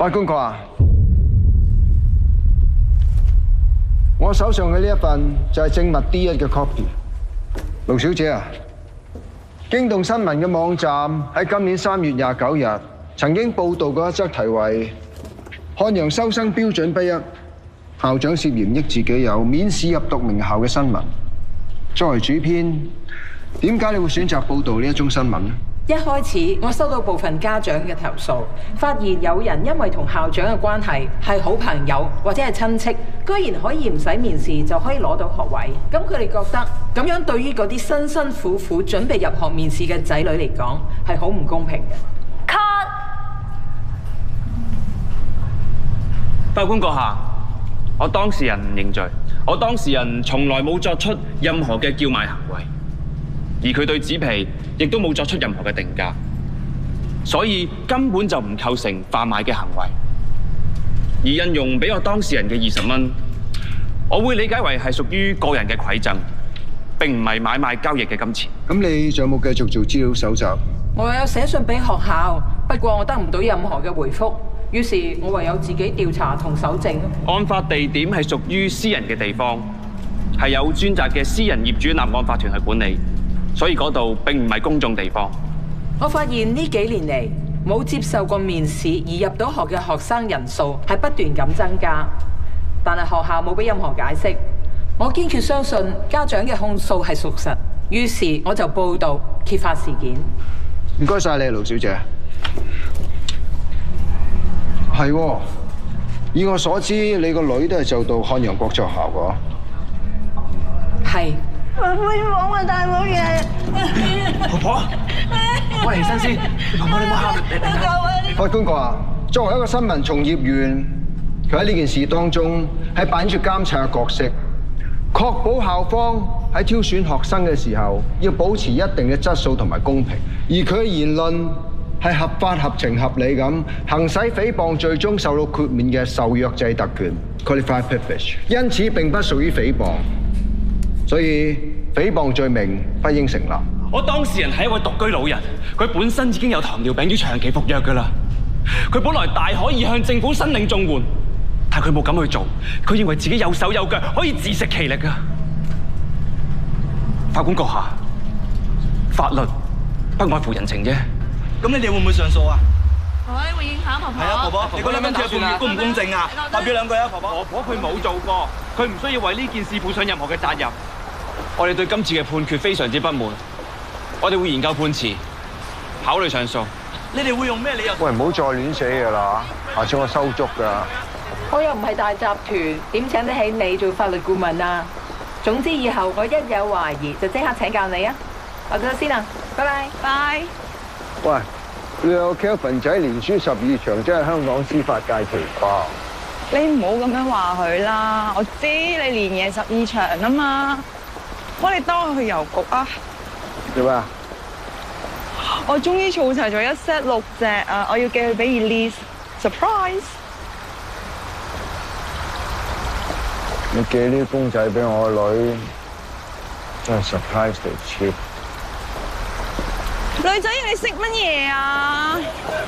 法官話：我手上嘅呢一份就係證物 D1嘅 copy。盧小姐啊，驚動新聞嘅網站喺今年3月29日曾經報導過一則題為《漢陽收生標準不一，校長涉嫌益自己有免試入讀名校》嘅新聞。作為主編，點解你會選擇報導呢一宗新聞呢？一開始我收到部分家長嘅投訴，發現有人因為同校長嘅關係係好朋友或者係親戚，居然可以唔使面試就可以攞到學位。咁佢哋覺得咁樣對於嗰啲辛辛苦苦準備入學面試嘅仔女嚟講係好唔公平嘅。Cut！ 法官閣下，我當事人認罪，我當事人從來冇作出任何嘅叫賣行為。而佢對紙皮亦都冇作出任何嘅定價，所以根本就唔構成販賣嘅行為。而印傭俾我當事人嘅20蚊，我會理解為係屬於個人嘅饋贈，並唔係買賣交易嘅金錢。咁你仲有冇繼續做資料搜集？我有寫信俾學校，不過我得唔到任何嘅回覆，於是我唯有自己調查同搜證。案發地點係屬於私人嘅地方，係有專責嘅私人業主立案法團去管理。所以嗰度並唔係公眾地方。我發現呢幾年嚟冇接受過面試而入到學嘅學生人數係不斷咁增加，但係學校冇俾任何解釋。我堅決相信家長嘅控訴係屬實，於是我就報道揭發事件。唔該晒你，盧小姐。係喎，以我所知，你個女都係就讀漢陽國際學校㗎。係。我唔講啊，大佬爺。婆婆，喂，起身先。婆婆，你唔好喊。法官話：作為一個新聞從業員，佢喺呢件事當中係扮演住監察嘅角色，確保校方喺挑選學生嘅時候要保持一定嘅質素同埋公平。而佢嘅言論係合法、合情、合理咁行使誹謗罪中受到豁免嘅受約制特權 （qualified privilege）， 因此並不屬於誹謗。所以誹謗罪名不應成立。我當事人係一位獨居老人，佢本身已經有糖尿病要長期服藥㗎啦。佢本來大可以向政府申領綜援，但佢冇咁去做。佢認為自己有手有腳，可以自食其力㗎。法官閣下，法律不外乎人情啫。咁你哋會唔會上訴啊？婆婆，你會影響婆婆？係啊，婆婆，你嗰2蚊紙嘅判決公唔公正啊？發表2句啊，婆婆。婆婆佢冇做過，佢唔需要為呢件事負上任何嘅責任。我哋對今次嘅判決非常之不滿，我哋會研究判詞，考慮上訴。你哋會用咩理由？喂，唔好再亂寫嘢啦，下次我收足㗎。我又唔係大集團，點請得起你做法律顧問啊？總之以後我一有懷疑就即刻請教你啊！我走先啦，拜拜。拜。喂，你有 Kelvin 仔連輸12場，真係香港司法界奇葩。你唔好咁樣話佢啦，我知你連贏12場啊嘛。我哋當佢去郵局啊！做咩啊？我終於儲齊咗一 set 6隻啊！我要寄去俾 Elise，surprise！ 你寄呢啲公仔俾我個女，真係 surprise 嚟 cheap。女仔，你識乜嘢啊？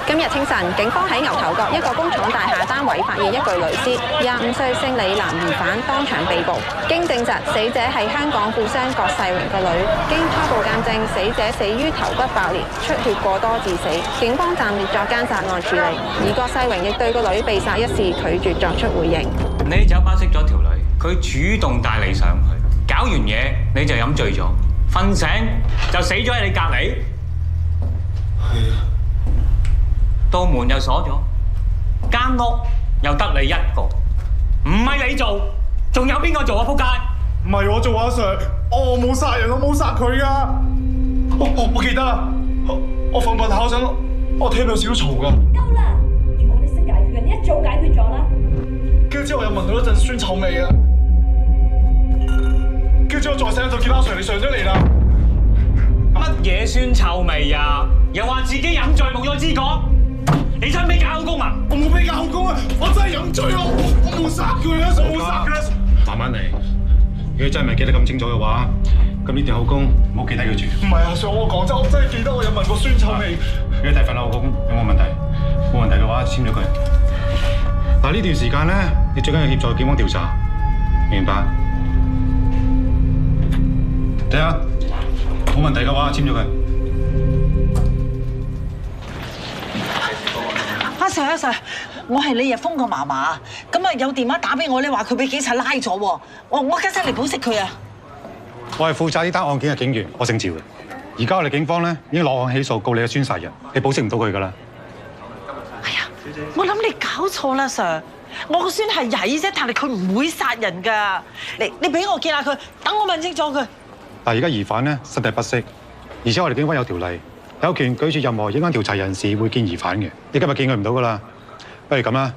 今日清晨，警方喺牛頭角一個工廠大廈單位發現一具女屍，25歲姓李男疑犯當場被捕。經證實，死者係香港富商郭世榮個女。經初步鑑證，死者死於頭骨爆裂、出血過多致死。警方暫列作姦殺案處理。而郭世榮亦對個女被殺一事拒絕作出回應。你喺酒吧識咗條女，佢主動帶你上去，搞完嘢你就飲醉咗，瞓醒就死咗喺你隔離。道門又鎖咗，間屋又得你一個，唔係你做，仲有邊個做啊？仆街！唔係我做啊 Sir， 我冇殺人，我冇殺佢噶。我記得啦，我瞓下想，我聽到少少嘈噶。夠啦！如果你識解決嘅，你一早解決咗啦。跟住之後我又聞到一陣酸臭味啊，跟住之後再醒就見阿 Sir 你上咗嚟啦。乜嘢酸臭味啊？又話自己飲醉冇咗知覺，你真係俾假口供啊！我冇俾假口供啊！我真係飲醉咯，我冇殺佢啊！我冇殺佢啊！慢慢嚟，如果真係唔係記得咁清楚嘅話，咁呢段口供唔好記低佢住。唔係啊 Sir， 我講真，我真係記得我有聞過酸臭味。如果睇份口供有冇問題？冇問題嘅話，簽咗佢。嗱，呢段時間咧，你最緊要協助警方調查，明白？睇下，冇問題嘅話，簽咗佢。阿 Sir， 我係李日峰個嫲嫲，咁啊有電話打俾我咧，話佢俾警察拉咗喎，我家陣嚟保釋佢啊！我係負責呢單案件嘅警員，我姓趙嘅。而家我哋警方咧已經落案起訴告你嘅孫殺人，你保釋唔到佢㗎啦。哎呀，我諗你搞錯啦 ，Sir， 我個孫係曳啫，但係佢唔會殺人㗎。你俾我見下佢，等我問清楚佢。但係而家疑犯咧身體不適，而且我哋警方有條例，有權拒絕任何影響調查人士會見疑犯嘅。你今日見佢唔到㗎啦，不如咁啦，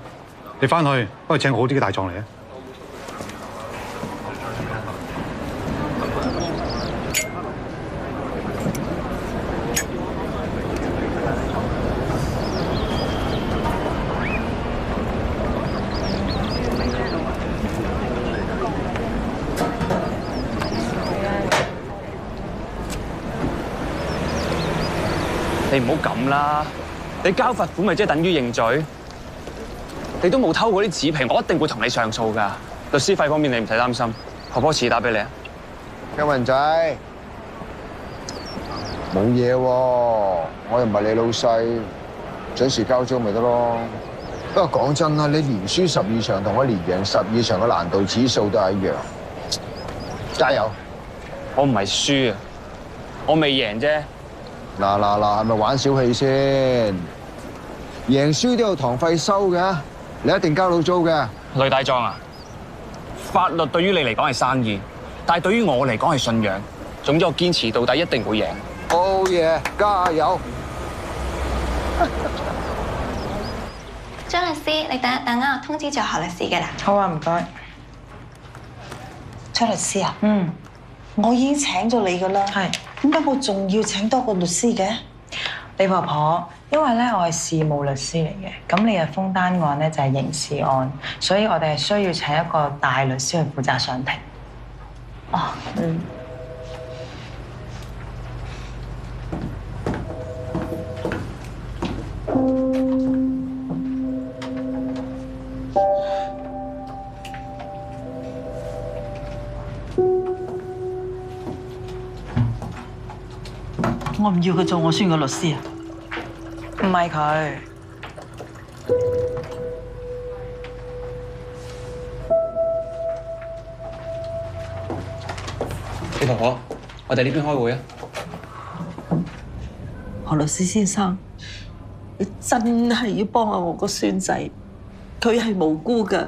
你翻去幫佢請好啲嘅大狀嚟啊！你唔好咁啦，你交罰款咪即係等於認罪？你都冇偷過啲紙皮，我一定會同你上訴㗎。律師費方面你唔使擔心，婆婆遲打俾你啊。嘉文仔，冇嘢喎，我又唔係你老細，準時交租咪得咯。不過講真啦，你連輸12場同我連贏12場嘅難度指數都係一樣。加油！我唔係輸啊，我未贏啫。嗱，係咪玩小氣先？贏輸都有堂費收嘅，你一定交到租嘅。雷大壯啊，法律對於你嚟講係生意，但係對於我嚟講係信仰。總之我堅持到底，一定會贏。好嘢，加油！張律師，你等一等啊，我通知咗何律師嘅啦。好啊，唔該。張律師啊，我已經請咗你噶啦。係。點解我仲要請多個律師嘅？李婆婆，因為咧我係事務律師嚟嘅，咁你嘅封單案咧就係刑事案，所以我哋係需要請一個大律師去負責上庭。哦，我唔要佢做我孫嘅律師啊！唔係佢。李婆婆，我哋呢邊開會啊！何律師先生，你真係要幫下我個孫仔，佢係無辜㗎。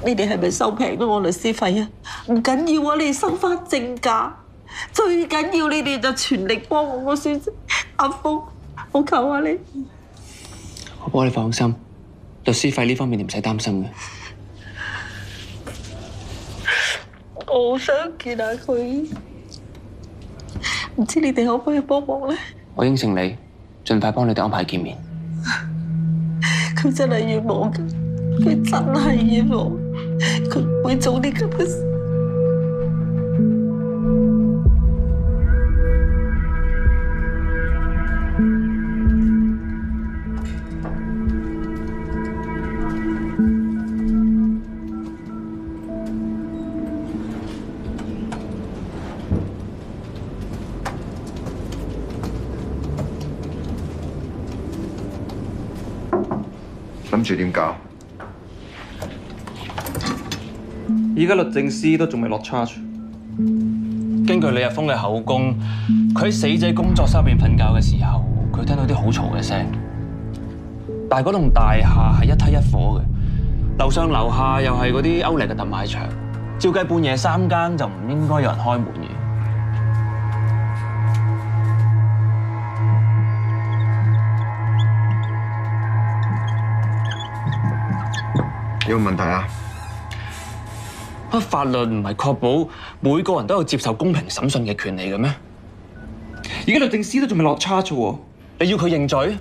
你哋係咪收平咗我律師費啊？唔緊要啊，你哋收翻正價。最緊要你哋就全力幫我個孫仔。阿峰，我求下你。婆婆你放心，律師費呢方面你唔使擔心嘅。我好想見下佢，唔知你哋可唔可以幫忙咧？我應承你，盡快幫你哋安排見面。佢真係冤枉㗎，佢真係冤枉，佢唔會做啲咁嘅事。諗住點搞？而家律政司都仲未落 charge。根據李日峰嘅口供，佢喺死者工作室入邊瞓覺嘅時候，佢聽到啲好嘈嘅聲。但係嗰棟大廈係一梯一伙嘅，樓上樓下又係嗰啲歐力嘅特賣場，照計半夜3更就唔應該有人開門嘅。有冇問題啊？法律唔係確保每個人都有接受公平審訊嘅權利嘅咩？而家律政司都仲未落 charge 喎，你要佢認罪？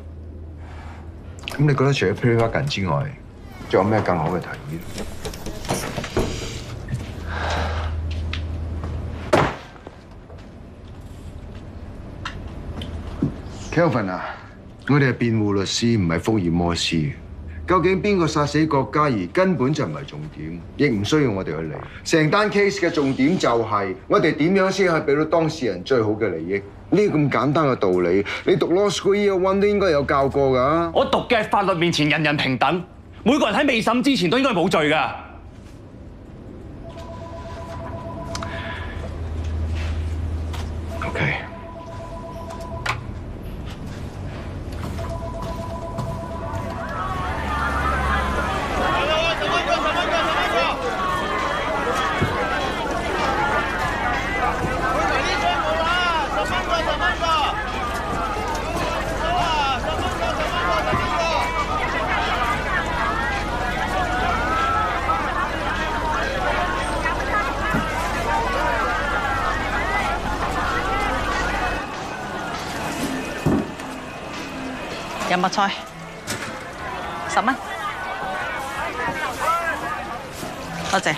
咁你覺得除咗 plea bargain 之外，仲有咩更好嘅提議？ Kelvin 啊，我哋係辯護律師，唔係福爾摩斯。究竟邊個殺死郭嘉怡根本就唔係重點，亦唔需要我哋去理。成單 case 嘅重點就係我哋點樣先可以俾到當事人最好嘅利益。呢個咁簡單嘅道理，你讀 Law School Year One 都應該有教過㗎。我讀嘅法律面前人人平等，每個人喺未審之前都應該冇罪㗎。OK。有麥菜，10蚊，多謝。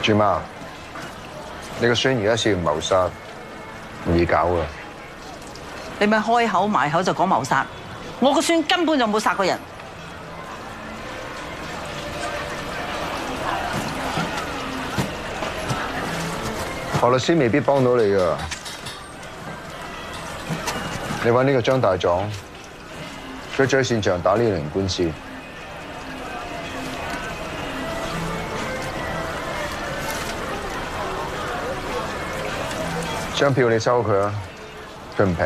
豬媽，你個孫而家涉嫌謀殺，唔易搞啊！你咪開口埋口就講謀殺，我個孫根本就冇殺過人。何律師未必幫到你噶，你揾呢個張大狀，佢最擅長打呢類型官司。張票你收佢啊，佢唔平。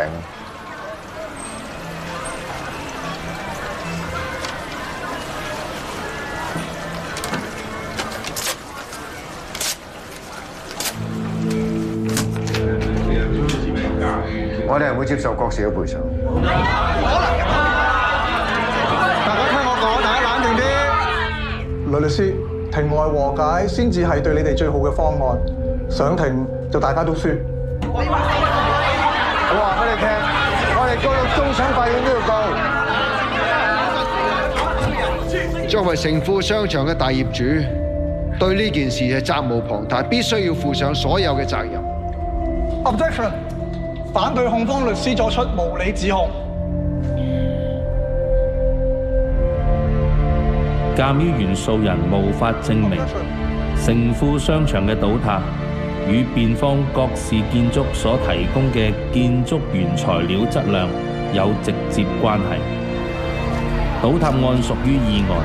我哋係會接受郭氏嘅賠償。大家聽我講，大家冷靜啲。呂律師，庭外和解先至係對你哋最好嘅方案。上庭就大家都輸。我話俾你聽，我哋告到終審法院都要告。作為承富商場嘅大業主，對呢件事係責無旁貸，必須要負上所有嘅責任。Objection！ 反對控方律師作出無理指控。鑑於原訴人無法證明承富商場嘅倒塌與辯方郭氏建築所提供嘅建築原材料質量有直接關係，倒塌案屬於意外，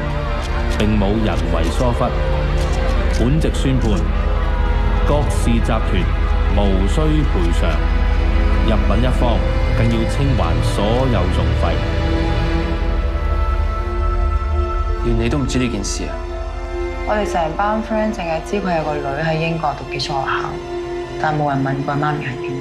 並冇人為疏忽。本席宣判，郭氏集團無需賠償。入稟一方更要清還所有訟費。連你都唔知呢件事啊？我哋成班 friend 淨係知佢有個女喺英國讀寄宿學校，但冇人問過媽咪係點。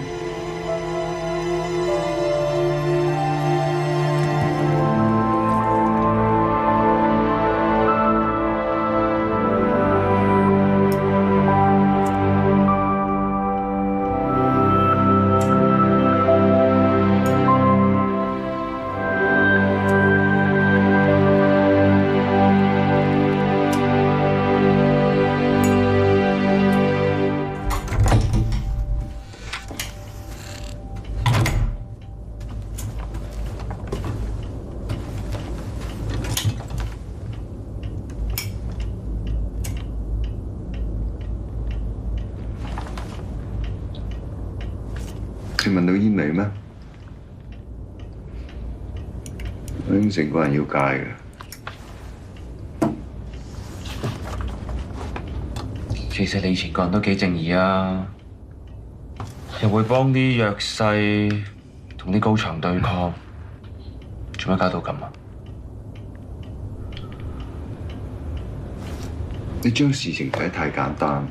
你聞到煙味咩？我應承過人要戒嘅。其實你以前個人都幾正義啊，又會幫啲弱勢同啲高牆對抗，做乜搞到咁啊？你將事情睇得太簡單，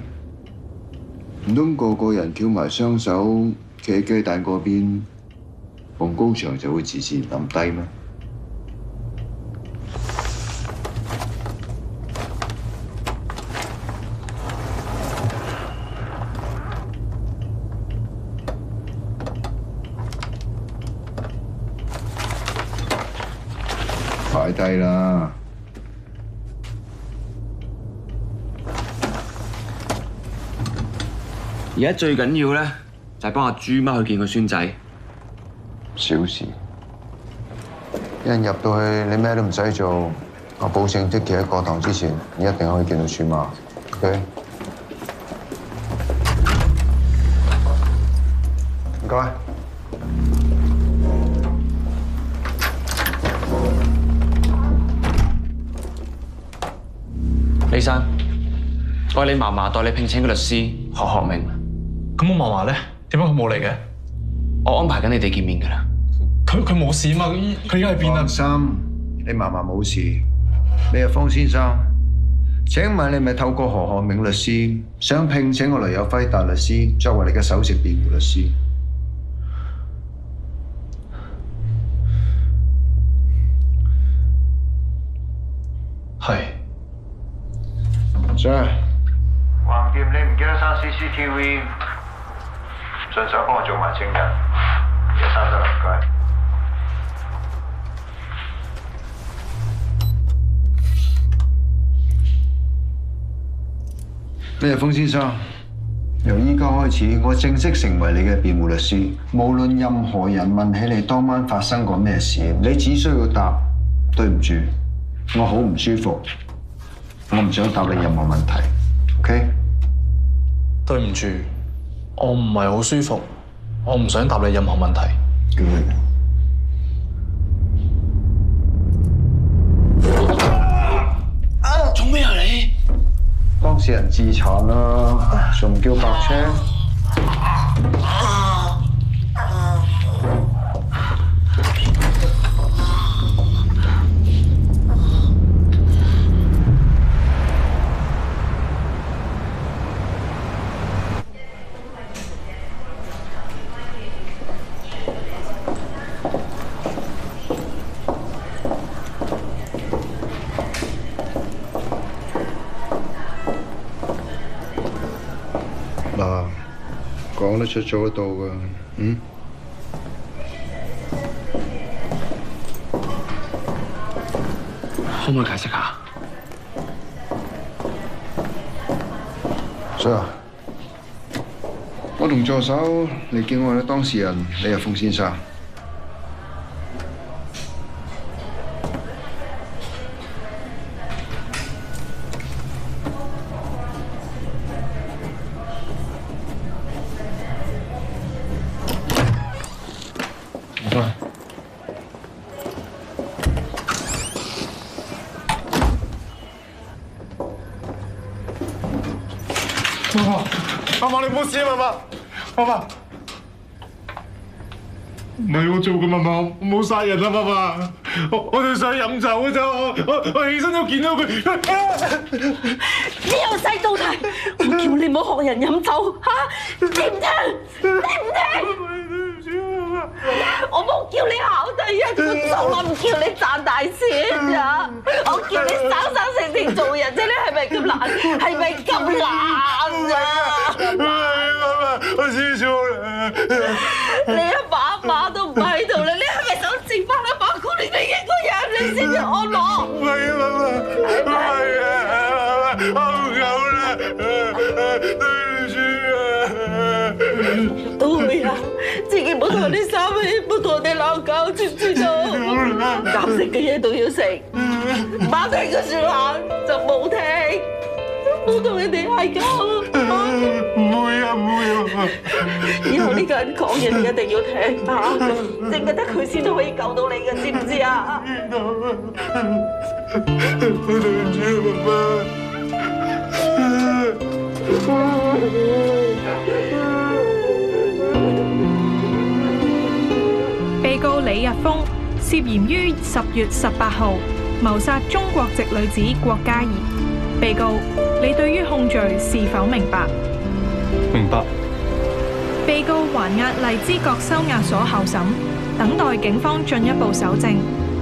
唔通個個人翹埋雙手企喺雞蛋嗰邊，黃高牆就會自然冧低咩？擺低啦！而家最緊要咧，就係幫阿豬媽去見個孫仔。小事，一人入到去，你咩都唔使做，我保證即期喺過堂之前，你一定可以見到豬媽。OK？ 唔該。李生，我係你嫲嫲代你聘請嘅律師何學明。咁我嫲嫲咧，點解佢冇嚟嘅？我安排緊你哋見面㗎啦。佢冇事嘛？佢而家喺邊啊？放心，你嫲嫲冇事。你係方先生，請問你係咪透過何學明律師想聘請我雷有輝大律師作為你嘅首席辯護律師？係。Sir， 橫掂你唔記得刪 CCTV， 順手幫我做埋證人，而家刪得啦，唔該。咩風先生？由依家開始，我正式成為你嘅辯護律師。無論任何人問起你當晚發生過咩事，你只需要答對唔住，我好唔舒服。我唔想答你任何問題 ，OK？ 對唔住，我唔係好舒服，我唔想答你任何問題。做咩啊你？當事人自殘啦，仲唔叫白車？嗱，講得出做得到㗎，可唔可以解釋下？Sir， 我同助手嚟見我嘅當事人李日豐先生。媽媽，你冇事啊，媽媽，唔係我做嘅，媽媽，我冇殺人啊，媽媽，我哋想飲酒嘅啫，我起身都見到佢。你由細到大，我叫你唔好學人飲酒嚇，聽唔聽？聽唔聽？我冇叫你考第一，我從來唔叫你賺大錢咋，我叫你生生性性做人啫，你係咪咁懶？係咪咁懶咋？我知錯啦。你阿爸阿媽都唔喺度啦，你係咪想剩翻阿爸過嚟你一個人，你先至安樂？唔係啊，媽媽，唔係啊，我唔夠啦，對唔住啊。都會啊，自己唔好同人哋生氣，唔好同人哋鬧交，知唔知道？唔啱食嘅嘢都要食，唔啱聽嘅説話就冇聽，唔好同人哋嗌交。唔會啊，唔會啊！以後呢個人講嘢，你一定要聽嚇，淨係得佢先都可以救到你嘅，知唔知啊？我對唔住媽媽。被告李日豐涉嫌於10月18號謀殺中國籍女子郭嘉怡。被告，你對於控罪是否明白？明白。被告還押荔枝角收押所候審，等待警方進一步搜證。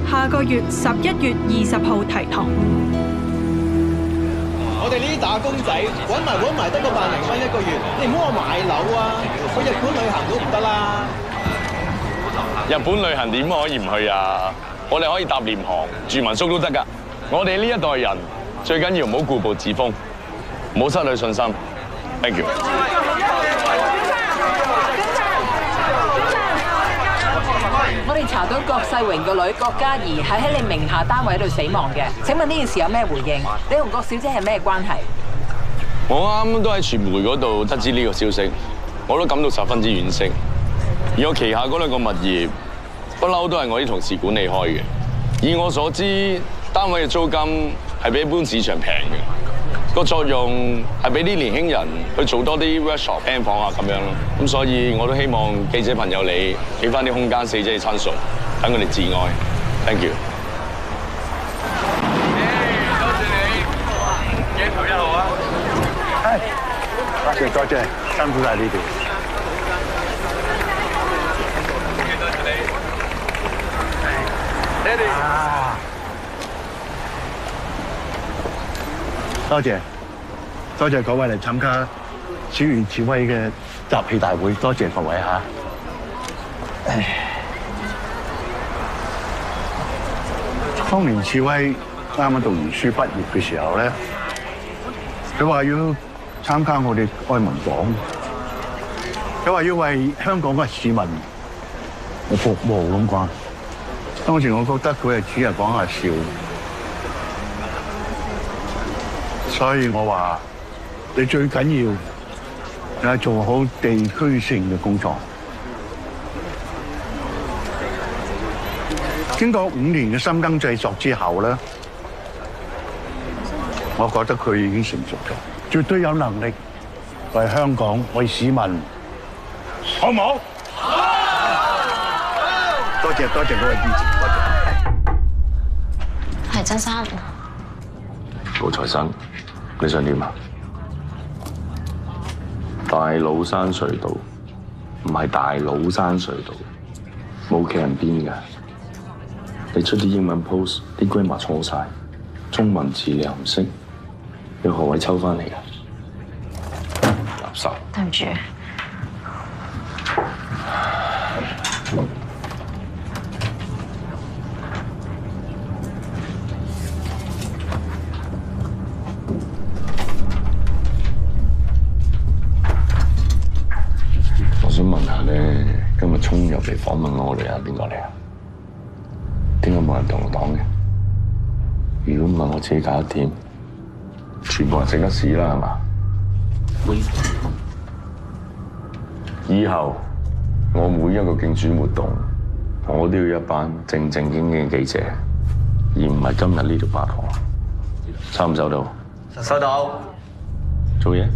下個月11月20號提堂。我哋呢啲打工仔揾埋得個10000零蚊一個月，你唔好話買樓啊，去日本旅行都唔得啦。日本旅行點可以唔去啊？我哋可以搭廉航、住民宿都得㗎。我哋呢一代人最緊要唔好固步自封，唔好失去信心。Thank you。我哋查到郭世榮個女郭嘉怡係喺你名下單位度死亡嘅。請問呢件事有咩回應？你同郭小姐係咩關係？我啱都喺傳媒嗰度得知呢個消息，我都感到十分之惋惜。而我旗下嗰2個物業，不嬲都係我啲同事管理開嘅。以我所知，單位嘅租金係比一般市場平嘅，個作用係俾啲年輕人去做多啲 workshop、band 房啊咁樣咯。咁所以我都希望記者朋友你俾翻啲空間死者嘅親屬，等佢哋致哀。Thank you。多謝你，鏡頭1號啊！多謝，辛苦晒呢邊。多謝你。爹哋。多謝各位嚟參加小圓示威嘅集氣大會，多謝各位嚇。當年示威啱啱讀完書畢業嘅時候咧，佢話要參加我哋愛民黨，佢話要為香港嘅市民服務咁講。當時我覺得佢係只係講下笑。所以我話你最緊要係做好地區性嘅工作。經過5年嘅深耕製作之後咧，我覺得佢已經成熟咗，絕對有能力為香港、為市民，好唔好？多謝各位支持，多謝。係曾生，老財生。你想點啊？大老山隧道唔係大老山隧道，冇企人邊㗎。你出啲英文 post， 啲 grammar 錯晒，中文字你又唔識，你何位抽翻嚟㗎？垃圾！對唔住。想問下咧，今日衝入嚟訪問我哋啊，邊個嚟啊？點解冇人同我講嘅？如果唔係我自己搞掂，全部人食得屎啦，係嘛？以後我每一個競選活動，我都要一班正正經經嘅記者，而唔係今日呢條八婆。收唔收到？收到。做嘢。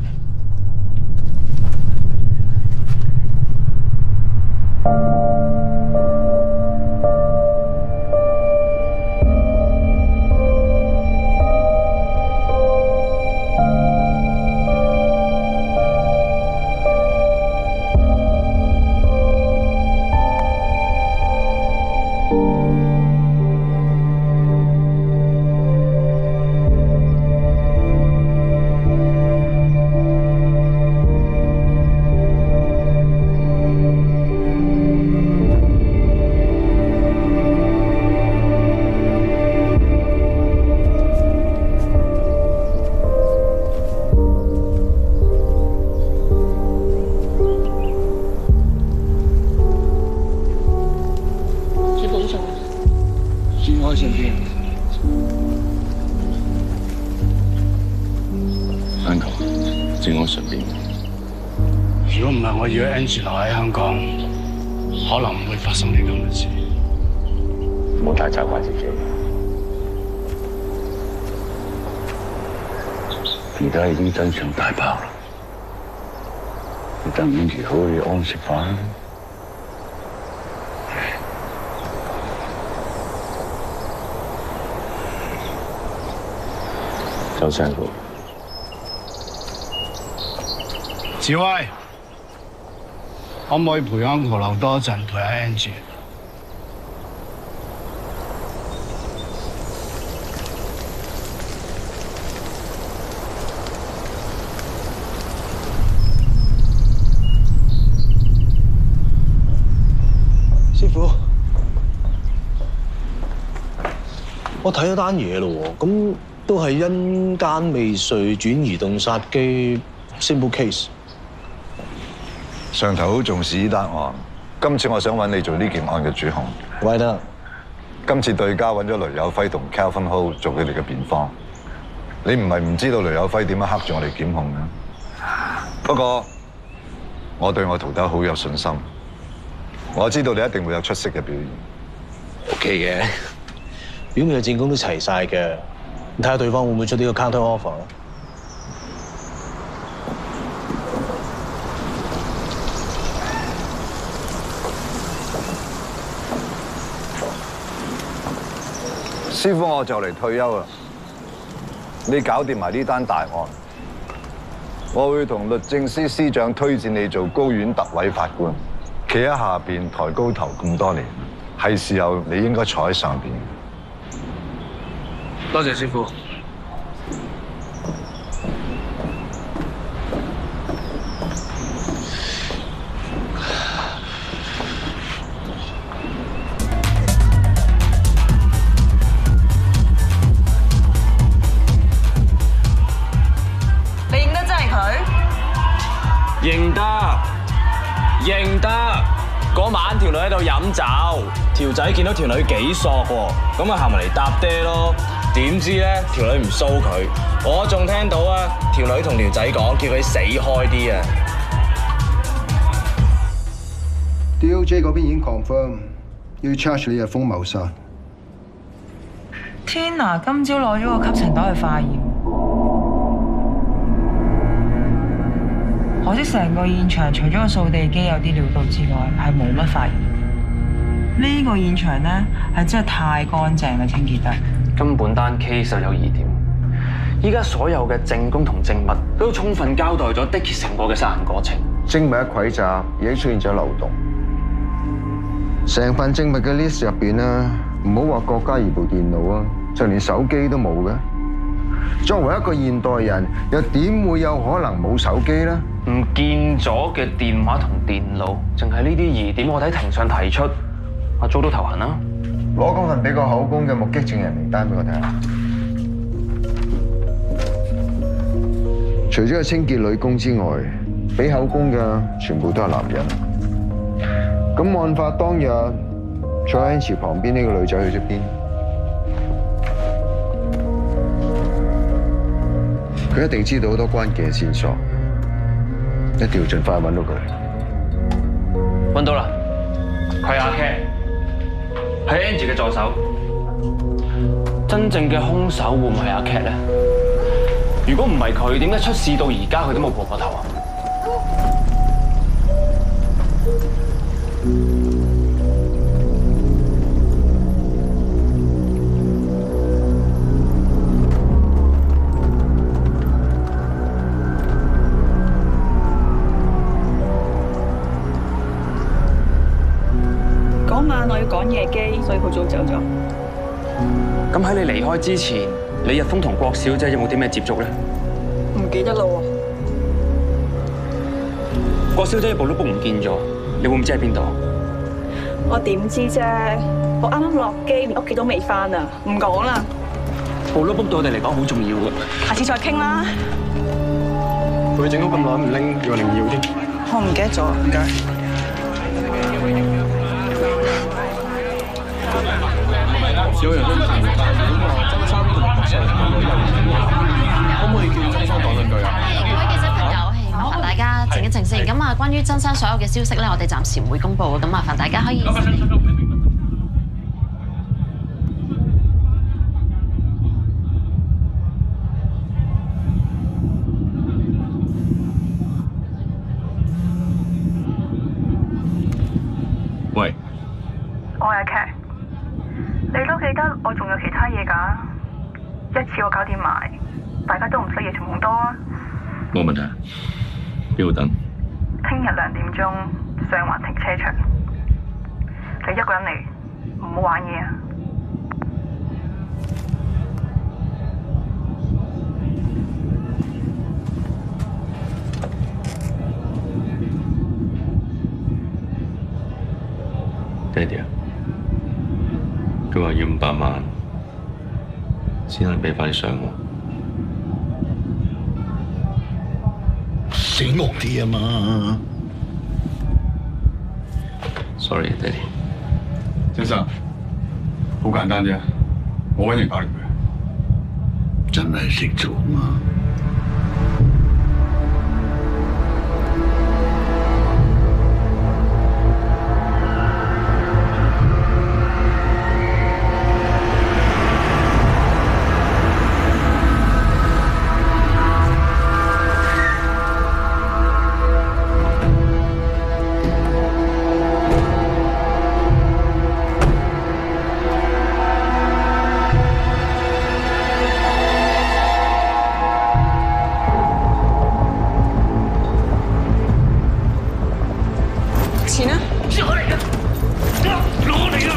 如果唔係我要 Angie 留喺香港，可能唔會發生呢咁嘅事。唔好太責怪自己。而家已經真相大爆啦，你等 Angie 可以安息返。周生哥。志威，可唔可以陪 Uncle 留多一陣，陪下 Angie？師傅，我睇咗單嘢咯喎，咁都係因姦未遂轉移動殺機 simple case。上頭好重視呢單案，今次我想揾你做呢件案嘅主控。喂得，今次對家揾咗雷有輝同 Calvin Ho 做佢哋嘅辯方。你唔係唔知道雷有輝點樣黑住我哋檢控嘅，不過我對我徒弟好有信心，我知道你一定會有出色嘅表現。OK 嘅，表面嘅戰功都齊晒嘅，你睇下對方會唔會出呢個 counter offer 咯？師傅，我就嚟退休啦，你搞掂埋呢單大案，我會同律政司司長推薦你做高院特委法官，企喺下邊抬高頭咁多年，係時候你應該坐喺上邊。多謝師傅。認得，認得。嗰晚條女喺度飲酒，條仔見到條女幾索喎，咁啊行埋嚟搭爹咯。點知咧條女唔騷佢，我仲聽到啊條女同條仔講叫佢死開啲啊。DOJ 嗰邊已經 confirm 要 charge 你日豐謀殺。天啊！今朝攞咗個吸塵袋去化驗。可惜成個現場除咗個掃地機有啲料到之外，係冇乜發現。呢個現場咧係真係太乾淨啦，清潔得。根本單 case 就有疑點。依家所有嘅證供同證物都充分交代咗 Dickie 成個嘅殺人過程。證物嘅匯集已經出現咗漏洞。成份證物嘅 list 入邊咧，唔好話郭嘉怡部電腦啊，就連手機都冇嘅。作為一個現代人，又點會有可能冇手機咧？唔見咗嘅電話同電腦，淨係呢啲疑點，我喺庭上提出，阿祖都頭痕啦。攞嗰份俾個口供嘅目擊證人名單俾我睇下。除咗個清潔女工之外，俾口供嘅全部都係男人。咁案發當日坐喺池旁邊呢個女仔去咗邊？佢一定知道好多關鍵嘅線索，一定要盡快揾到佢。揾到啦，佢係阿 Cat，係 Angie 嘅助手。真正嘅兇手會唔係阿 Cat 咧？如果唔係佢，點解出事到而家佢都冇蒲過頭啊？我要趕夜機，所以好早走咗。咁喺你離開之前，李日豐同郭小姐有冇啲咩接觸咧？唔記得啦喎。郭小姐部 notebook 唔見咗，你會唔知喺邊度？我點知啫？我啱啱落機，連屋企都未返啊！唔講啦。部 notebook 對我哋嚟講好重要㗎。下次再傾啦。佢整咗咁耐唔拎，要我哋唔要添。我唔記得咗，唔該。有人都提咁啊，曾生同郭秀玲個女可唔可以叫曾生講兩句啊？各位記者朋友，麻煩大家靜一靜先。咁啊，關於曾生所有嘅消息咧，我哋暫時唔會公佈。咁麻煩大家可以。喂，我係 Cat。你都記得我仲有其他嘢㗎，一次我搞掂埋，大家都唔使夜從咁多啊。冇問題，邊度等？聽日2點鐘上環停車場，你一個人嚟，唔好玩嘢啊！爹哋啊！佢話要500萬先能俾翻啲相我，醒目啲啊嘛！ Sorry，爹哋。先生，好簡單啫，我揾人搞掂佢。真係識做嘛？錢啊！攞嚟啦！攞嚟啦！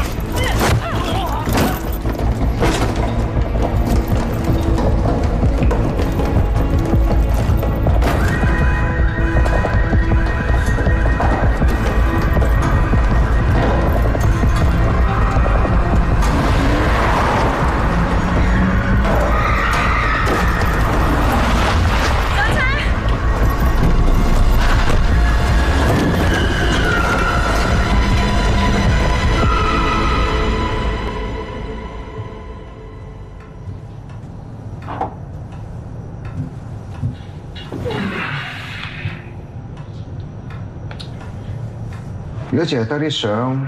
如果淨係得啲相，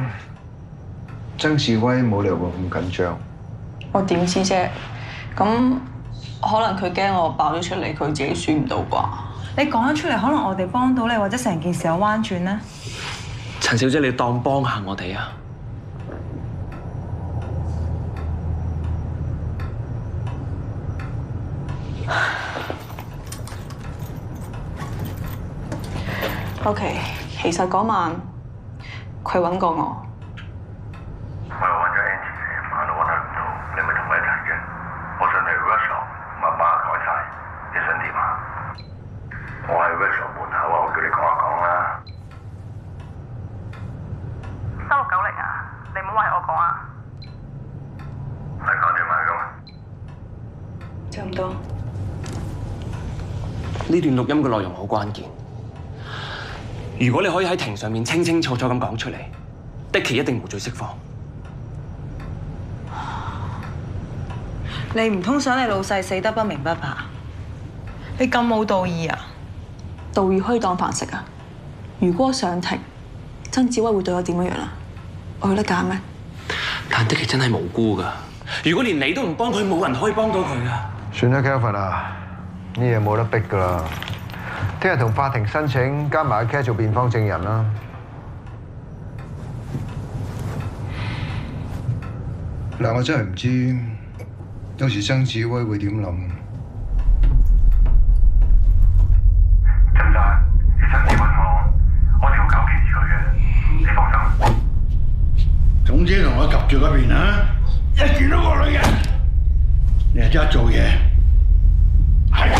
曾志威冇理由會咁緊張。我點知啫？咁可能佢驚我爆咗出嚟，佢自己選唔到啩？你講咗出嚟，可能我哋幫到你，或者成件事有彎轉呢？陳小姐，你當幫下我哋啊？OK， 其實嗰晚佢揾過我。我又揾咗 Angie 成晚都揾佢唔到，你咪同佢一齊嘅。我上嚟 workshop，密碼改晒，你想點啊？我喺 workshop 門口啊，我叫你講一講啦。369啊，你唔好話係我講啊。係講電話㗎嘛？差唔多。呢段錄音嘅內容好關鍵。如果你可以喺庭上面清清楚楚咁講出嚟，的奇一定無罪釋放。你唔通想你老細死得不明不白？你咁冇道義啊？道義可以當飯食啊？如果我上庭，曾志威會對我點樣啊？我有得揀咩？但的奇真係無辜㗎。如果連你都唔幫佢，冇人可以幫到佢㗎。算啦 ，Kelvin 啊，呢嘢冇得逼㗎啦。聽日同法庭申請加埋阿 Cat 做辯方證人啦。嗱，我真係唔知到時曾志威會點諗。曾生，你親自揾我哋會搞其佢嘅，你放心。總之同我及住嗰邊啊！一見到個女人，你就即刻做嘢，係咁。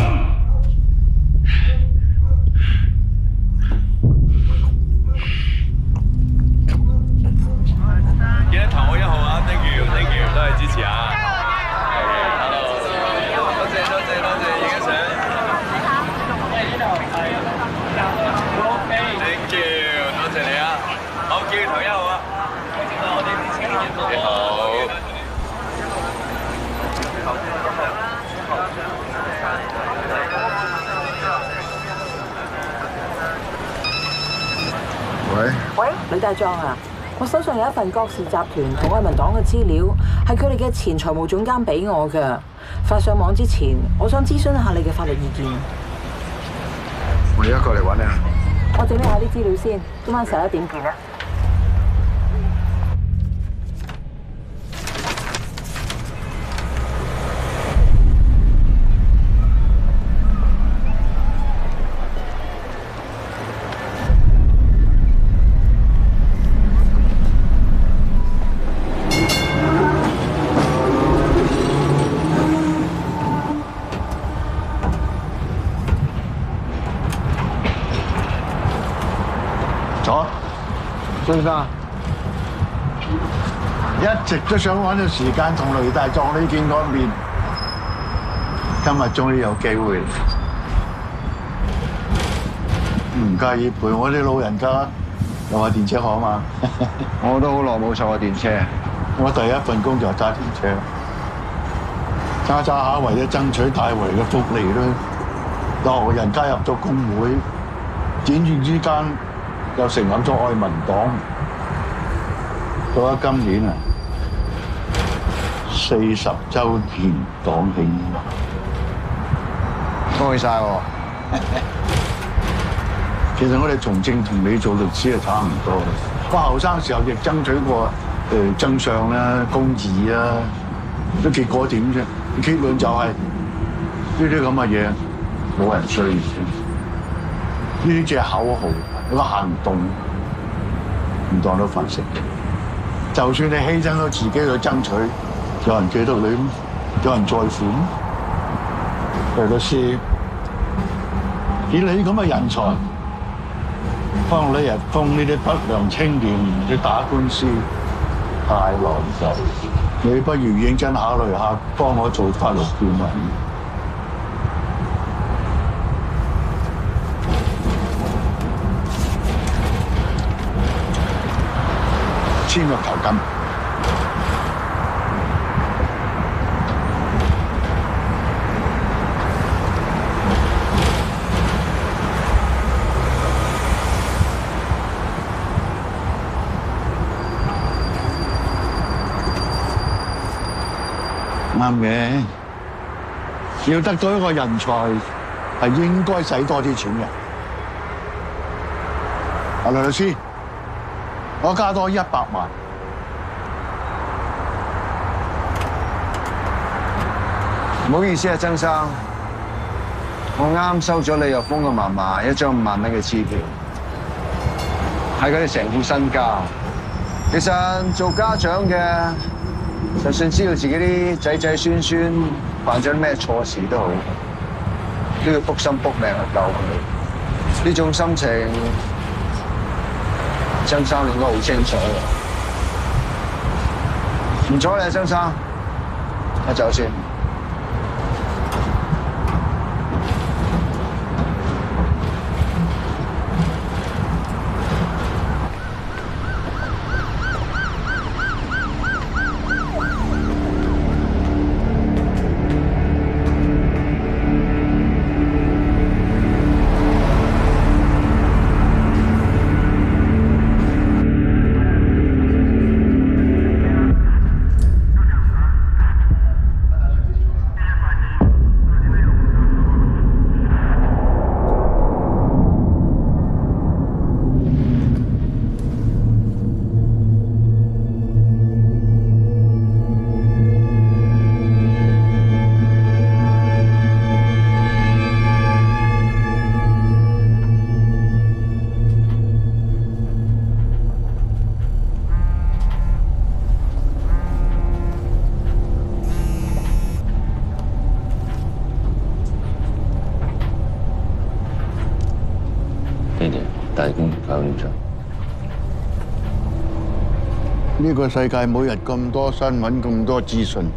記得投我1號啊 ！Thank you， 多謝支持啊 ！Hello， 多謝，影緊相。Thank you， 多謝你啊！好，叫你投1號啊！你好。喂，呂大壯啊！我手上有一份郭氏集團同愛民黨嘅資料，係佢哋嘅前財務總監俾我㗎。發上網之前，我想諮詢一下你嘅法律意見。我而家過嚟揾你啊！我整理下啲資料先，今晚11點見啊！先生，一直都想揾到時間同雷大壯呢見個面，今日終於有機會。唔介意陪我啲老人家又係電車行嘛？我都好耐冇坐過電車。我第一份工就係揸電車，揸下為咗爭取大圍嘅福利啦。當人加入咗工會，轉轉之間又成立咗愛民黨。到咗今年啊，40週年黨慶，恭喜晒喎！其實我哋從政同你做律師係差唔多。我後生時候亦爭取過真相啦、公義啦，都結果點啫？結論就係呢啲咁嘅嘢冇人需要，呢啲只係口號，一個行動唔當到飯食。就算你犧牲咗自己去爭取，有人記得你，有人在乎。律師，以你咁嘅人才，幫你日幫呢啲不良青年去打官司，太難受。你不如認真考慮下，幫我做法律顧問。簽個頭金。啱嘅，要得到一個人才係應該使多啲錢嘅。阿梁律師，我加多100萬。唔好意思啊，曾生，我啱收咗你又封個嫲嫲一張5萬蚊嘅支票，係佢哋成副身家。其實做家長嘅，就算知道自己啲仔仔孫孫犯咗咩錯事都好，都要撲心撲命去救佢。呢種心情，曾生應該好清楚嘅。唔阻你啊，曾生，我走先。大公搞掂咗。呢個世界每日咁多新聞、咁多資訊，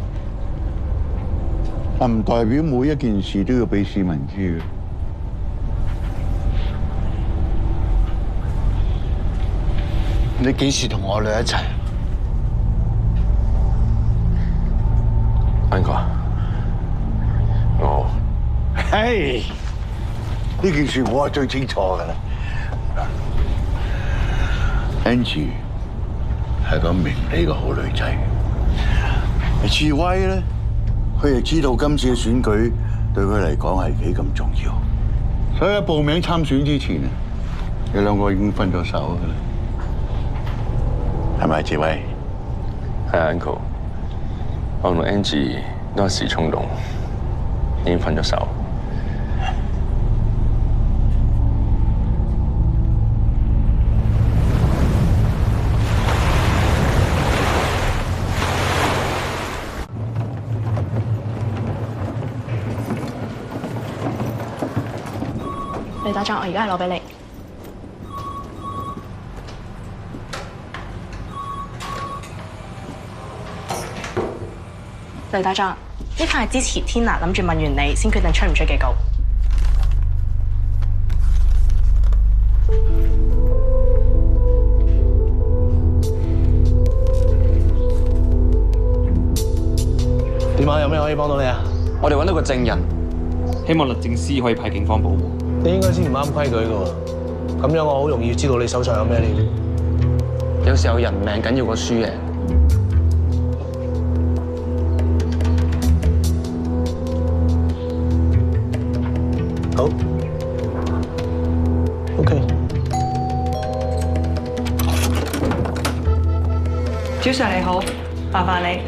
唔代表每一件事都要俾市民知嘅。你幾時同我女一齊？Uncle，我，嘿，呢件事我係最清楚㗎啦。Angie 係個明理嘅好女仔，智威咧，佢亦知道今次嘅選舉對佢嚟講係幾咁重要，所以喺報名參選之前啊，你兩個已經分咗手㗎啦，係咪智威？係 Uncle， 我同 Angie 都一時衝動，已經分咗手。李打仗，我而家係攞俾你。李打仗，呢份係之前天娜諗住問完你先決定出唔出嘅稿。可以幫到你啊？我哋揾到個證人，希望律政司可以派警方保護。你應該知唔啱規矩㗎喎，咁樣我好容易知道你手上有咩料。有時候人命緊要過輸贏。好 ，OK。主 Sir 你好，麻煩你。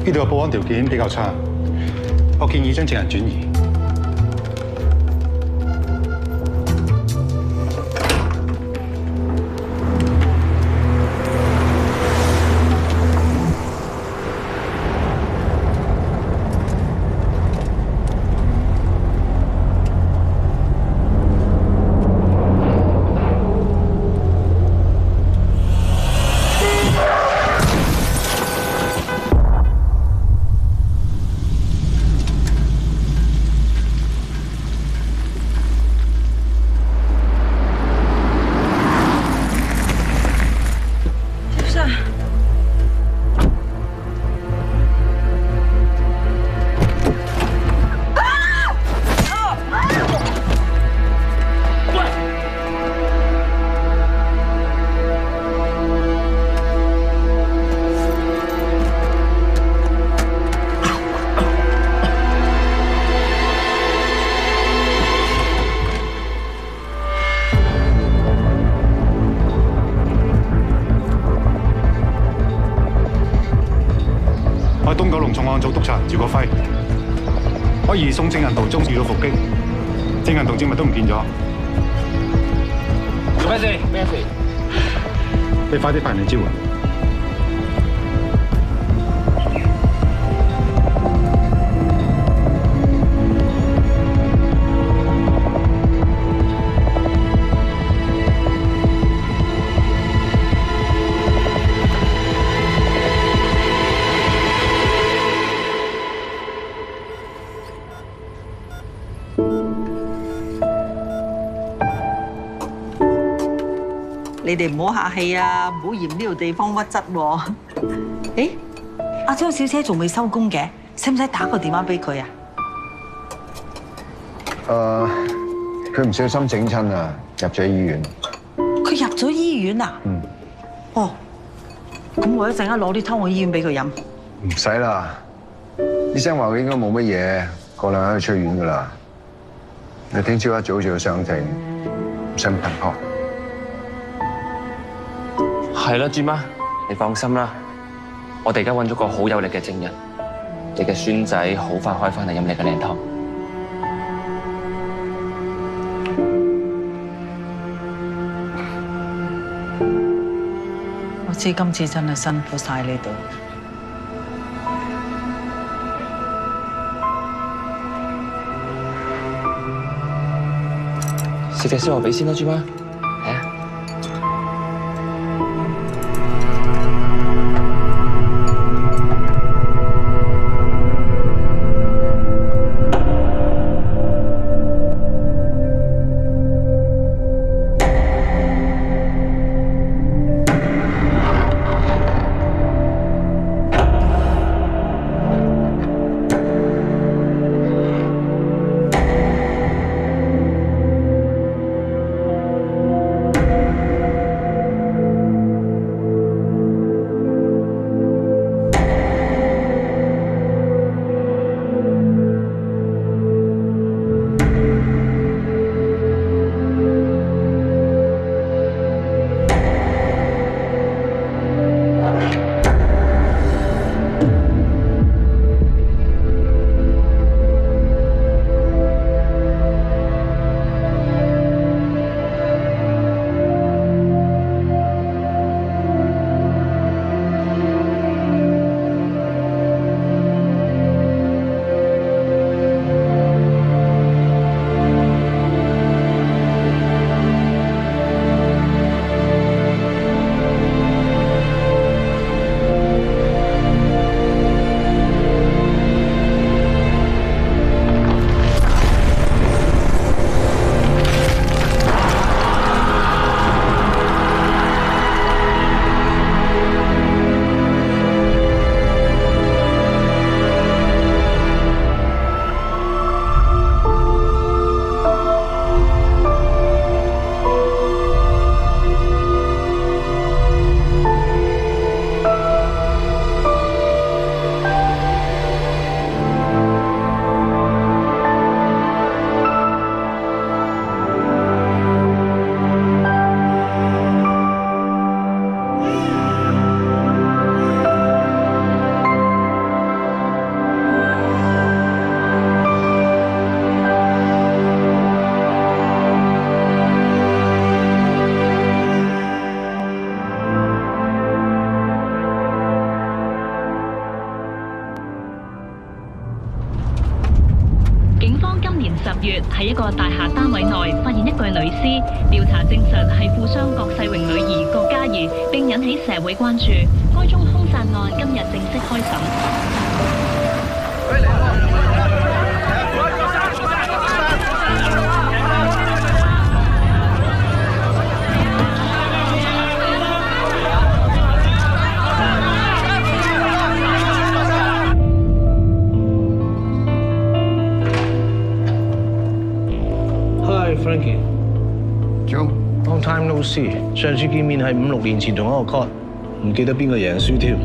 呢度嘅保安條件比較差，我建議將證人轉移。我係東九龍重案組督察趙國輝，我移送證人途中遇到伏擊，證人同證物都唔見咗。做咩事？咩事？你快啲派人嚟支援。你哋唔好客氣啊，唔好嫌呢度地方屈質喎。誒，阿張小姐仲未收工嘅，使唔使打個電話俾佢啊？佢唔小心整親啊，入咗醫院。佢入咗醫院啊？嗯。哦，咁我一陣間攞啲湯去醫院俾佢飲。唔使啦，醫生話佢應該冇乜嘢，過兩日可以出院噶啦。你聽朝一早就要上庭，唔使咁頻撲。係啦，豬媽，你放心啦，我哋而家揾咗個好有力嘅證人，你嘅孫仔好快可以翻嚟飲你嘅靚湯。我知今次真係辛苦晒你哋。食隻燒鵝髀先啦，豬媽。係啊。警方今年10月喺一個大廈單位內發現一具女屍，調查證實係富商郭世榮女兒郭嘉怡，並引起社會關注。該宗兇殺案今日正式開審。Frankie， Joe， long time no see。上次見面係5、6年前同一個 court， 唔記得邊個贏輸添。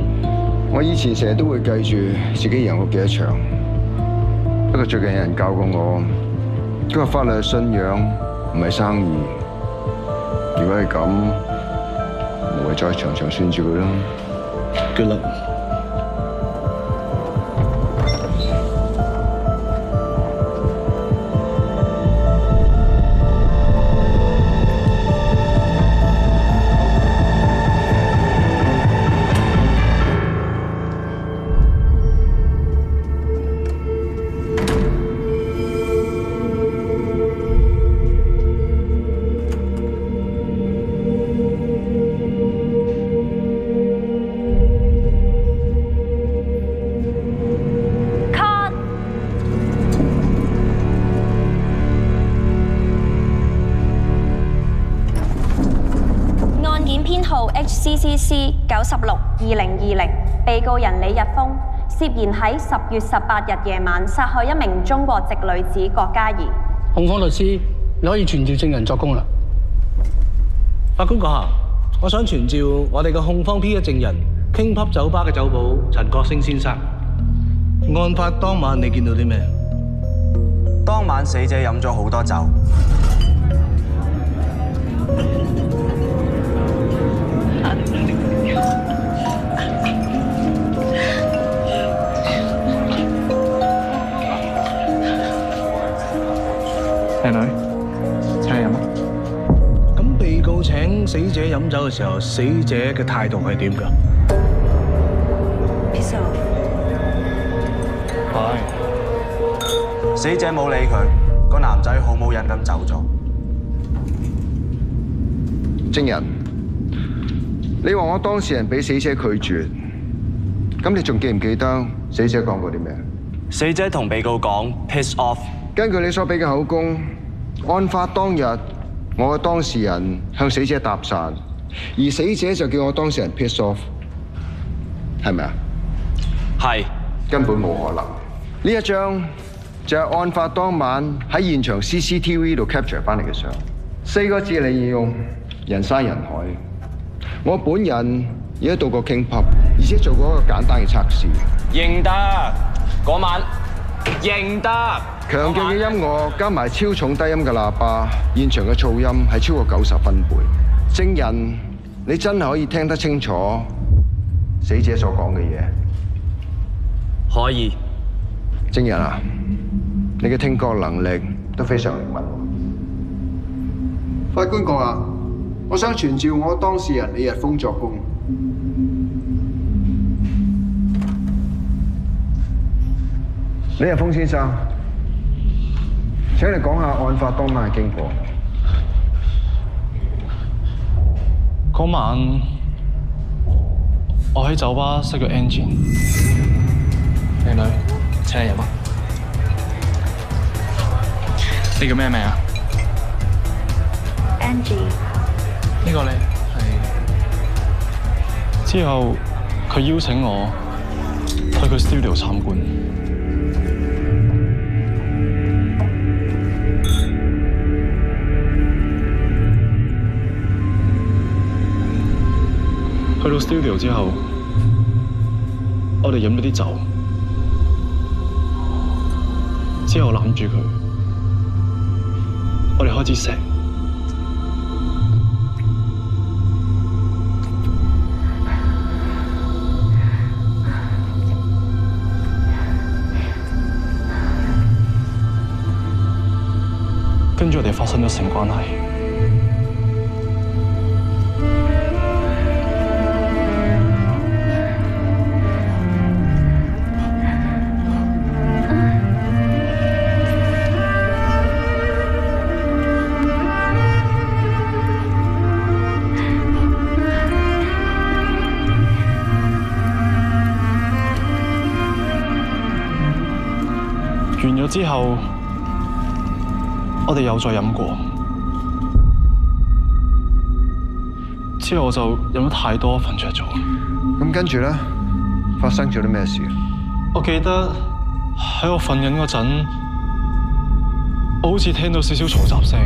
我以前成日都會計住自己贏過幾多場，不過最近有人教過我，今日法律係信仰，唔係生意。如果係咁，無謂再場場算住佢啦。Good luck。HCCC 96-2020，被告人李日峰涉嫌喺10月18日夜晚殺害一名中國籍女子郭嘉怡。控方律師，你可以傳召證人作供啦。法官閣下，我想傳召我哋嘅控方 P1 證人 King Pub 酒吧嘅酒保陳國星先生。案發當晚你見到啲咩？當晚死者飲咗好多酒。靚女，請你飲啊！咁被告請死者飲酒嘅時候，死者嘅態度係點㗎？係。死者冇理佢，個男仔好冇癮咁走咗。證人，你話我當事人俾死者拒絕，咁你仲記唔記得死者講過啲咩？死者同被告講 piss off。根據你所俾嘅口供，案發當日，我嘅當事人向死者搭訕，而死者就叫我當事人 piss off， 係咪啊？係。根本冇可能。呢一張就係案發當晚喺現場 CCTV 度 capture 翻嚟嘅相，4個字嚟形容：人山人海。我本人亦都到過 King Pub， 而且做過一個簡單嘅測試。認得嗰晚。認得強勁嘅音樂加埋超重低音嘅喇叭，現場嘅噪音係超過90分貝。證人，你真係可以聽得清楚死者所講嘅嘢？可以。證人啊，你嘅聽覺能力都非常靈敏。法官閣下，我想傳召我當事人李日峰作供。李日峰先生，請你講下案發當晚嘅經過。嗰晚我喺酒吧熄咗 engine。靚女，請你飲啊！你叫咩名啊 ？Angie。呢個你係？之後佢邀請我去佢 studio 參觀。去到 studio 之後，我哋飲咗啲酒，之後攬住佢，我哋開始錫。跟住我哋發生咗性關係。完咗之後，我哋又再飲過。之後我就飲得太多，瞓着咗。咁跟住咧，發生咗啲咩事？我記得喺我瞓緊嗰陣，我好似聽到少少嘈雜聲，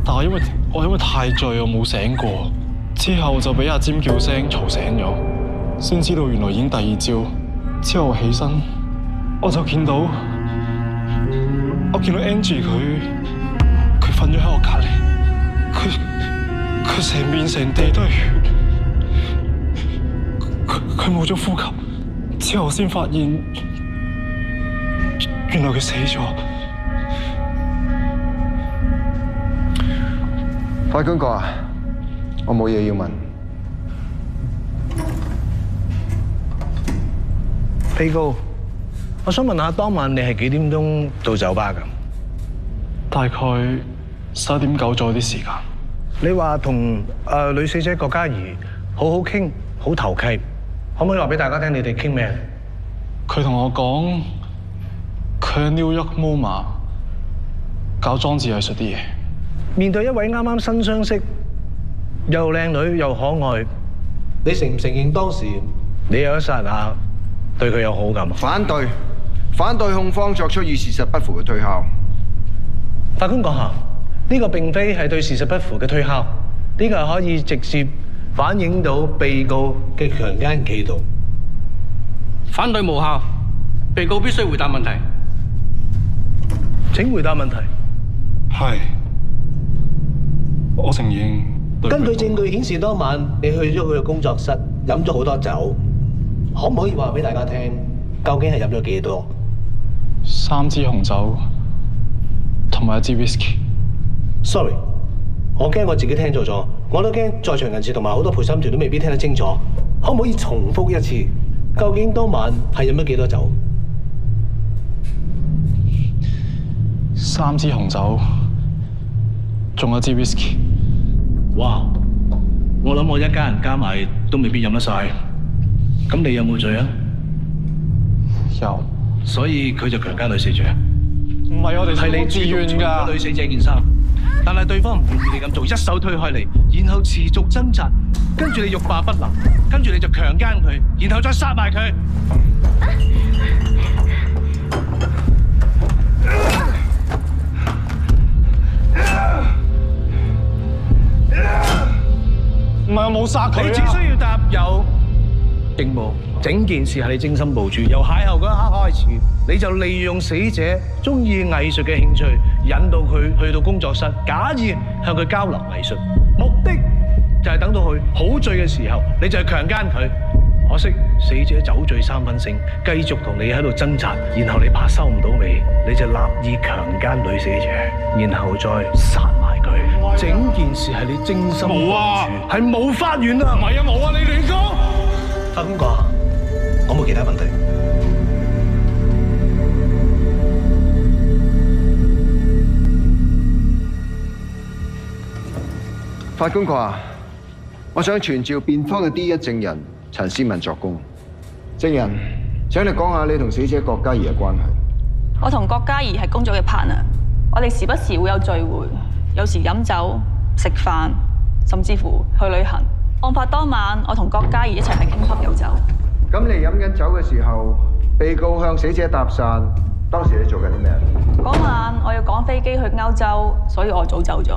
但係因為太醉，我冇醒過。之後就俾阿尖叫聲嘈醒咗，先知道原來已經第二朝。之後我起身，我就見到 Angie 佢瞓咗喺我隔離，佢成面成地都係血，佢冇咗呼吸。之後我先發現，原來佢死咗。法官閣啊，我冇嘢要問。被告，我想問下，當晚你係幾點鐘到酒吧㗎？大概11點9左右啲時間。你話同女死者郭嘉怡好好傾，好投契，可唔可以話俾大家聽你哋傾咩？佢同我講，佢喺 New York MoMA 搞裝置藝術啲嘢。面對一位啱啱新相識，又靚女又可愛，你承唔承認當時你有一剎那對佢有好感？反對，反對控方作出與事實不符嘅推敲。法官閣下，呢個並非係對事實不符嘅推敲，呢個係可以直接反映到被告嘅強姦企圖。反對無效，被告必須回答問題。請回答問題。係，我承認。根據證據顯示，當晚你去咗佢嘅工作室，飲咗好多酒，可唔可以話俾大家聽，究竟係飲咗幾多？3支紅酒同埋1支 whisky。Sorry， 我驚我自己聽錯咗，我都驚在場人士同埋好多陪審團都未必聽得清楚。可唔可以重複一次？究竟當晚係飲咗幾多酒？3支紅酒，仲有1支 whisky。哇！我諗我一家人加埋都未必飲得晒。咁你有冇罪啊？有。所以佢就強姦女死者。唔係我哋係你自願㗎。女死者件衫，但係對方唔願意你咁做，一手推開你，然後持續掙扎，跟住你欲罷不能，跟住你就強姦佢，然後再殺埋佢。唔係我冇殺佢啊！你只需要答有定冇。整件事係你精心部署，由邂逅嗰一刻開始，你就利用死者中意藝術嘅興趣，引導佢去到工作室，假意向佢交流藝術，目的就係等到佢好醉嘅時候，你就係強姦佢。可惜死者酒醉3分醒，繼續同你喺度掙扎，然後你怕收唔到尾，你就立意強姦女死者，然後再殺埋佢。整件事係你精心部署，係冇法源啊！唔係啊，冇啊，你亂講！法官閣下，我冇其他問題。法官閣下，我想傳召辯方嘅第一證人陳思文作供。證人，請你講下你同死者郭嘉怡嘅關係。我同郭嘉怡係工作嘅 partner，我哋時不時會有聚會，有時飲酒、食飯，甚至乎去旅行。案發當晚，我同郭嘉怡一齊喺傾級飲酒。咁你飲緊酒嘅時候，被告向死者搭訕，當時你做緊啲咩？嗰晚我要趕飛機去歐洲，所以我早走咗。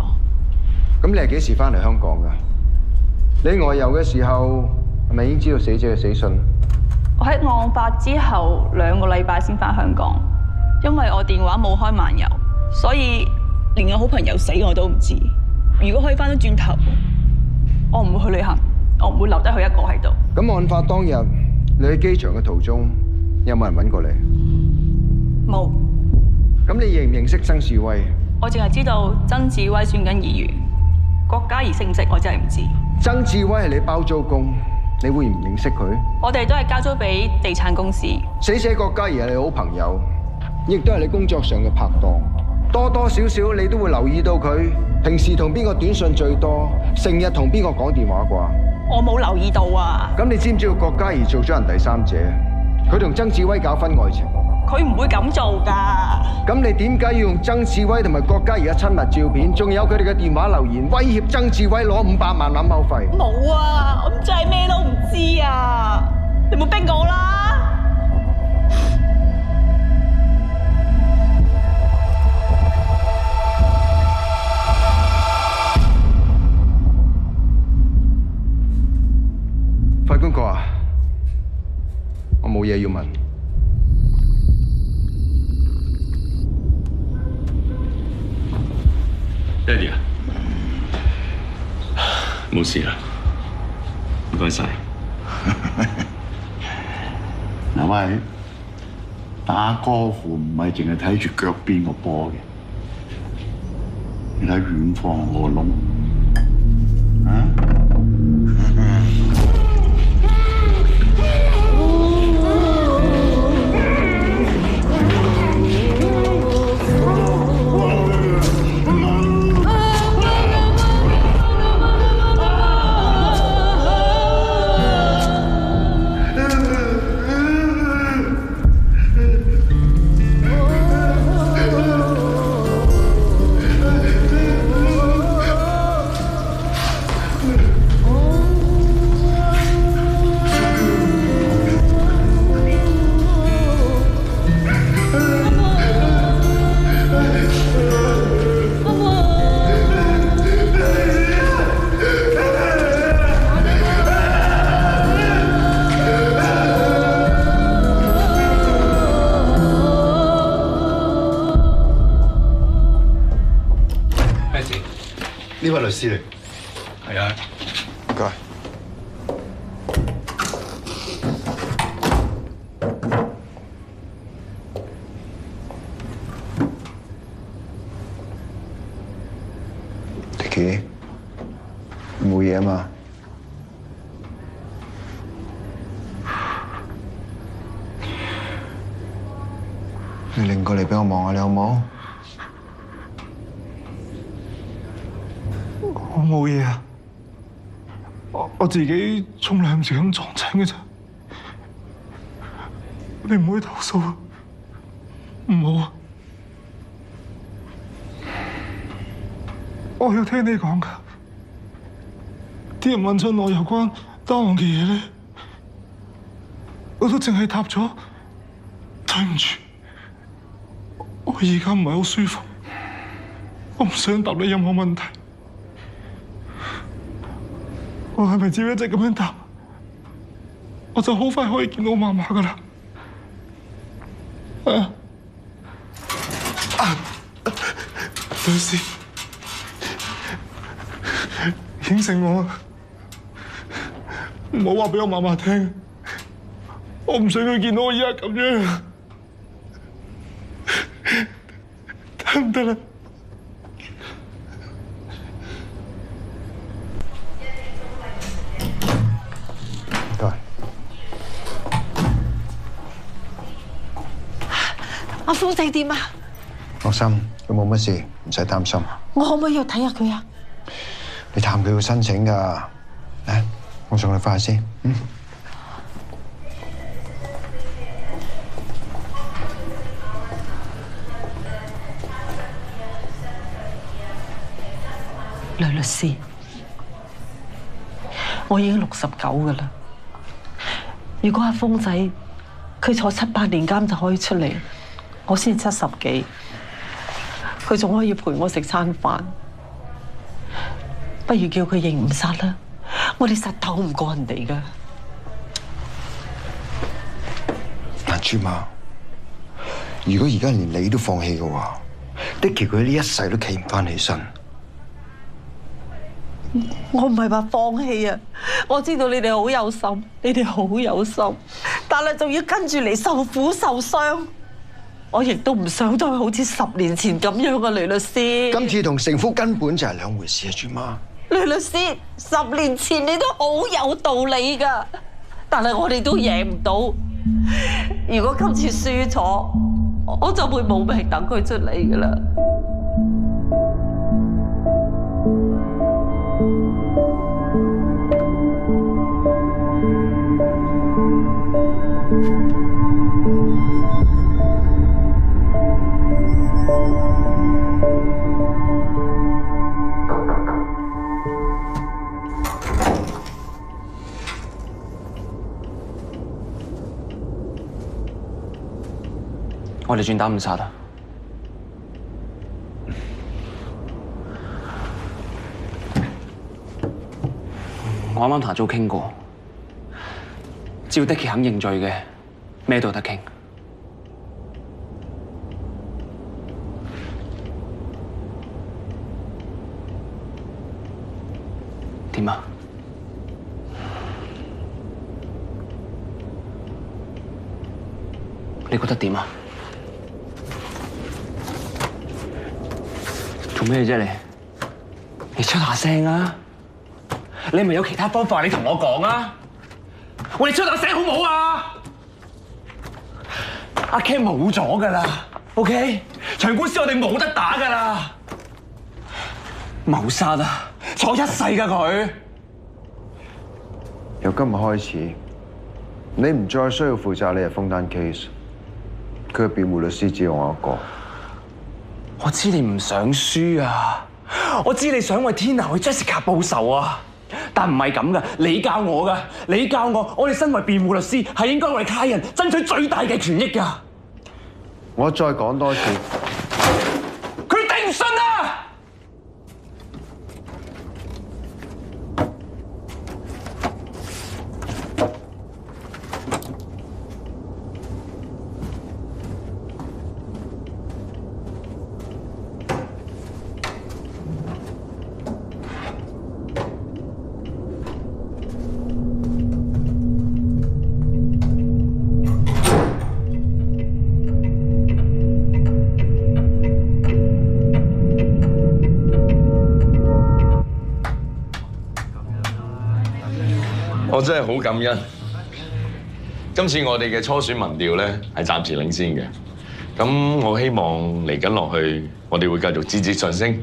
咁你係幾時翻嚟香港㗎？你外遊嘅時候係咪已經知道死者嘅死訊？我喺案發之後2個禮拜先翻香港，因為我電話冇開漫遊，所以連我好朋友死我都唔知。如果可以翻得轉頭，我唔會去旅行，我唔會留低佢一個喺度。咁案發當日，你喺機場嘅途中有冇人揾過你？冇。咁你認唔認識曾志威？我淨係知道曾志威選緊議員，郭嘉怡識唔識我真係唔知。曾志威係你包租公，你會唔認識佢？我哋都係交租俾地產公司。死者郭嘉怡係你好朋友，亦都係你工作上嘅拍檔，多多少少你都會留意到佢平時同邊個短信最多，成日同邊個講電話啩？我冇留意到啊。咁你知唔知道郭嘉怡做咗人第三者？佢同曾志威搞婚外情。佢唔會咁做㗎。咁你點解要用曾志威同埋郭嘉怡嘅親密照片，仲有佢哋嘅電話留言，威脅曾志威攞500萬諗口費？冇啊，我真係咩都唔知啊！你冇逼我啦！法官閣下，我冇嘢要問。爹哋啊，冇事啦，唔該晒。嗱喂，打歌符唔係淨係睇住腳邊個波嘅，你睇遠方個窿啊！呢位律師嚟，係啊，唔該。Dicky，冇嘢啊嘛？你擰過嚟俾我望下，你好冇？我冇嘢啊，我自己沖涼唔小心撞親嘅啫。你唔可以投訴啊，唔好啊！我有聽你講㗎，啲人問親我有關單案嘅嘢咧，我都淨係答咗對唔住。我而家唔係好舒服，我唔想答你任何問題。我係咪只要一直咁樣答，我就好快可以見到我媽媽㗎啦？律師，應承我，唔好話俾我媽媽聽，我唔想佢見到我而家咁樣，得唔得啦？阿峰仔點啊？放心，佢冇乜事，唔使擔心。我可唔可以去睇下佢啊？你探佢要申請㗎，嚟，我送你返去先。雷律師，我已經69㗎啦。如果阿峰仔佢坐7、8年監就可以出嚟，我先70幾，佢仲可以陪我食餐飯，不如叫佢認誤殺啦！我哋實鬥唔過人哋㗎。嗱，朱媽，如果而家連你都放棄嘅話，Dicky佢呢一世都企唔返起身。我唔係話放棄啊！我知道你哋好有心，你哋好有心，但係仲要跟住嚟受苦受傷。我亦都唔想再好似10年前咁樣啊，雷律師。今次同成夫根本就係兩回事啊，朱媽。雷律師，10年前你都好有道理㗎，但係我哋都贏唔到。如果今次輸咗，我就會冇命等佢出嚟㗎啦。我哋轉打誤殺啦。我啱啱同阿祖傾過，只要Dicky肯認罪嘅，咩都有得傾。點啊？你覺得點啊？做咩啫你？你出下聲啊！你咪有其他方法，你同我講啊！我哋出下聲好唔好啊？阿 Ken 冇咗㗎啦 ，OK？ 場官司我哋冇得打㗎啦，謀殺啊！坐一世㗎佢。由今日開始，你唔再需要負責你係封單 case， 佢嘅辯護律師只有我一個。我知你唔想輸啊，我知你想為 Tina 去 Jessica 報仇啊，但唔係咁噶，你教我噶，你教我哋身為辯護律師係應該為客人爭取最大嘅權益噶。我再講多次，佢頂唔順啊！我真係好感恩，今次我哋嘅初選民調咧係暫時領先嘅，咁我希望嚟緊落去，我哋會繼續節節上升，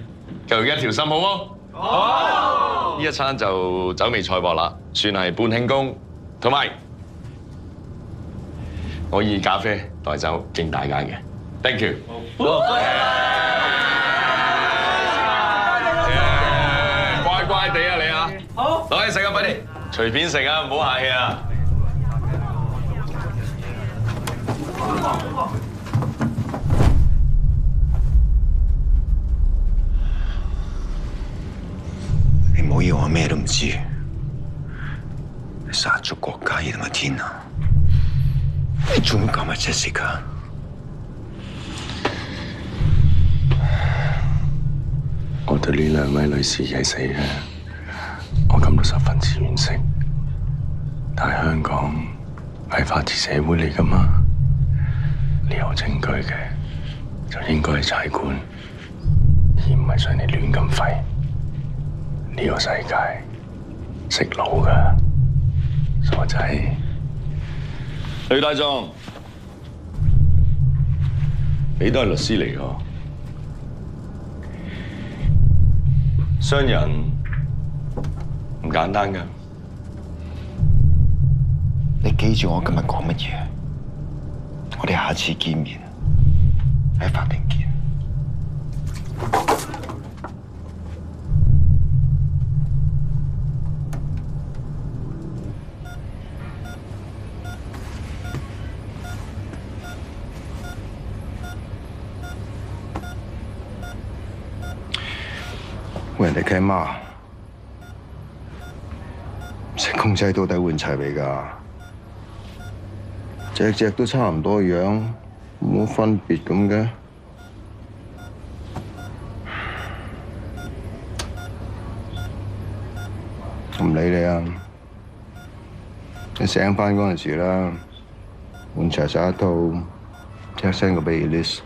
繼續一條心，好冇？好！呢一餐就酒味菜薄啦，算係半慶功，同埋我以咖啡代酒敬大家嘅 ，thank you。乖乖地啊你啊，好，攞去食啊，快啲！隨便食啊，唔好客氣啊！你唔好以為我咩都唔知，你殺咗郭嘉怡同埋Tina，你仲要搞埋Jessica。我對呢兩位女士係死嘅。我感到十分之惋惜，但係香港係法治社會嚟㗎嘛，你有證據嘅就應該係差館，而唔係想你亂咁吠。呢個世界食腦㗎，傻仔。呂大壯，你都係律師嚟㗎，商人唔簡單㗎，你記住我今日講乜嘢？我哋下次見面喺法庭見。人哋契媽。食公仔到底換齊未㗎？隻隻都差唔多樣，冇乜分別咁嘅。我唔理你啊！你醒返嗰陣時啦，換齊晒一套，即刻 send 個俾 Elise。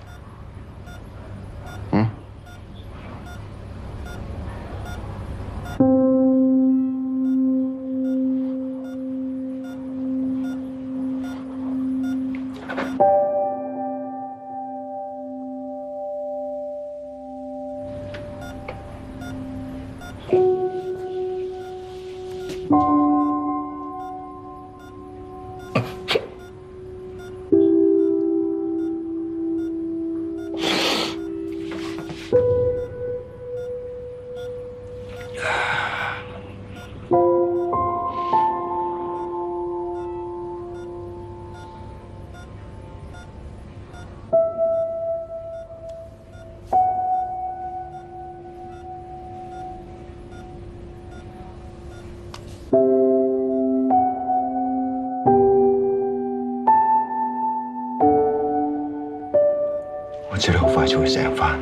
我知你好快就會醒翻。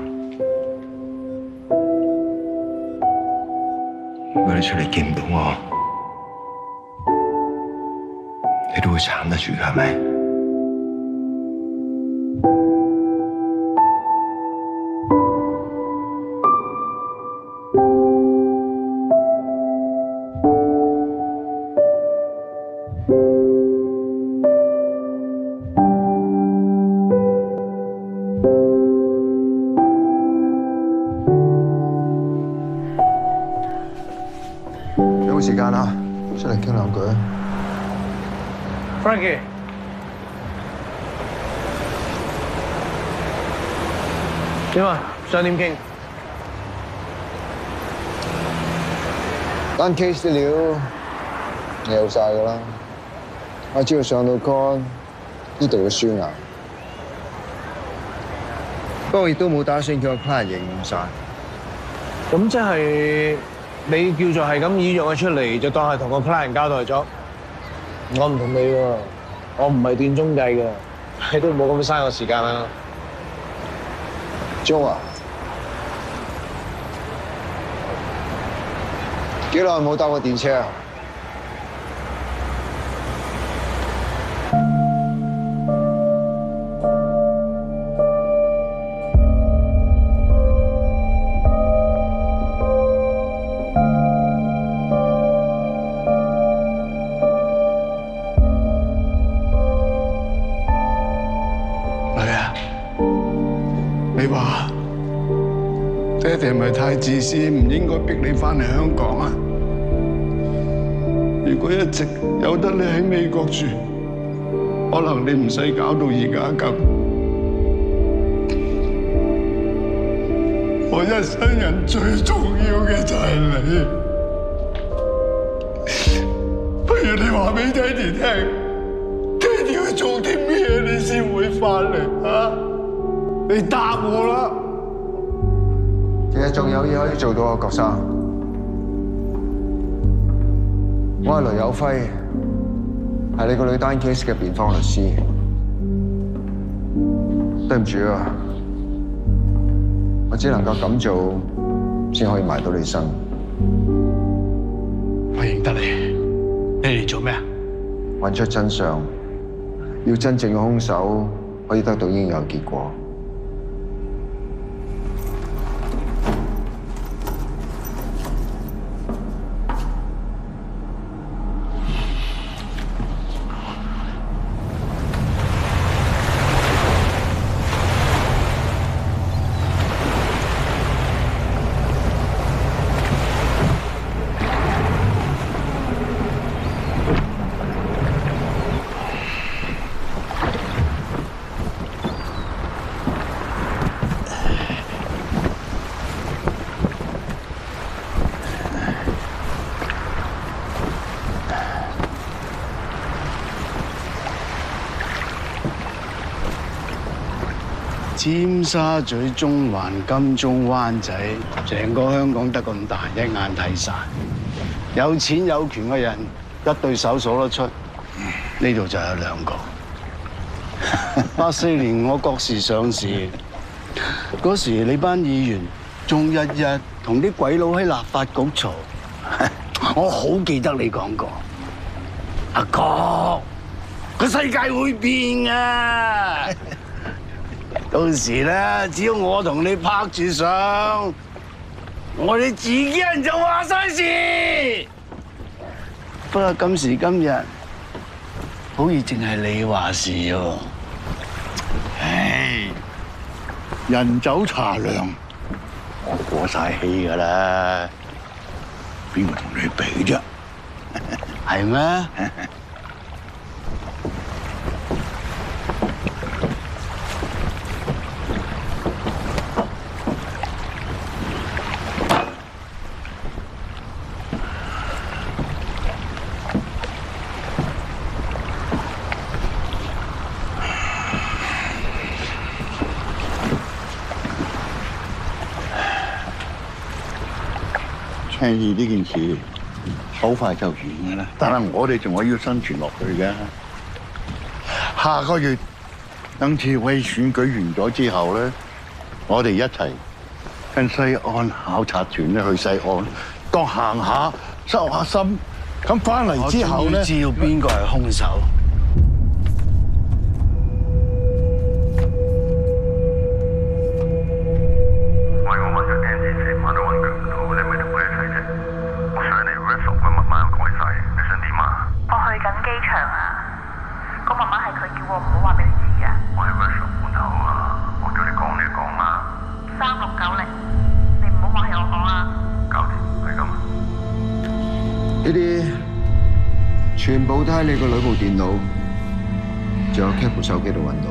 如果你出嚟見唔到我，你都會撐得住㗎，係咪？有冇時間啊？出嚟傾兩句啊 Frankie， 點啊？想點傾？單 case 啲料你有晒㗎啦，我只要上到 con 呢度嘅輸硬。不過亦都冇打算叫個 client 認唔晒。咁即係你叫做係咁以約佢出嚟，就當係同個 client 交代咗。我唔同你喎，我唔係斷中計嘅，你都冇咁嘥我時間啦。鐘啊，幾耐冇搭過電車啊？你話爹哋係咪太自私，唔應該逼你翻嚟香港啊？如果一直由得你喺美國住，可能你唔使搞到而家咁。我一生人最重要嘅就係你，不如你話俾爹哋聽，爹哋要做啲咩你先會翻嚟啊？你答我啦！其實仲有嘢可以做到啊，郭生。我係雷有輝，係你個女單 case 嘅辯方律師。對唔住啊，我只能夠咁做，先可以埋到你身。我認得你，你嚟做咩啊？揾出真相，要真正嘅兇手可以得到應有結果。尖沙咀、中環、金鐘、灣仔，成個香港得咁大，一眼睇晒。有錢有權嘅人一對手數得出，呢度就有兩個。84年我國事上市，嗰時你班議員仲日日同啲鬼佬喺立法局嘈。我好記得你講過，阿哥，個世界會變啊！到時咧，只要我同你拍住上，我哋自己人就話晒事。不過今時今日，好似淨係你話事喎。唉，人走茶涼，我過晒氣㗎啦，邊個同你比啫？係咩？倡議呢件事好快就完㗎啦，但係我哋仲可以生存落去嘅。下個月等次威選舉完咗之後咧，我哋一齊跟西安考察團咧去西安，當行下收下心。咁翻嚟之後咧，知道邊個係兇手。呢啲全部都喺你個女部電腦，仲有 Cat 部手機度揾到。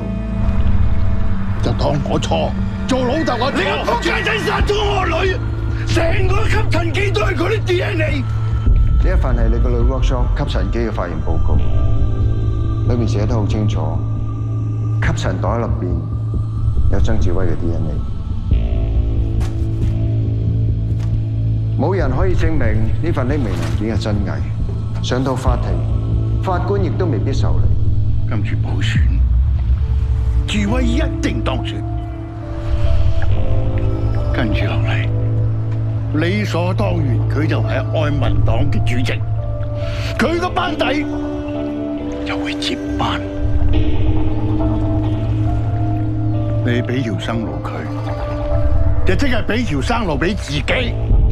就當我錯，做老豆我錯。你個仆街仔殺咗我女，成個吸塵機都係佢啲 DNA。呢一份係你個女 workshop 吸塵機嘅發現報告，裏面寫得好清楚，吸塵袋入邊有曾志威嘅 DNA。冇人可以證明呢份匿名文件嘅真偽，上到法庭，法官亦都未必受理。今次補選，志威一定當選。跟住落嚟，理所當然佢就係愛民黨嘅主席，佢個班底就會接班。你俾條生路佢，就即係俾條生路俾自己。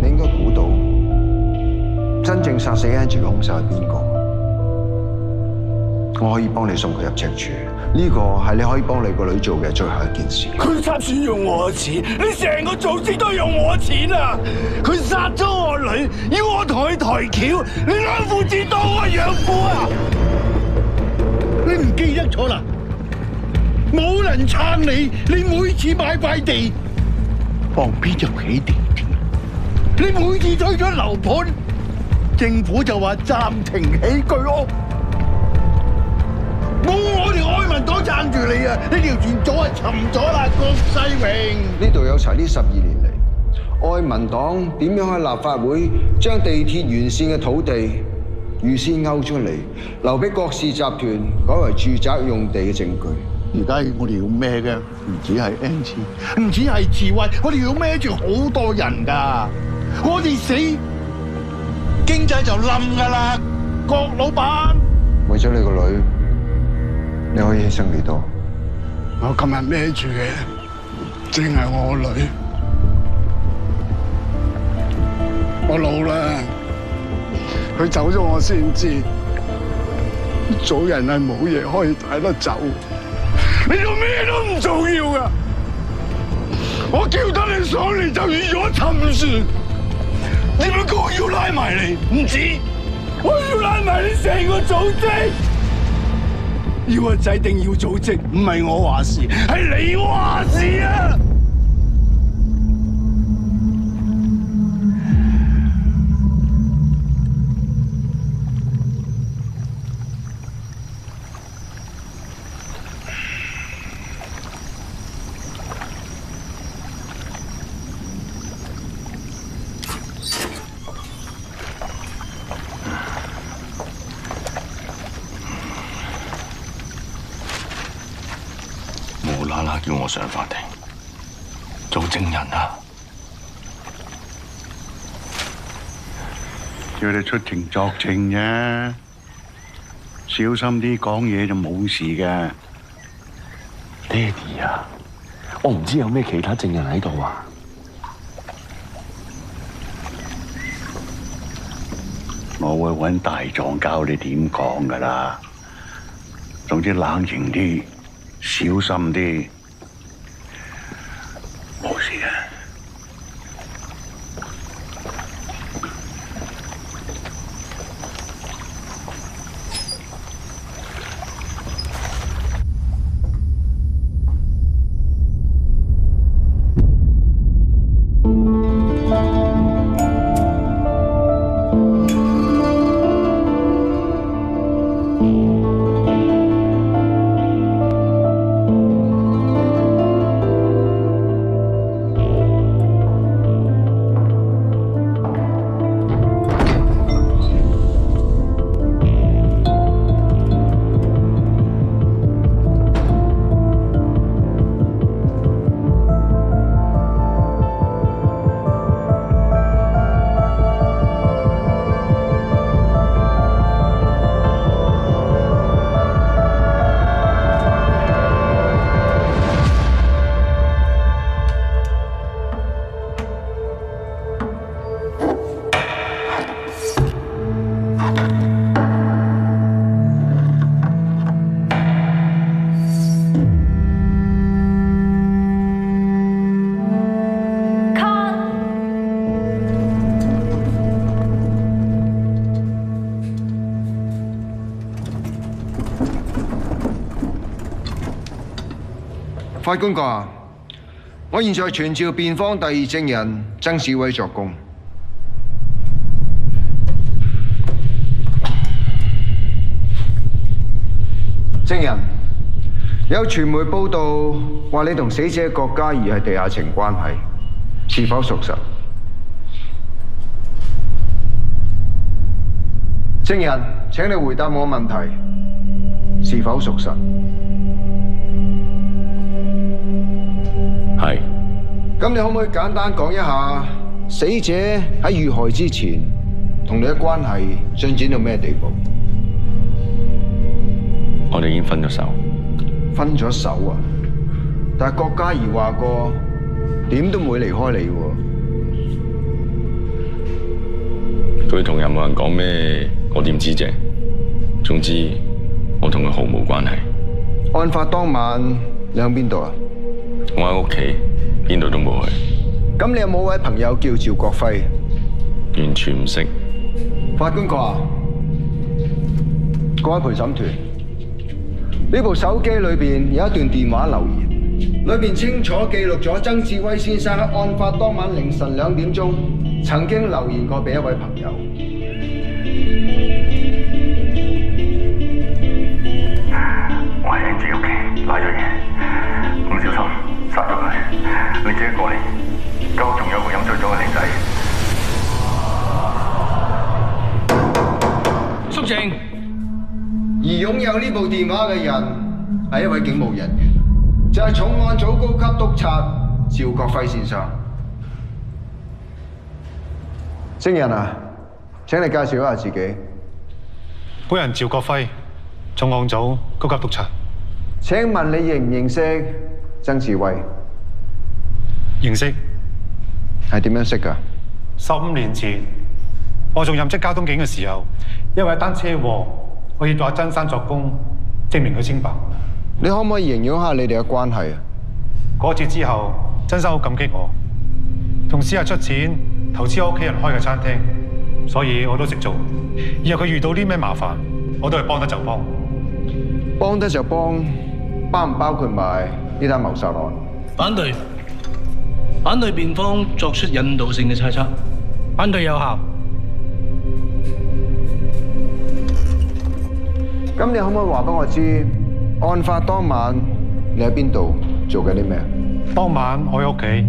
你應該估到真正殺死 Angie 嘅兇手係邊個？我可以幫你送佢入赤柱，呢個係你可以幫你個女做嘅最後一件事。佢插錢用我嘅錢，你成個組織都用我錢啊！佢殺咗我女，要我同佢抬轎，你兩父子當我養父啊！你唔記得咗啦？冇人撐你，你每次買塊地，旁邊就起地鐵。你每次推咗樓盤，政府就話暫停起居屋。冇我哋愛民黨撐住你啊！呢條船早就沉咗啦，郭世榮。呢度有齊呢12年嚟，愛民黨點樣喺立法會將地鐵沿線嘅土地預先勾出嚟，留俾郭氏集團改為住宅用地嘅證據。而家我哋要孭嘅唔止係 Angie， 唔止係智慧，我哋要孭住好多人㗎。我哋死，經濟就冧㗎啦，郭老闆。為咗你個女，你可以犧牲幾多？我今日孭住嘅，正係我女。我老啦，佢走咗我先知，做人係冇嘢可以帶得走。你做咩都唔重要㗎，我叫得你上嚟就預咗沉船。點解我要拉埋你？唔止，我要拉埋你成個組織。要個仔定要組織，唔係我話事，係你話事啊！叫我上法庭做證人啊！叫你出庭作證啫，小心啲講嘢就冇事嘅。爹哋啊，我唔知有咩其他證人喺度啊！我會揾大狀教你點講㗎啦。總之冷靜啲，小心啲。冇事嘅。法官閣下，我現在傳召辯方第二證人曾志威作供。證人，有傳媒報道話你同死者郭嘉怡係地下情關係，是否屬實？證人，請你回答我問題，是否屬實？係。咁你可唔可以簡單講一下死者喺遇害之前同你嘅關係進展到咩地步？我哋已經分咗手。分咗手啊？但係郭嘉怡話過點都唔會離開你喎。佢同任何人講咩，我點知啫？總之，我同佢毫無關係。案發當晚你喺邊度啊？我喺屋企，邊度都冇去。咁你有冇位朋友叫趙國輝？完全唔識。法官閣下，各位陪審團，呢部手機裏邊有一段電話留言，裏邊清楚記錄咗曾志威先生喺案發當晚凌晨2點鐘曾經留言過俾一位朋友。我喺 Angie 屋企賴咗嘢，唔小心殺咗佢。你自己過嚟，間屋仲有個飲醉咗嘅靚仔。肅靜。而擁有呢部電話嘅人係一位警務人員，就係重案組高級督察趙國輝先生。證人啊，請你介紹一下自己。本人趙國輝，重案組高級督察。請問你認唔認識曾志威？認識。係點樣識㗎？15年前，我仲任職交通警嘅時候，因為一單車禍，我協助阿曾生作供，證明佢清白。你可唔可以形容下你哋嘅關係啊？嗰次之後，曾生好感激我，同私下出錢投資我屋企人開嘅餐廳，所以我都識做。以後佢遇到啲咩麻煩，我都係幫得就幫。幫得就幫，包唔包括埋呢單謀殺案？反對。反對辯方作出引導性嘅猜測。反對有效。咁你可唔可以話俾我知，案發當晚你喺邊度做緊啲咩？當晚我喺屋企，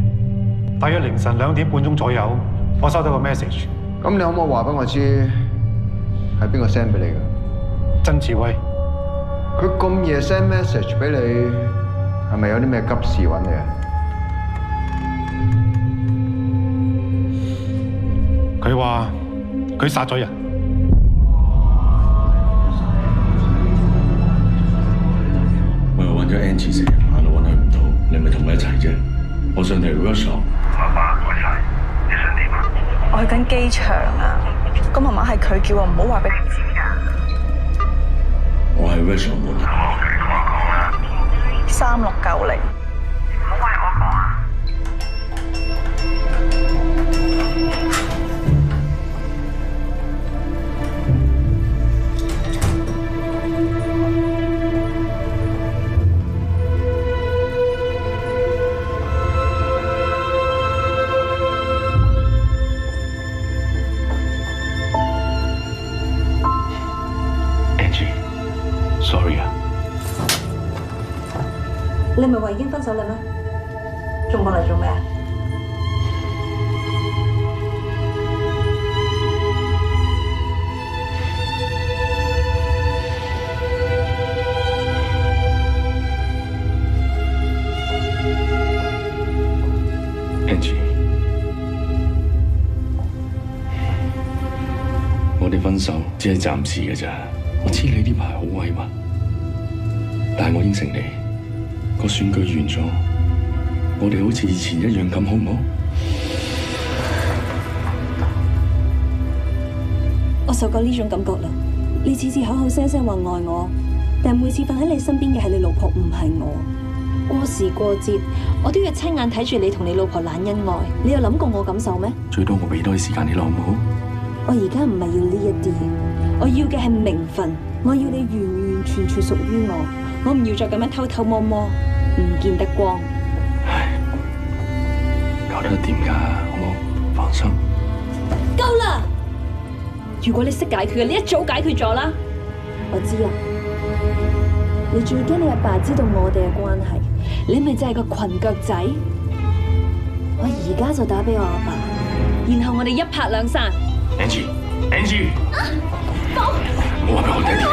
大約凌晨2點半鐘左右，我收到個 message。咁你可唔可以話俾我知，係邊個 send 俾你嘅？曾志威。佢咁夜 send message 俾你，係咪有啲咩急事揾你啊？佢話佢殺咗人。我又揾咗 Angie 成晚都揾佢唔到，你咪同佢一齊啫。我上嚟 workshop。媽媽改晒，你想點啊？我去緊機場啊，個媽媽係佢叫我唔好話俾佢知㗎。我喺 workshop 門口。我同你講3690。唔好怪我講啊！Sorry 啊！你唔係話已經分手啦咩？仲過嚟做咩啊？Angie， 我哋分手只係暫時嘅咋。我知你呢排好委屈，但係我應承你，個選舉完咗，我哋好似以前一樣咁，好唔好？我受夠呢種感覺啦！你次次口口聲聲話愛我，但每次瞓喺你身邊嘅係你老婆，唔係我。過時過節，我都要親眼睇住你同你老婆懶恩愛。你有諗過我感受咩？最多我俾多啲時間你啦，好唔好？我而家唔係要呢一啲，我要嘅係名分，我要你完完全全屬於我，我唔要再咁樣偷偷摸摸。唔見得光。搞得掂㗎，好冇？放心。夠啦！如果你識解決嘅，你一早解決咗啦。我知啊，你最驚你阿爸知道我哋嘅關係，你咪就係個裙腳仔。我而家就打俾我阿爸，然後我哋一拍兩散。Angie，寶，我話俾我爹哋聽。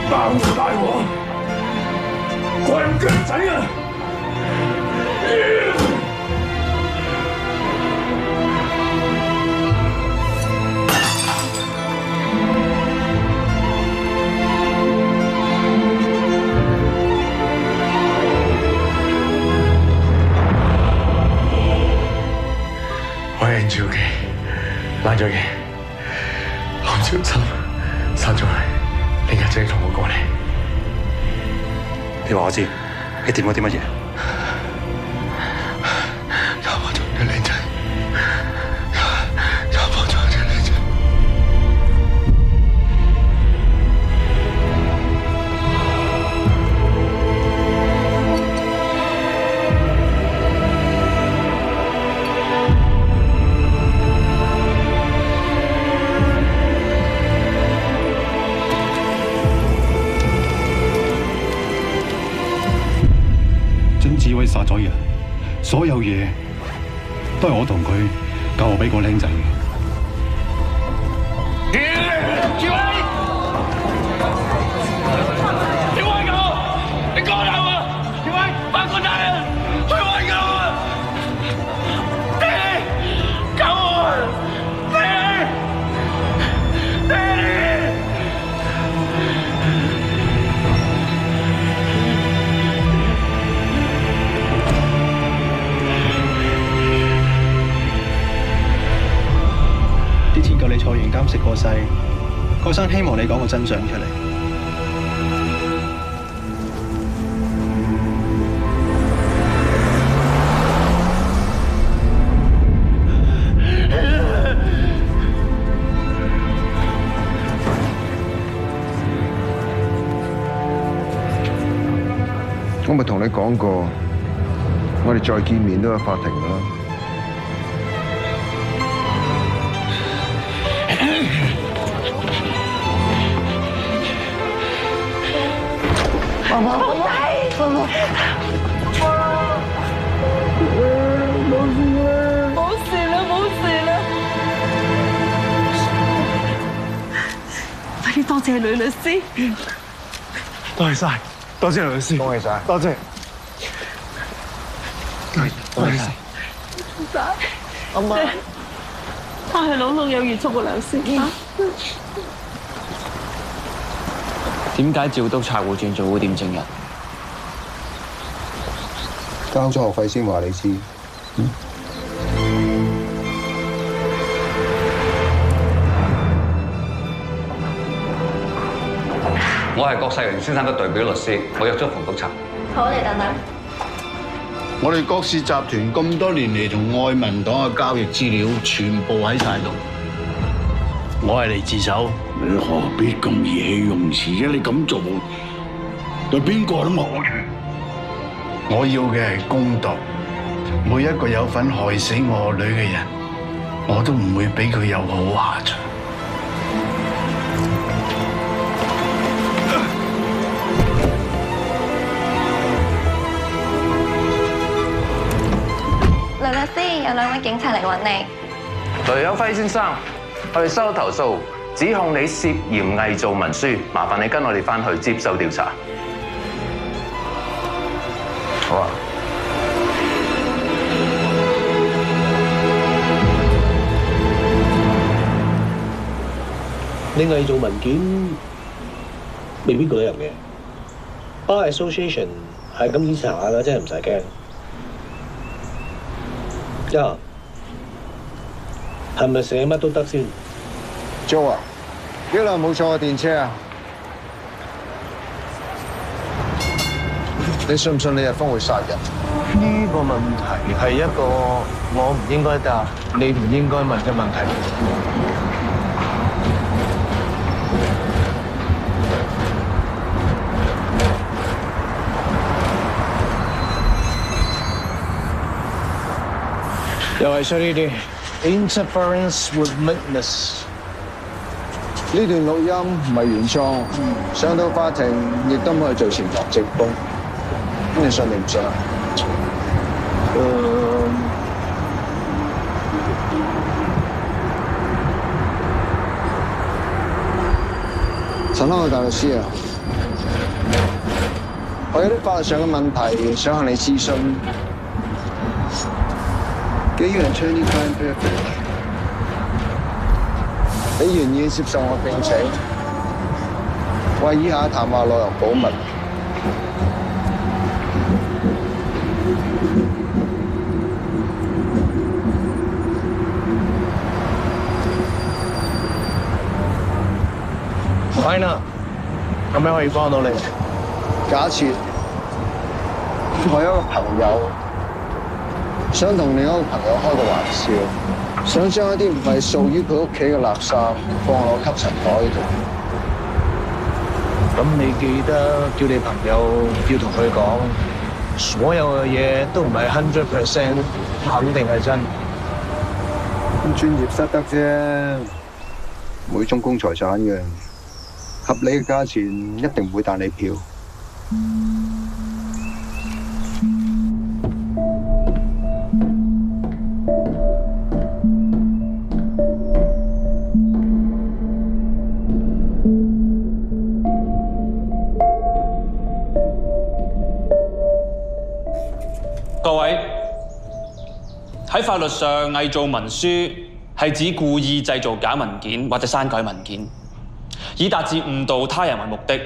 爆大鑊，棍腳仔啊！我係 Angie 嘅，爛咗嘅，我唔小心殺咗佢。你家姐同我過嚟，你話我知，你掂咗啲乜嘢？有幫咗隻靚仔，有幫咗隻靚仔。志威殺咗人，所有嘢都係我同佢教我俾個僆仔嘅。志威，志威狗，你講大話！志威，法官大人，志威狗啊！爹哋，救我！爹哋，爹哋！之前救你坐完監食過世，郭生希望你講個真相出嚟。我咪同你講過，我哋再見面都有法庭啦。媽媽，媽媽，冇事啦，冇事啦。快啲多謝呂律師。多謝晒，多謝呂律師，恭喜晒，多謝，多謝晒。阿媽，我係老有預祝個良師。點解趙督察會轉做污點證人？交咗學費先話你知。我係郭世榮先生嘅代表律師，我約咗馮督察。好，你等等。我哋郭氏集團咁多年嚟同愛民黨嘅交易資料全部喺晒度。我係嚟自首。你何必咁意氣用詞啫？你咁做對邊個都冇處。我要嘅係公道，每一個有份害死我女嘅人，我都唔會俾佢有好下場。梁律師，有2位警察嚟揾你。雷有輝先生，我哋收到投訴，指控你涉嫌偽造文書，麻煩你跟我哋返去接受調查。好啊。你偽造文件未必告得入嘅。Bar Association 係咁意查下啦，真係唔使驚。呀，係咪寫乜都得先 ？Joe 啊，幾耐冇坐過電車啊？你信唔信你日方會殺人？呢個問題係一個我唔應該答、你唔應該問嘅問題。又係衰呢啲 interference with witness。呢段錄音唔係原創，上到法庭亦都冇去做潛藏證供。咁你信定唔信啊？陳康嘅大律師啊，我有啲法律上嘅問題想向你諮詢。基於 attorney-client privilege， 你願意接受我聘請，為以下談話內容保密。Fine 啊，咁樣可以幫到你。假設我有一個朋友想同另一個朋友開個玩笑，想將一啲唔係屬於佢屋企嘅垃圾放落吸塵袋度。咁你記得叫你朋友要同佢講，所有嘅嘢都唔係100% 肯定係真。咁專業失德啫，每宗公財產嘅。合理嘅價錢一定唔會彈你票。各位，喺法律上，偽造文書係指故意製造假文件或者刪改文件，以達至誤導他人為目的，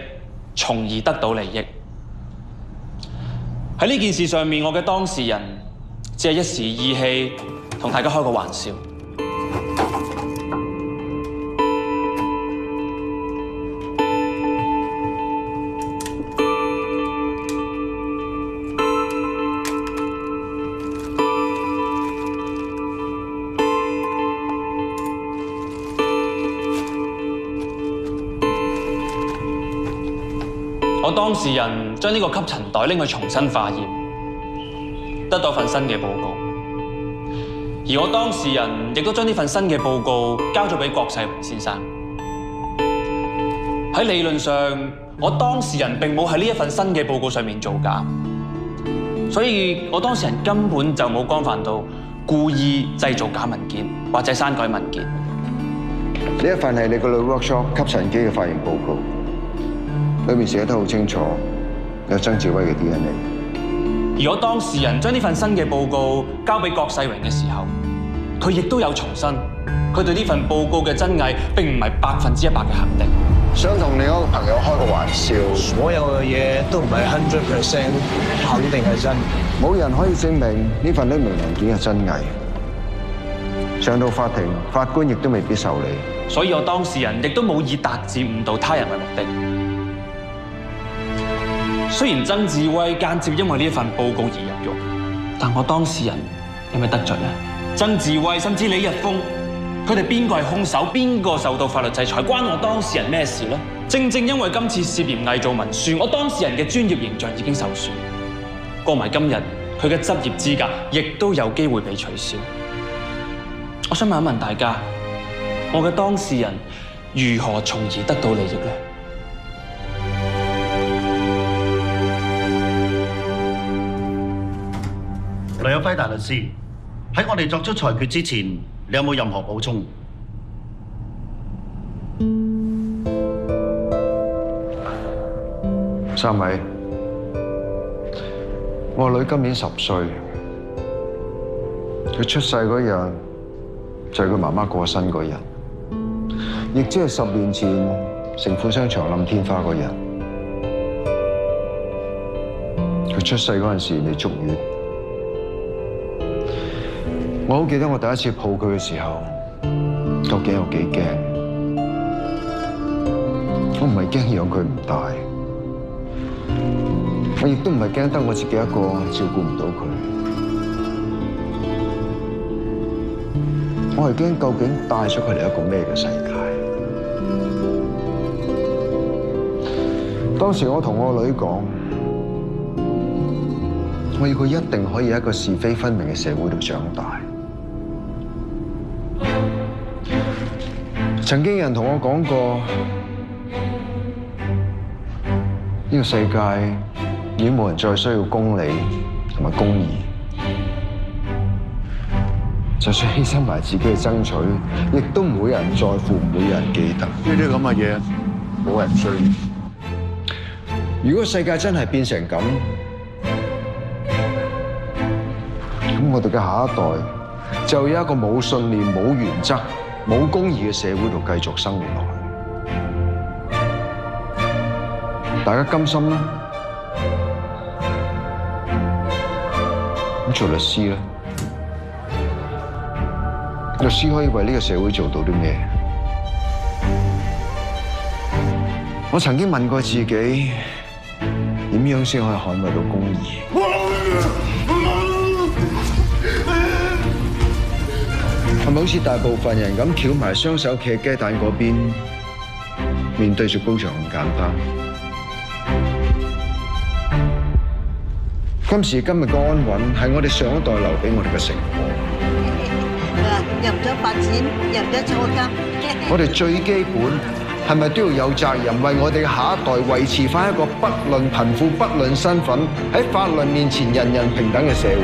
從而得到利益。喺呢件事上面，我嘅當事人只係一時意氣，同大家開個玩笑。我當事人將呢個吸塵袋拎去重新化驗，得到份新嘅報告。而我當事人亦都將呢份新嘅報告交咗俾郭世榮先生。喺理論上，我當事人並冇喺呢一份新嘅報告上面造假，所以我當事人根本就冇干犯到故意製造假文件或者刪改文件。呢一份係你個女 workshop 吸塵機嘅化驗報告。裏面寫得好清楚，有曾志威嘅 DNA。而我當事人將呢份新嘅報告交俾郭世榮嘅時候，佢亦都有重申，佢對呢份報告嘅真偽並唔係100%嘅肯定。想同另一個朋友開個玩笑，所有嘅嘢都唔係100% 肯定係真，冇人可以證明呢份匿名文件嘅真偽。上到法庭，法官亦都未必受理。所以我當事人亦都冇以達至誤導他人為目的。雖然曾志威間接因為呢一份報告而入獄，但我當事人有咩得罪呢？曾志威甚至李日峰，佢哋邊個係兇手，邊個受到法律制裁，關我當事人咩事呢？正正因為今次涉嫌偽造文書，我當事人嘅專業形象已經受損，過埋今日佢嘅執業資格亦都有機會被取消。我想問一問大家，我嘅當事人如何從而得到利益呢？呂有輝大律師，喺我哋作出裁決之前，你有冇任何補充？三位，我女今年10歲，佢出世嗰日就係佢媽媽過身嗰日，亦即係10年前城富商場冧天花嗰日。佢出世嗰陣時未足月。我好記得我第一次抱佢嘅時候，究竟有幾驚？我唔係驚養佢唔大，我亦都唔係驚得我自己一個照顧唔到佢。我係驚究竟帶咗佢嚟一個咩嘅世界？當時我同我女講，我要佢一定可以喺一個是非分明嘅社會度長大。曾經有人同我講過，呢個世界已經冇人再需要公理同埋公義，就算犧牲埋自己去爭取，亦都唔會有人在乎，唔會有人記得。呢啲咁嘅嘢，冇人需要。如果世界真係變成咁，咁我哋嘅下一代就有一個冇信念、冇原則、冇公義嘅社會度繼續生活落去。大家甘心啦？咁做律師咧？律師可以為呢個社會做到啲咩？我曾經問過自己，點樣先可以捍衞到公義？係咪好似大部分人咁翹埋雙手企喺雞蛋嗰邊，面對住高牆咁簡單？今時今日嘅安穩係我哋上一代留俾我哋嘅成果。入咗法院，入咗坐監。我哋最基本係咪都要有責任為我哋嘅下一代維持返一個不論貧富、不論身份，喺法律面前人人平等嘅社會？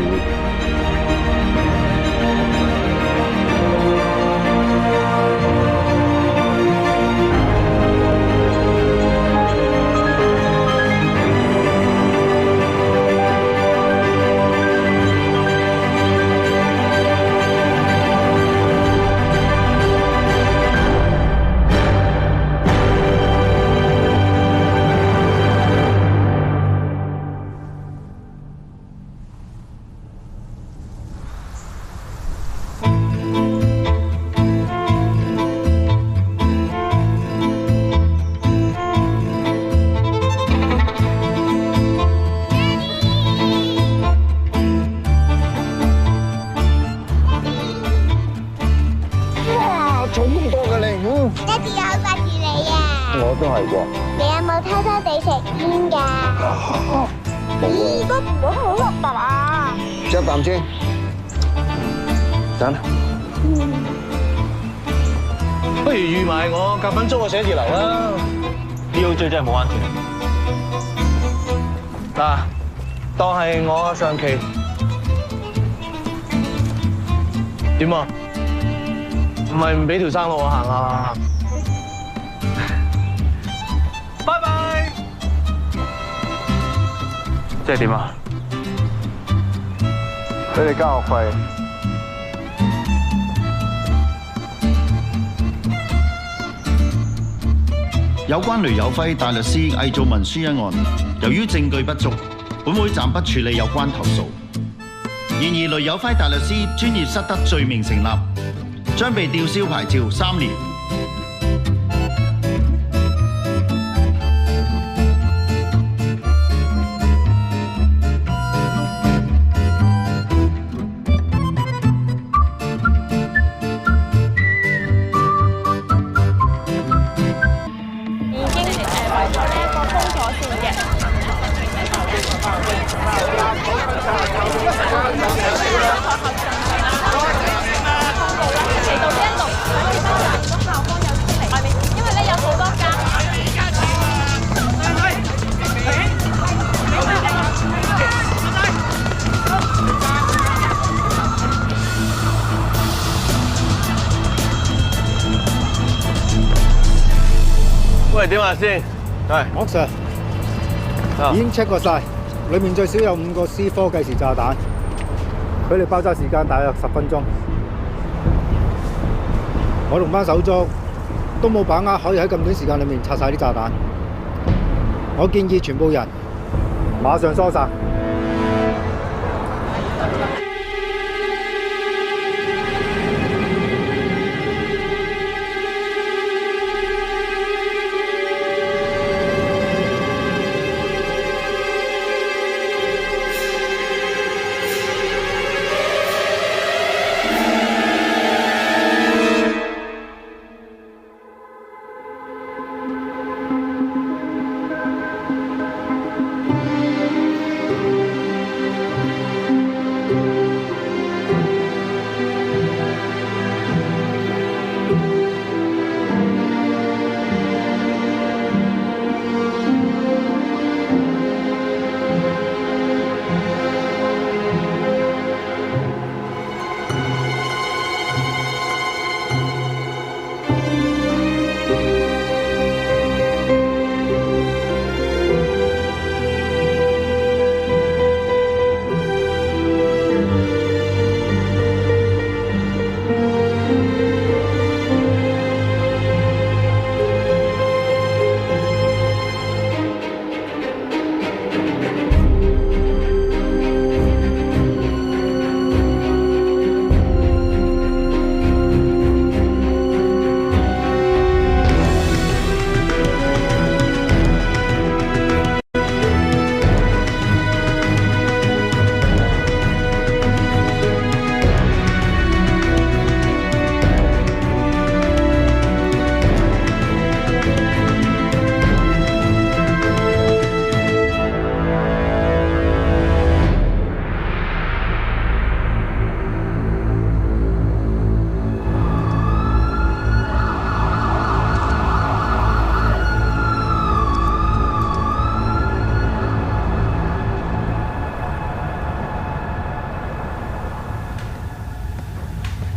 我都係喎。你有冇偷偷地食煙㗎？冇啊。都唔好好核突啊！食一啖先。等。不如預埋我夾份租個寫字樓啦。D.O.J 真係冇玩團。嗱，當係我上期。點啊？唔係唔俾條生路我行啊？拜拜。即係點啊？俾你交學費。有關雷有輝大律師偽造文書一案，由於證據不足，本會暫不處理有關投訴。然而，雷有輝大律師專業失德罪名成立，將被吊銷牌照3年。喂，點啊先？係，莫 Sir， 已經 check 過晒，裡面最少有5個 C4計時炸彈，佢哋爆炸時間大約10分鐘。我同班手足都冇把握可以喺咁短時間裡面拆晒啲炸彈。我建議全部人馬上疏散。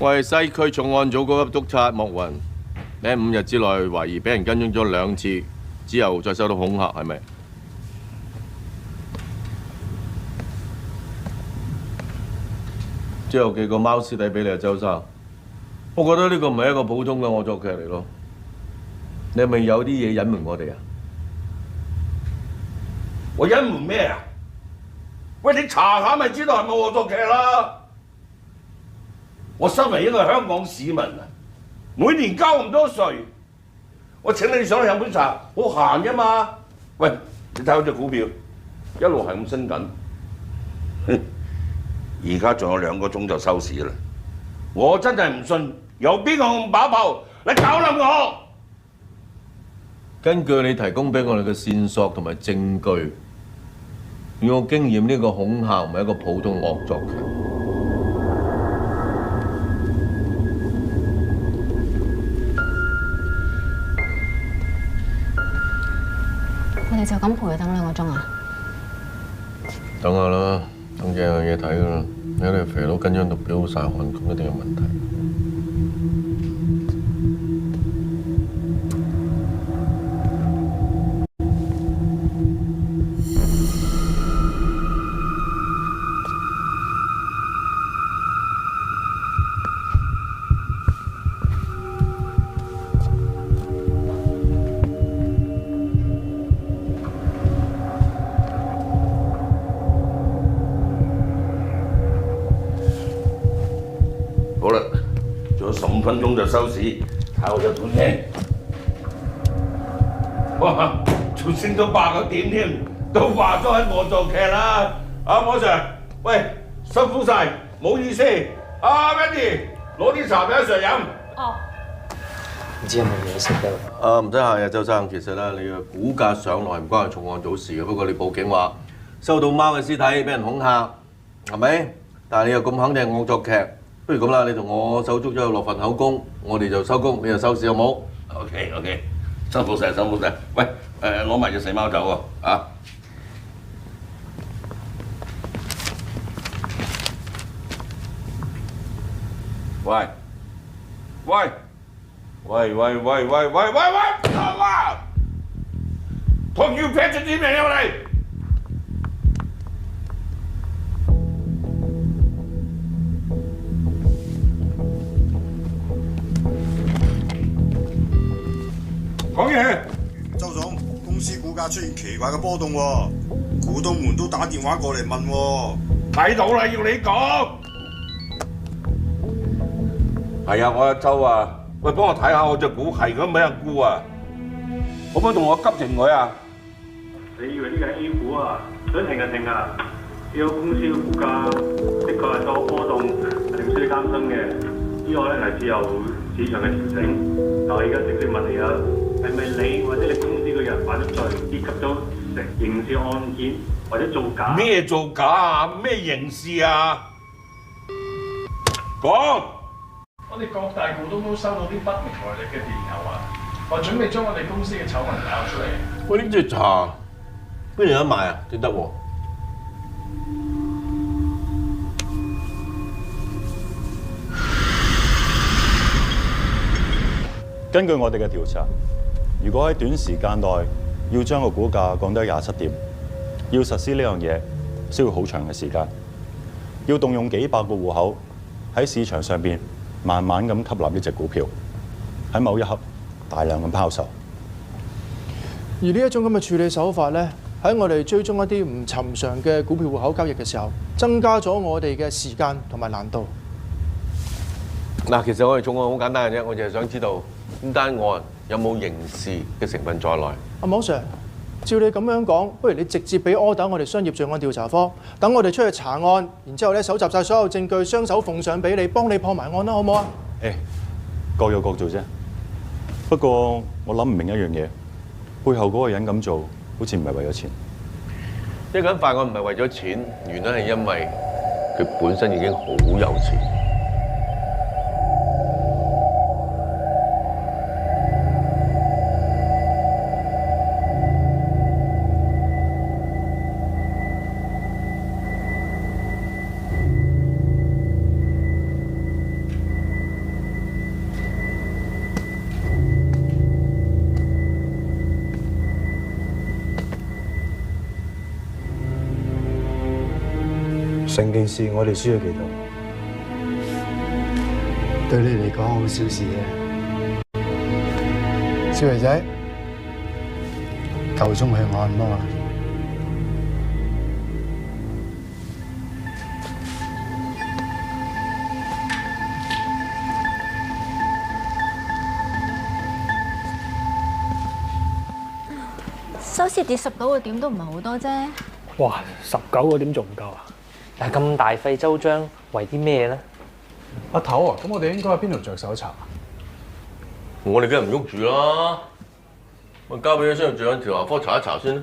我係西區重案組高級督察莫雲，你喺5日之內懷疑俾人跟蹤咗2次，之後再收到恐嚇，係咪？之後寄個貓屍體俾你啊，周生。我覺得呢個唔係一個普通嘅惡作劇嚟咯。你係咪有啲嘢隱瞞我哋啊？我隱瞞咩啊？喂，你查下咪知道係咪惡作劇啦！我身為一個香港市民啊，每年交咁多稅，我請你上去飲杯茶，好閒啫嘛。喂，你睇下隻股票，一路係咁升緊，而家仲有2個鐘就收市啦。我真係唔信有邊個咁把炮嚟搞冧我。根據你提供俾我哋嘅線索同埋證據，以我經驗，呢個恐嚇唔係一個普通惡作劇。我哋就咁陪佢等2個鐘啊？等下啦，等幾樣嘢睇㗎啦。你哋肥佬緊張到飆晒汗，咁一定有問題。好啦，仲有15分鐘就收市，睇我隻盤先。哇，仲升咗8個點添，都話咗係惡作劇啦。阿莫 Sir， 喂，辛苦晒，唔好意思。阿 Wendy， 攞啲茶俾阿 Sir 飲。哦。唔知有冇嘢食㗎？唔使客氣啊，周生。其實咧，你嘅股價上來唔關係重案組事嘅，不過你報警話收到貓嘅屍體俾人恐嚇，係咪？但係你又咁肯定係惡作劇。不如咁啦，你同我手足咗落份口供，我哋就收工，你就收市好冇 ？OK， 辛苦晒，辛苦晒。喂，攞埋隻死貓走喎，啊！喂，同要劈隻點嚟啊你！講嘢，周總，公司股價出現奇怪嘅波動喎，股東們都打電話過嚟問喎。睇到啦，要你講。係啊，我阿周啊，喂，幫我睇下我隻股係咁俾人沽啊，可唔可以同我急停佢啊？你以為呢個係 A 股啊？想停就停啊！呢個公司嘅股價的確係多波動，係唔需要擔心嘅。呢個咧係自由市場嘅調整。但我而家直接問你啊，係咪你或者你公司嘅人犯咗罪，涉及咗刑事案件或者造假？咩造假啊？咩刑事啊？講！我哋各大股東都收到啲不明來歷嘅電郵啊，話準備將我哋公司嘅醜聞爆出嚟。喂，呢隻茶邊度有得賣啊？點得喎？根據我哋嘅調查，如果喺短時間內要將個股價降低27點，要實施呢樣嘢需要好長嘅時間，要動用幾百個戶口喺市場上邊慢慢咁吸納呢隻股票，喺某一刻大量咁拋售。而呢一種咁嘅處理手法咧，喺我哋追蹤一啲唔尋常嘅股票戶口交易嘅時候，增加咗我哋嘅時間同埋難度。嗱，其實我哋重案好簡單嘅啫，我就係想知道呢單案有冇刑事嘅成分在內。阿莫 Sir， 照你咁樣講，不如你直接俾 order 我哋商業罪案調查科，等我哋出去查案，然之後咧搜集晒所有證據，雙手奉上俾你，幫你破埋案啦，好唔好啊？各有各做啫。不過我諗唔明一樣嘢，背後嗰個人咁做，好似唔係為咗錢。一個人犯案唔係為咗錢，原因係因為佢本身已經好有錢。成件事我哋輸咗幾多？對你嚟講好小事啫。少爺仔，夠鐘去按摩啦。收市跌19個點都唔係好多啫。哇！19個點仲唔夠啊？但係咁大費周章，為啲咩咧？阿頭啊，咁我哋應該喺邊度着手查？我哋梗係唔喐住啦，我交俾咗商業罪案調查科查一查先啦。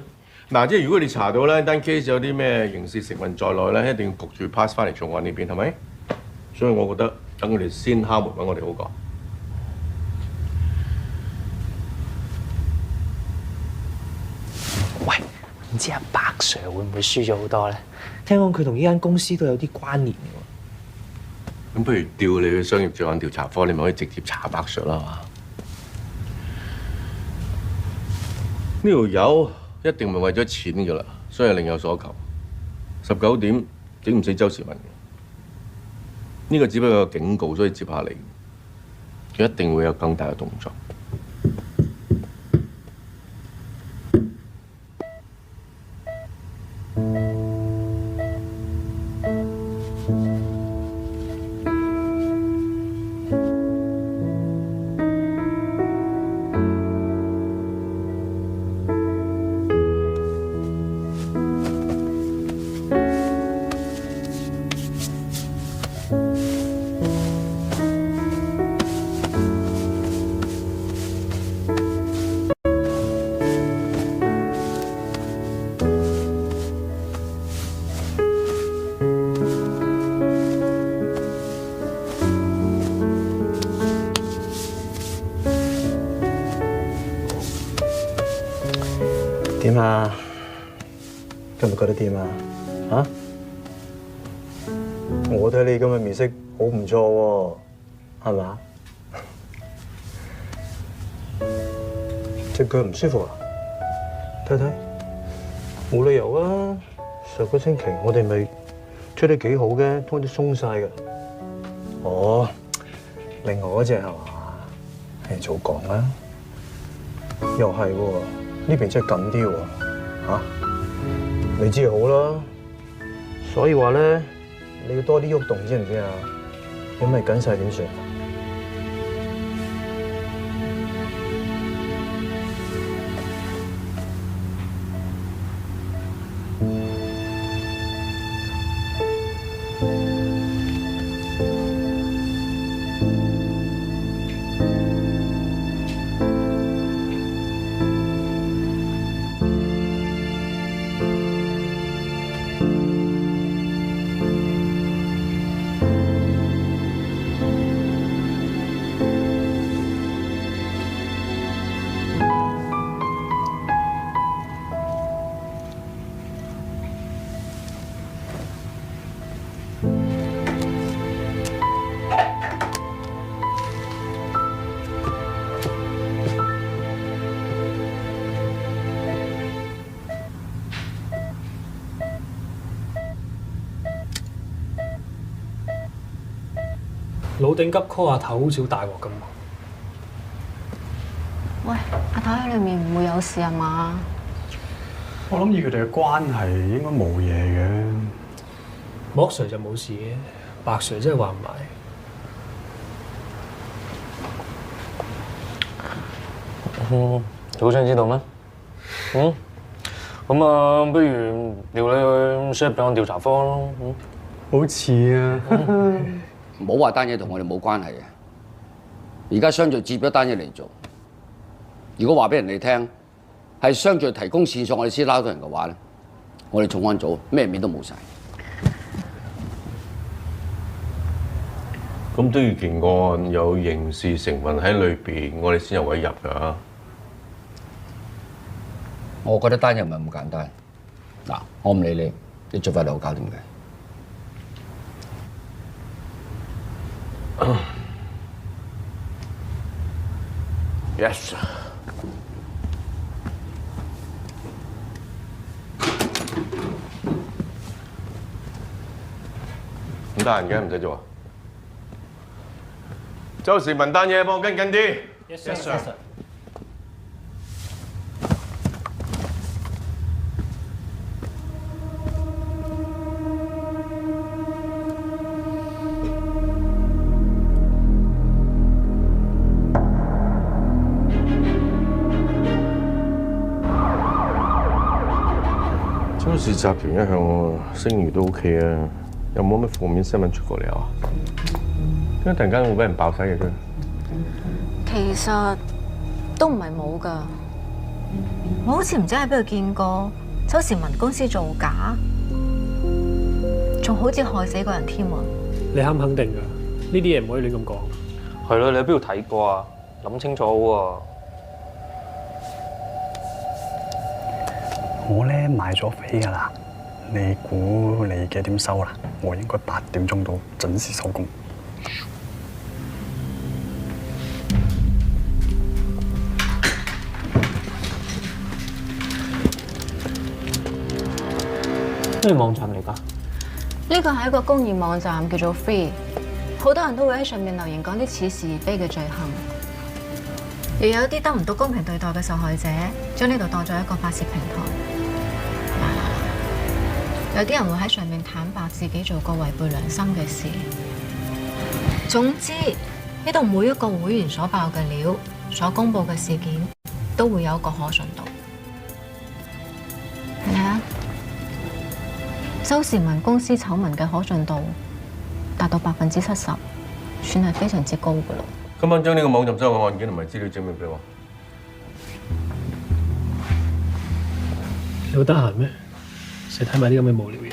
嗱，即係如果你查到咧單 case 有啲咩刑事成分在內咧，一定要焗住 pass 翻嚟重案呢邊，係咪？所以我覺得等佢哋先敲門揾我哋好過。喂，唔知阿白 Sir 會唔會輸咗好多咧？聽講佢同呢間公司都有啲關聯喎。咁不如調你去商業罪案調查科，你咪可以直接查白 Sir 啦，係嘛？呢條友一定唔係為咗錢㗎啦，所以另有所求。19點整唔死周時文。呢個只不過係警告，所以接下嚟佢一定會有更大嘅動作。點啊？今日覺得點啊？嚇？我睇你今日面色好唔錯喎，係嘛？隻腳唔舒服啊？睇睇，冇理由啊！上個星期我哋咪吹得幾好嘅，都啲鬆晒㗎。哦，另外嗰隻係嘛？係早講啦。又係喎。呢邊真係緊啲喎，嚇！你知就好啦。所以話咧，你要多啲喐動，知唔知啊？如果咪緊晒點算？老頂急 call 阿頭，好似好大鑊咁。喂，阿頭喺裏面唔會有事啊嘛？我諗以佢哋嘅關係應該冇嘢嘅。莫 Sir 就冇事嘅，白 Sir 真係話唔埋。好想知道咩？咁啊，不如調你去商業罪案調查科咯。好似啊。唔好話單嘢同我哋冇關係嘅，而家商罪接咗單嘢嚟做。如果話俾人哋聽係商罪提供線索，我哋先撈到人嘅話咧，我哋重案組咩面都冇晒。咁都要件案有刑事成分喺裏邊，我哋先有位入㗎。我覺得單嘢唔係咁簡單。嗱，我唔理你，你最快同我搞掂佢。Yes。得閒嘅，唔使做啊。周時文單嘢幫我跟緊啲。Yes sir。周氏集團一向聲譽都 OK 啊，有冇咩負面新聞出過嚟啊？點解突然間會俾人爆晒嘅啫？其實都唔係冇㗎，我好似唔知喺邊度見過周時文公司造假，仲好似害死個人添啊！你肯唔肯定㗎？呢啲嘢唔可以亂咁講。係咯，你喺邊度睇過啊？諗清楚喎。我咧買咗飛㗎啦，你估你幾點收啦？我應該8點鐘到準時收工。咩網站嚟㗎？呢個係一個公義網站，叫做 Free， 好多人都會喺上面留言講啲似是而非嘅罪行，又有啲得唔到公平對待嘅受害者，將呢度當作一個發泄平台。有啲人會喺上面坦白自己做過違背良心嘅事。總之，呢度每一個會員所爆嘅料、所公佈嘅事件，都會有一個可信度。你睇下，周時文公司醜聞嘅可信度達到70%，算係非常之高㗎啦。今晚將呢個網站所有嘅案件同埋資料證明俾我。你好得閒咩？成日睇埋啲咁嘅無聊嘢。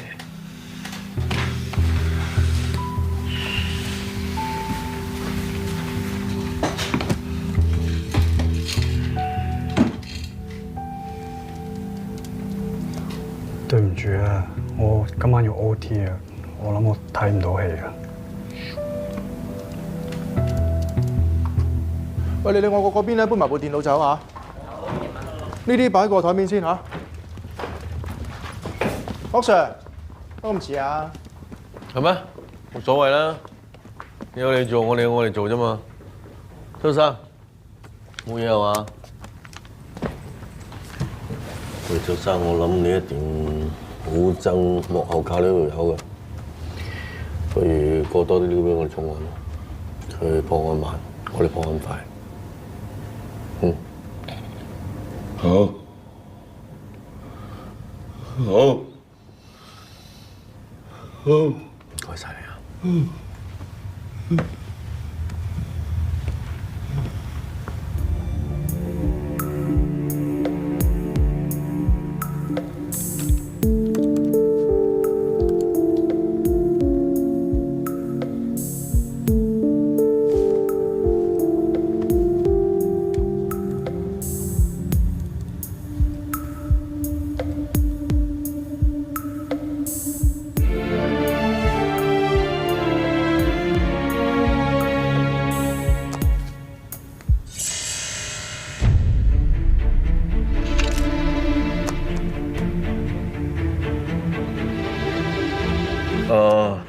對唔住啊，我今晚要 OT 啊，我諗我睇唔到戲啊。喂，你哋外國嗰邊咧搬埋部電腦走啊！呢啲擺過台面先嚇。屋 Sir， 都咁遲啊？係咩？冇所謂啦，你有你做，我哋有我哋做啫嘛。周生，冇嘢係嘛？喂，周生，我諗你一定好憎幕後靠呢條友嘅，不如過多啲料俾我哋重案咯。佢破案慢，我哋破案快。好。好。唔該晒你啊！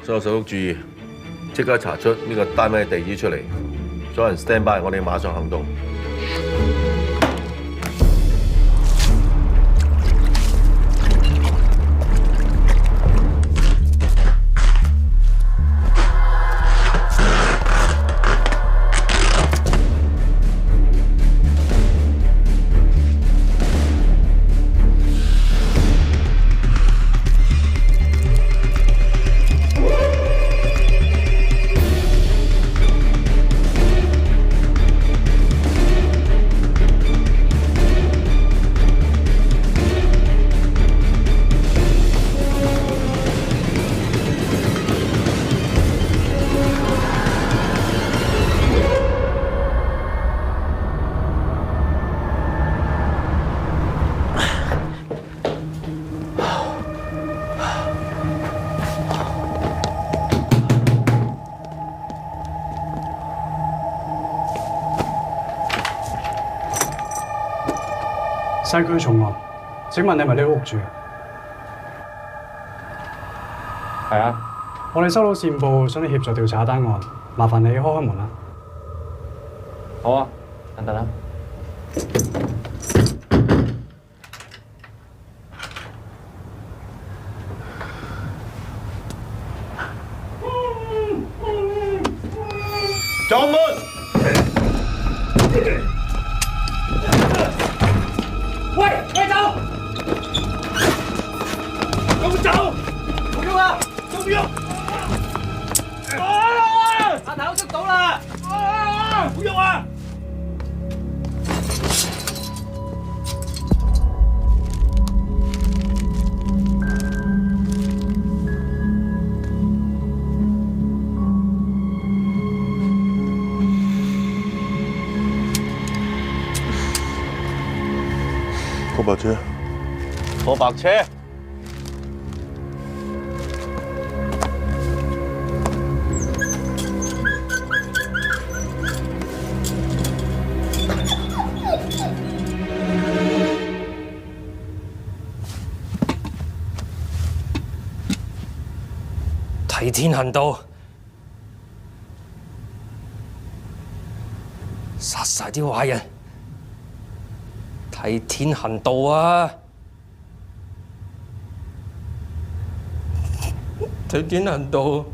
所有手續注意，即刻查出呢個單位地址出嚟，所有人 stand by， 我哋馬上行動。西區重案，請問你係咪呢個屋主？係啊。我哋收到線報，想你協助調查單案，麻煩你開門啦。好啊，等等啦。撞門！喂，快走！咁走！唔喐啊！仲唔喐？阿頭捉到啦！唔喐啊！嗰白車，嗰白車。提天行道，殺晒啲壞人。提天行道啊！提天行道，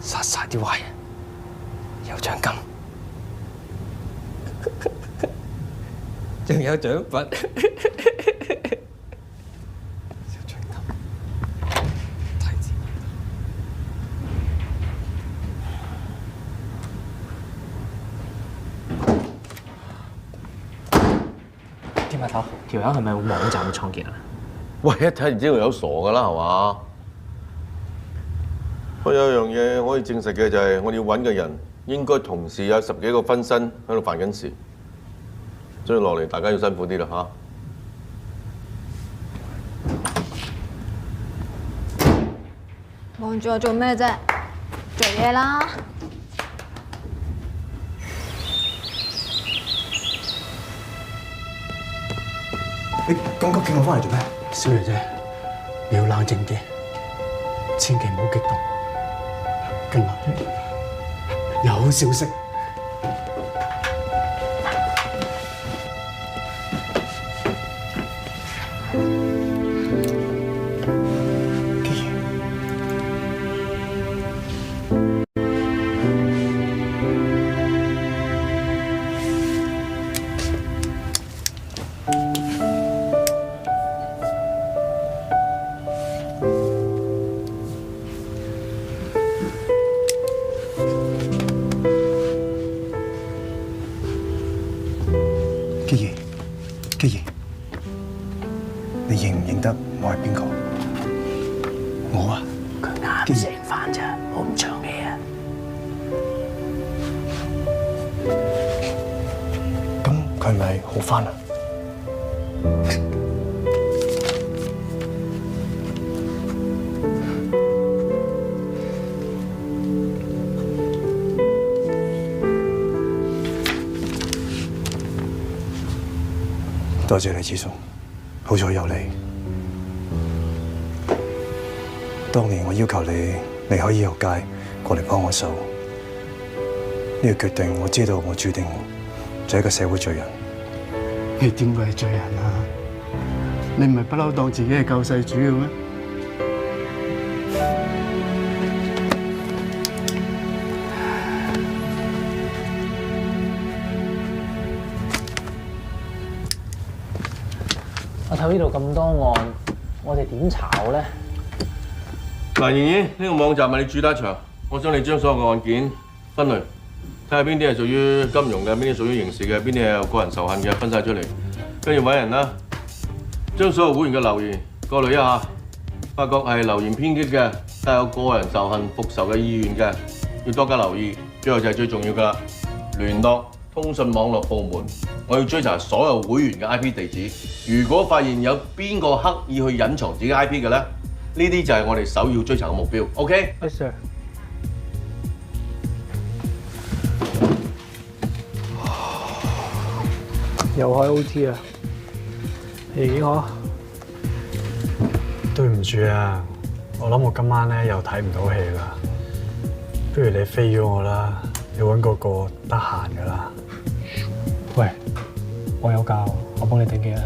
殺晒啲壞人，有獎金，仲有獎品。阿頭，條友係咪網站嘅創建啊？喂，一睇就知道有傻噶啦，係嘛？不過有樣嘢可以證實嘅就係，我哋要揾嘅人應該同時有10幾個分身喺度犯緊事，所以落嚟大家要辛苦啲啦嚇。望住我做咩啫？做嘢啦！你咁急叫我翻嚟做咩？小爺姐，你要冷靜啲，千祈唔好激動。今日有消息。基兒，你認唔認得我係邊個？我啊，佢啱食飯咋，我唔長氣啊。咁佢係咪好返啊？多謝你，子松，好彩有你。當年我要求你離開醫學界，過嚟幫我手。呢個決定，我知道我注定就係一個社會罪人。你點會係罪人啊？你唔係不嬲當自己係救世主嘅咩？我睇呢度咁多案，我哋點炒咧？嗱，妍妍，呢個網站係你主打場，我想你將所有嘅案件分類，睇下邊啲係屬於金融嘅，邊啲屬於刑事嘅，邊啲係有個人仇恨嘅，分晒出嚟，跟住揾人啦，將所有會員嘅留言過濾一下，發覺係留言偏激嘅，帶有個人仇恨、復仇嘅意願嘅，要多加留意。最後就係最重要㗎啦，聯絡通訊網絡部門，我要追查所有會員嘅 IP 地址。如果發現有邊個刻意去隱藏自己 IP 嘅咧，呢啲就係我哋首要追查嘅目標。OK？ Yes sir。又開 OT 啊！你幾好？對唔住啊，我諗我今晚咧又睇唔到戲啦，不如你飛咗我啦，你揾個得閒噶啦。喂，我有假，我幫你頂幾日。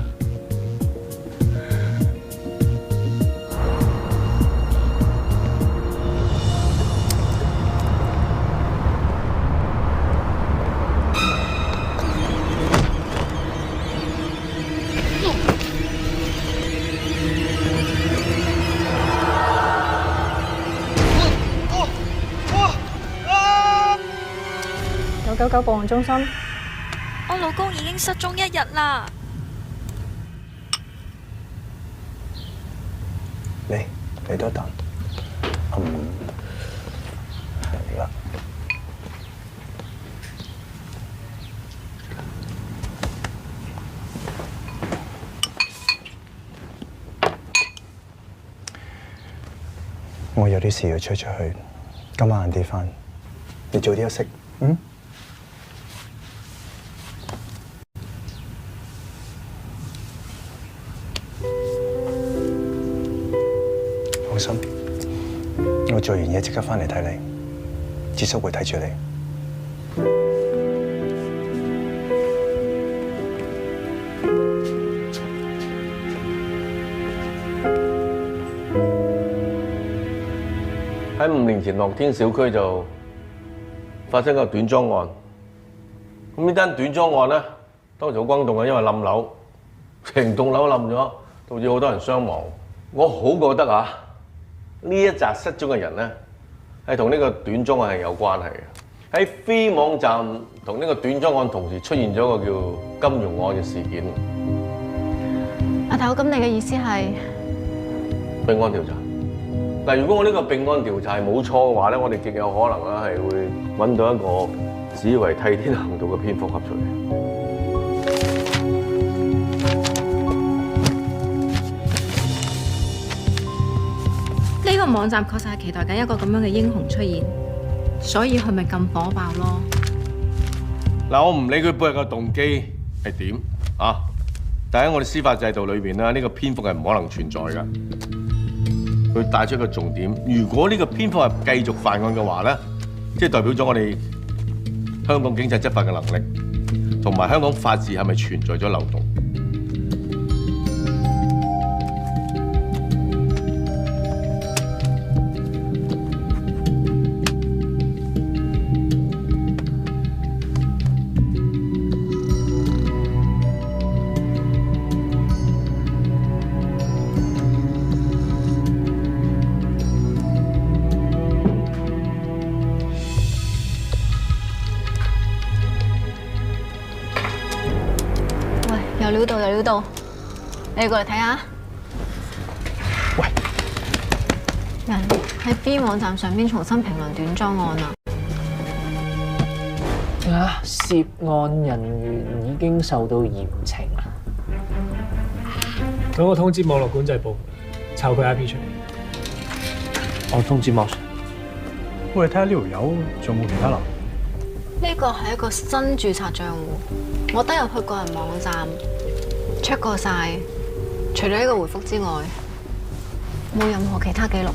999報案中心，我老公已經失蹤1日啦。你多等。係啦。我有啲事要出去，今晚晏啲返，你早啲休息。嗯。放心，我做完嘢即刻返嚟睇你，智叔會睇住你。喺5年前樂天小區就發生個短樁案，咁呢單短樁案咧，當時好轟動嘅，因為冧樓，成棟樓冧咗，導致好多人傷亡。我好覺得啊，呢一紮失蹤嘅人咧，係同呢個短樁案係有關係嘅。喺飛網站同呢個短樁案同時出現咗一個叫金融案嘅事件。阿頭，咁你嘅意思係並案調查？嗱，如果我呢個並案調查係冇錯嘅話咧，我哋極有可能咧係會揾到一個只為替天行道嘅蝙蝠俠出嚟。呢個網站確實係期待緊一個咁樣嘅英雄出現，所以佢咪咁火爆咯。嗱，我唔理佢背後嘅動機係點啊，但喺我哋司法制度裏邊咧，呢個蝙蝠係唔可能存在㗎。佢帶出一個重點，如果呢個蝙蝠俠繼續犯案嘅話咧，即係代表咗我哋香港警察執法嘅能力，同埋香港法治係咪存在咗漏洞？有料到，你哋過嚟睇下。喂，人喺 B 網站上邊重新評論短樁案啊！涉案人員已經受到嚴懲啦。等我通知網絡管制部，抄佢 IP 出嚟。我通知網上。喂，睇下呢條友仲有冇其他留言？呢個係一個新註冊帳戶，我登入去個人網站 check 過晒，除咗呢個回覆之外，冇任何其他記錄。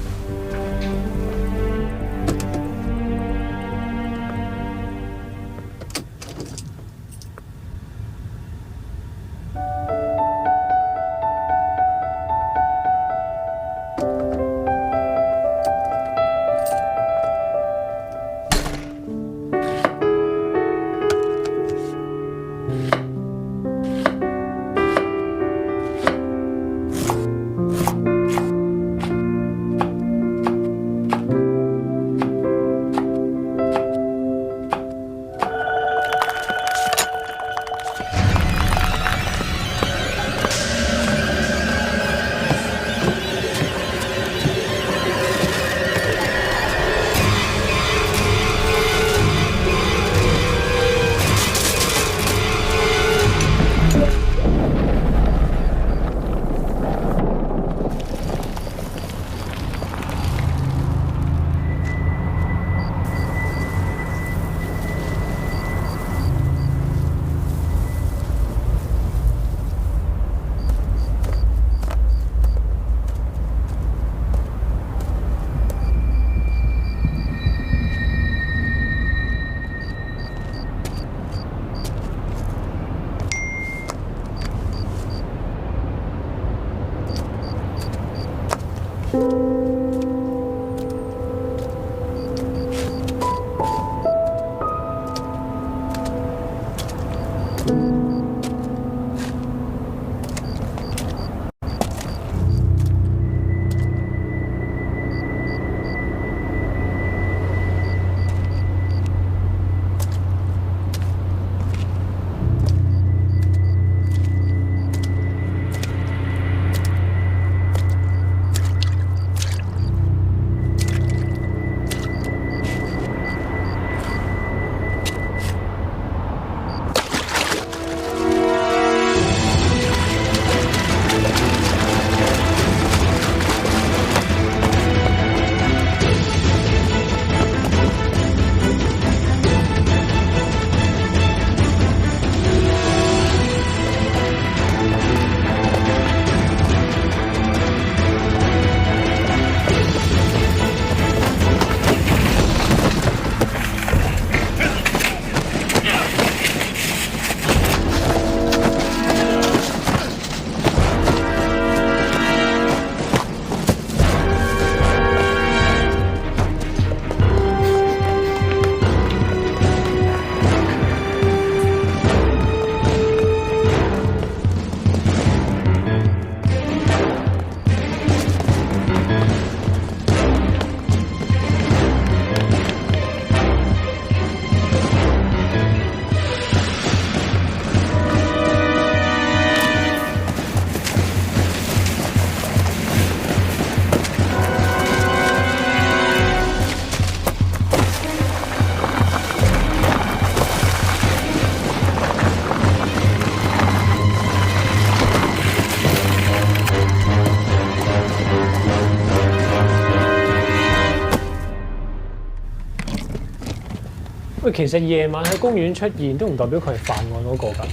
喂，其實夜晚喺公園出現都唔代表佢係犯案嗰個㗎。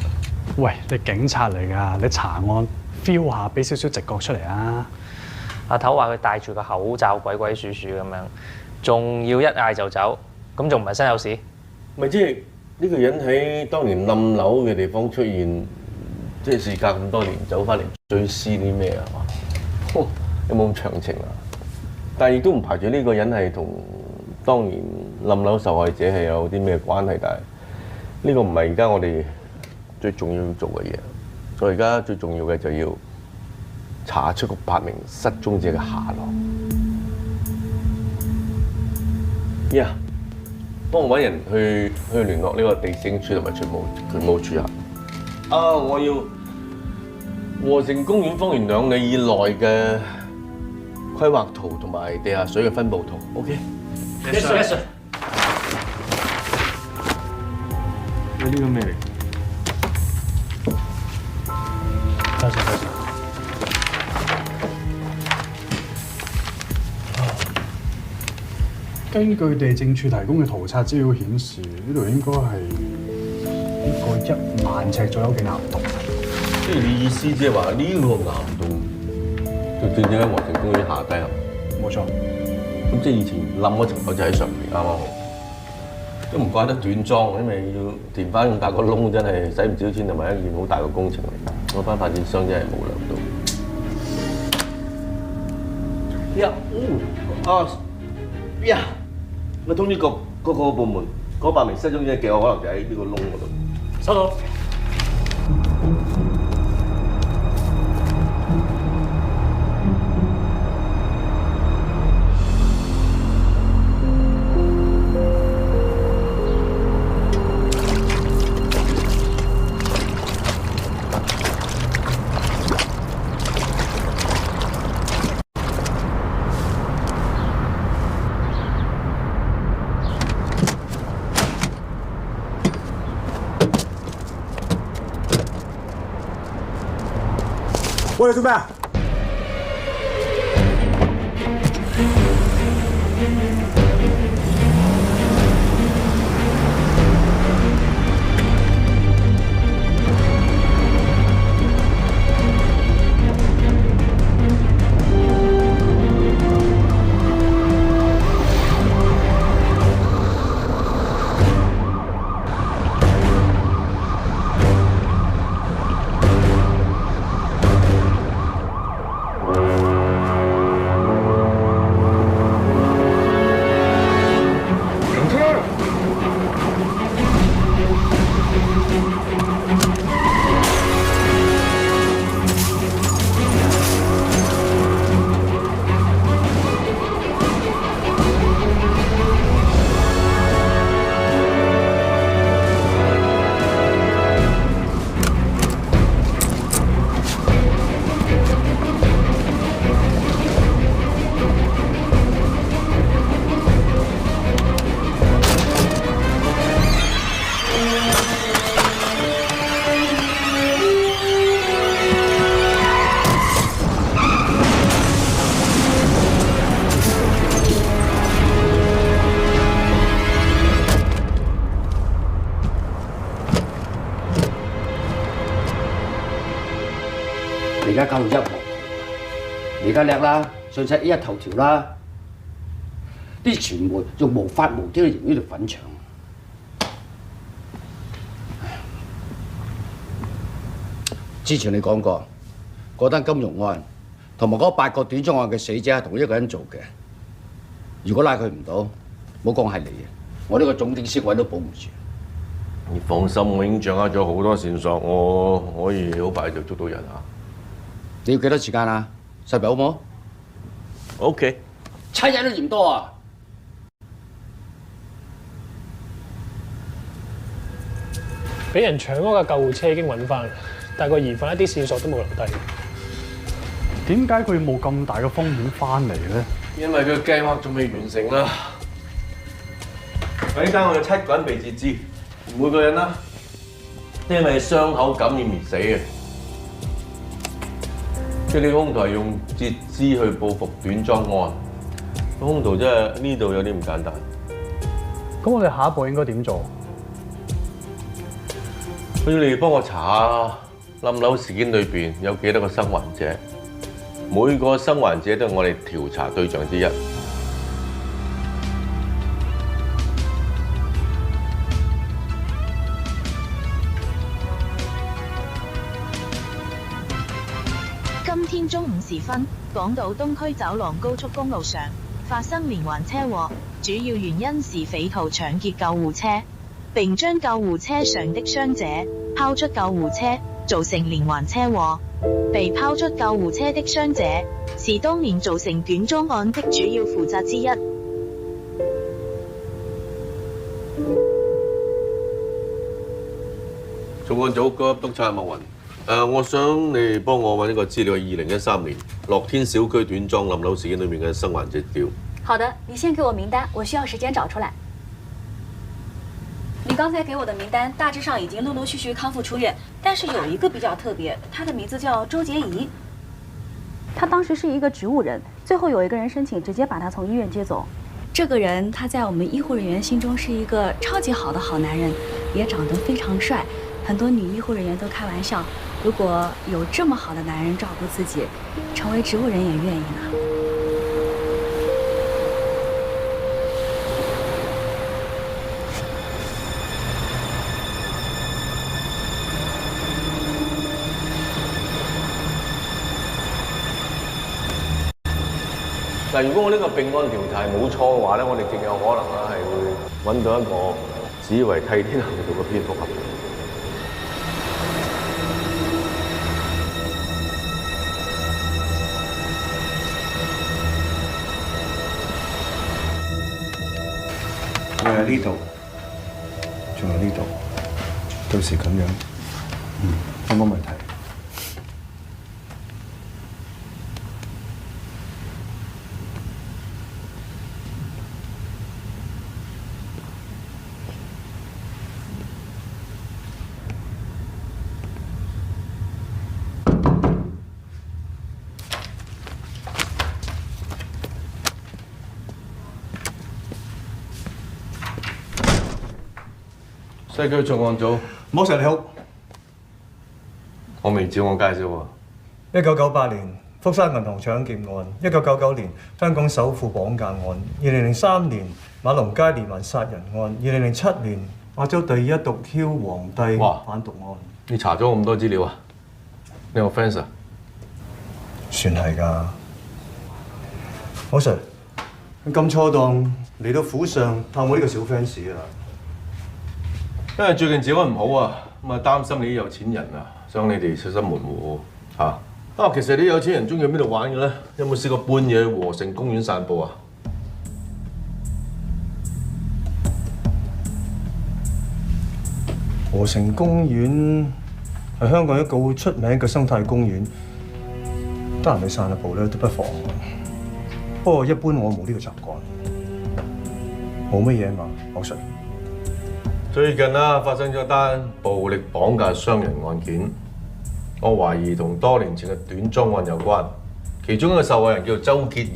喂，你警察嚟㗎，你查案 feel 下，俾少少直覺出嚟啊！阿頭話佢戴住個口罩鬼鬼祟祟咁樣，仲要一嗌就走，咁仲唔係身有屎？咪即係呢個人喺當年冧樓嘅地方出現，即係事隔咁多年走翻嚟追屍啲咩啊嘛？有冇咁詳情啊？但係亦都唔排除呢個人係同當年冧樓受害者係有啲咩關係，但係呢個唔係而家我哋最重要做嘅嘢。我而家最重要嘅就要查出個8名失蹤者嘅下落。幫我揾人去聯絡呢個地政處同埋渠務處啊！我要和成公園方圓2里以內嘅規劃圖同埋地下水嘅分佈圖。OK。Yes sir。呢個咩嚟？多謝。根據地政處提供嘅圖冊資料顯示，呢度應該係一個1萬尺左右嘅岩洞。即係你意思即係話呢個岩洞就正正喺和成公園下低啊？冇錯。咁即係以前冧嗰層樓就喺上面啱啱好。都唔怪得斷裝，因為要填翻咁大個窿，真係使唔少錢同埋一件好大嘅工程嚟。嗰班發展商真係冇料到。我通知各個部門，嗰8名失蹤者極有可能就喺呢個窿嗰度。收到。喂，做咩啊？家搞到一鑊，你而家叻啦，上晒 A1頭條啦，啲傳媒仲無法無天去形容呢條粉牆。之前你講過，嗰單金融案同埋嗰8個短裝案嘅死者係同一個人做嘅。如果拉佢唔到，唔好講係你嘅，我呢個總警司位都保唔住。你放心，我已經掌握咗好多線索，我可以好快就捉到人啊！你要幾多時間啊？10日好冇 ？OK， 7日都嫌多啊！俾人搶嗰架救護車已經揾翻，但係個疑犯一啲線索都冇留低。點解佢冇咁大嘅風險翻嚟咧？因為佢計劃仲未完成啦。喺間我有7個人被截肢，每個人啦，因為傷口感染而死嘅。佢哋兇徒係用截肢去報復短裝案，兇徒真係呢度有啲唔簡單。咁我哋下一步應該點做？我要你哋幫我查下冧樓事件裏邊有幾多個生還者，每個生還者都係我哋調查對象之一。今天中午時分，港島東區走廊高速公路上發生連環車禍，主要原因是匪徒搶劫救護車，並將救護車上的傷者拋出救護車，造成連環車禍。被拋出救護車的傷者是當年造成短裝案的主要負責之一。重案組高級督察麥雲。我想你幫我揾一個資料，2013年樂天小區短裝冧樓事件裏面嘅生還者表。好的，你先給我名單，我需要時間找出來。你剛才給我的名單大致上已經陸陸續續康復出院，但是有一個比較特別，他的名字叫周潔儀。他當時是一個植物人，最後有一個人申請直接把他從醫院接走。這個人他在我們醫護人員心中是一個超級好的好男人，也長得非常帥，很多女醫護人員都開玩笑，如果有這麼好的男人照顧自己，成為植物人也願意呢。嗱，如果我呢個並案調查冇錯嘅話咧，我哋極有可能啦係會揾到一個只為替天行道嘅蝙蝠俠。佢喺呢度，仲有呢度，到時咁樣，有冇問題？西區重案組，莫 Sir 你好，我未自我介紹喎。 1998年福山銀行搶劫案，1999年香港首富綁架案，2003年馬龍街連環殺人案，2007年亞洲第一毒梟皇帝販毒案。你查咗咁多資料啊？你有 fans 啊？算係㗎。莫 Sir，咁錯檔嚟到府上探我呢個小 fans 啊！因為最近治安唔好啊，咁啊擔心你啲有錢人啊，想你哋小心門戶嚇。啊，其實啲有錢人中意去邊度玩嘅咧？有冇試過半夜去和盛公園散步啊？和盛公園係香港一個好出名嘅生態公園，得閒去散下步咧都不妨。不過一般我冇呢個習慣，冇乜嘢嘛，莫 Sir。最近啊，發生咗單暴力綁架傷人案件，我懷疑同多年前嘅短裝案有關。其中一個受害人叫周潔儀，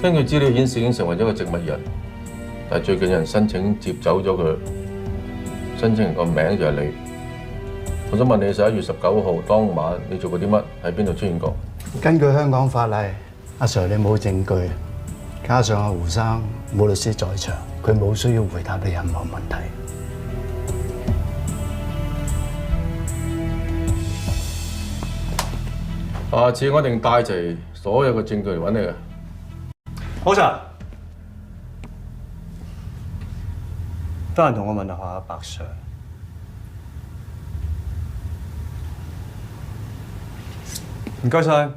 根據資料顯示已經成為咗個植物人，但係最近有人申請接走咗佢，申請人個名就係你。我想問你11月19號當晚你做過啲乜？喺邊度出現過？根據香港法例，阿 Sir 你冇證據，加上阿胡生冇律師在場，佢冇需要回答你任何問題。下次我一定帶齊所有嘅證據嚟揾你嘅。好 Sir， 得閒同我問下阿白 Sir。唔該晒。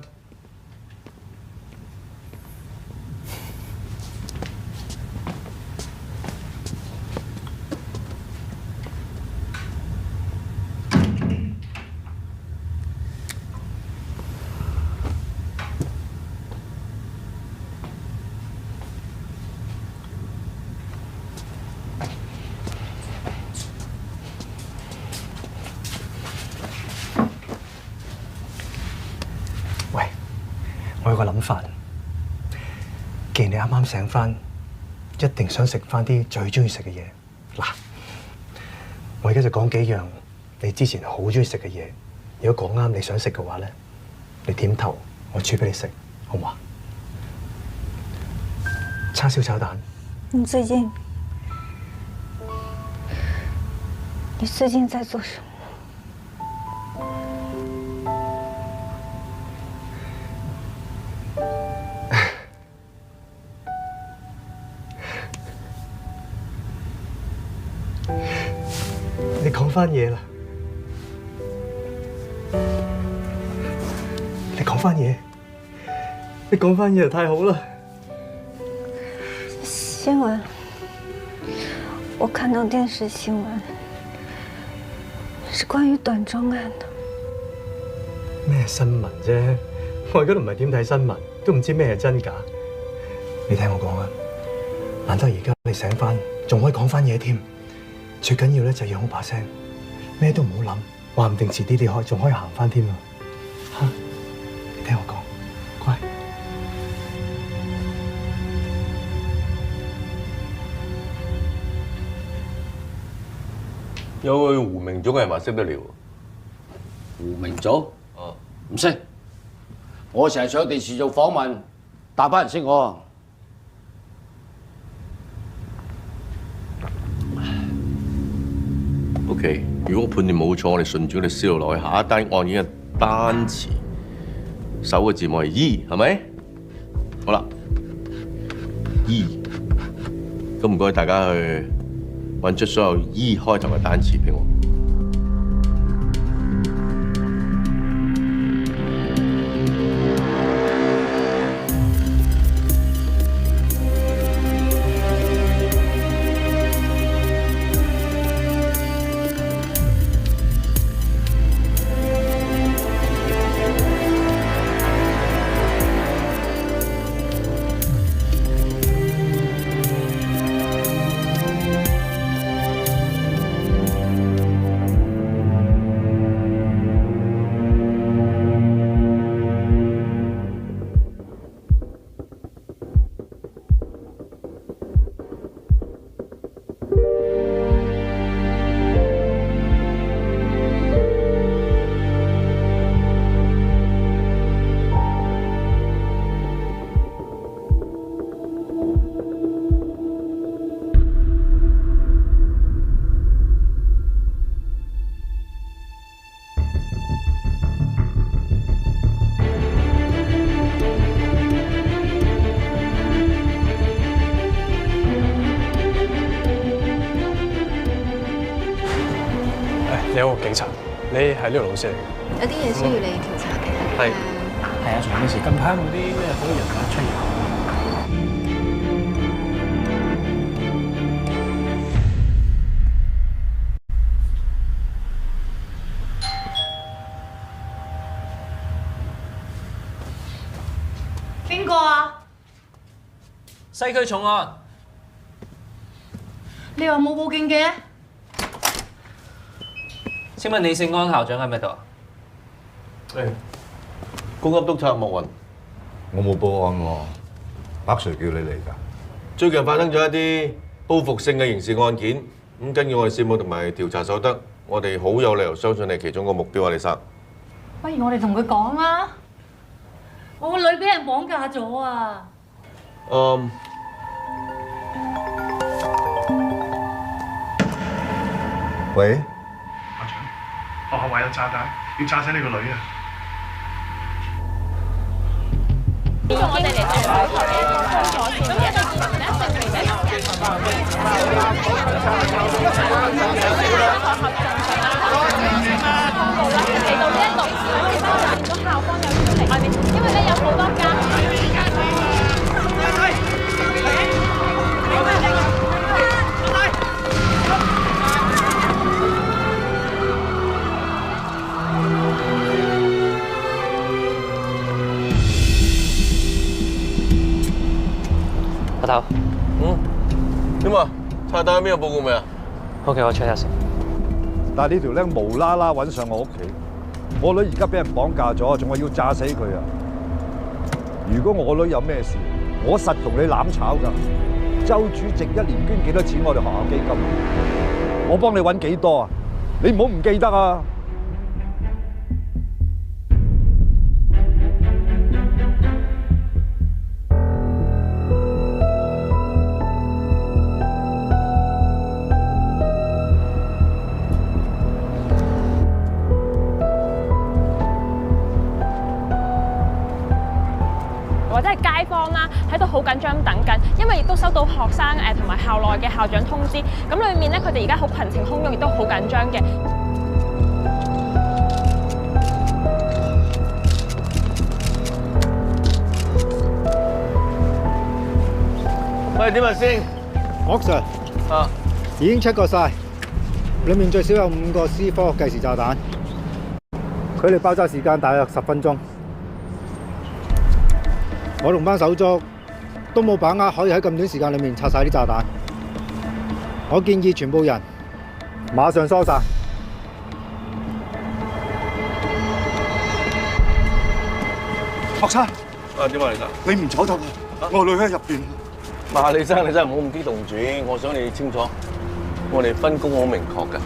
我有個諗法，既然你啱啱醒翻，一定想食翻啲最中意食嘅嘢。嗱，我而家就講幾樣你之前好中意食嘅嘢。如果講啱你想食嘅話咧，你點頭，我煮俾你食，好唔好啊？叉燒炒蛋。你最近在做什麼？你講翻嘢啦！你講翻嘢，你講翻嘢就太好啦！新聞，我看到電視新聞，是關於短中案的。咩新聞啫？我而家都唔係點睇新聞，都唔知咩係真假。你聽我講啊，難得而家你醒翻，仲可以講翻嘢添。最緊要咧就養好把聲，咩都唔好諗，話唔定遲啲你仲可以行翻添啊！嚇，你聽我講，乖。有個胡明祖嘅人話識得聊。胡明祖？哦，唔識。我成日上電視做訪問，大班人識我。OK， 如果判斷冇錯，我哋順住我哋思路落去，下一單案件嘅單詞首個字母係 E， 係咪？好啦 ，E， 咁唔該大家去揾出所有 E 開頭嘅單詞俾我。你好，警察，你係呢個老師嚟嘅。有啲嘢需要你調查嘅。係啊，仲有咩事？近排有冇啲咩好人物出現？邊個啊？西區重案。你話冇報警嘅？請問李勝安校長喺咪度啊？高級督察莫雲，我冇報案喎，白 Sir 叫你嚟㗎。最近發生咗一啲報復性嘅刑事案件，咁根據我哋事務同埋調查守則，我哋好有理由相信你係其中一個目標啊，李生。不如我哋同佢講啊！我個女俾人綁架咗啊！喂，校長，學校話有炸彈，要炸死你個女啊！我哋嚟到咗先嘅，嚟到呢一度，見到校方有出嚟外面，因為咧有好多家長。阿頭，點啊？查到有邊個報告未啊 ？OK，我 check 下先。但係呢條僆無啦啦揾上我屋企，我女而家俾人綁架咗，仲話要炸死佢啊！如果我女有咩事，我實同你攬炒㗎。周主席一年捐幾多錢我哋學校基金？我幫你揾幾多啊？你唔好唔記得啊！或者係街坊啦，喺度好緊張咁等緊，因為亦都收到學生同埋校內嘅校長通知，咁裏面咧佢哋而家好群情洶湧，亦都好緊張嘅。喂，點啊先？岳 Sir， 已經 check 過晒，裡面最少有5個 C 科計時炸彈，距離爆炸時間大約10分鐘。我同班手足都冇把握可以喺咁短時間裏面拆晒啲炸彈。我建議全部人馬上疏散。學生，點啊，李生？你唔走得啊！我女喺入邊。李生，你真係唔好咁激動住，我想你清楚，我哋分工好明確㗎。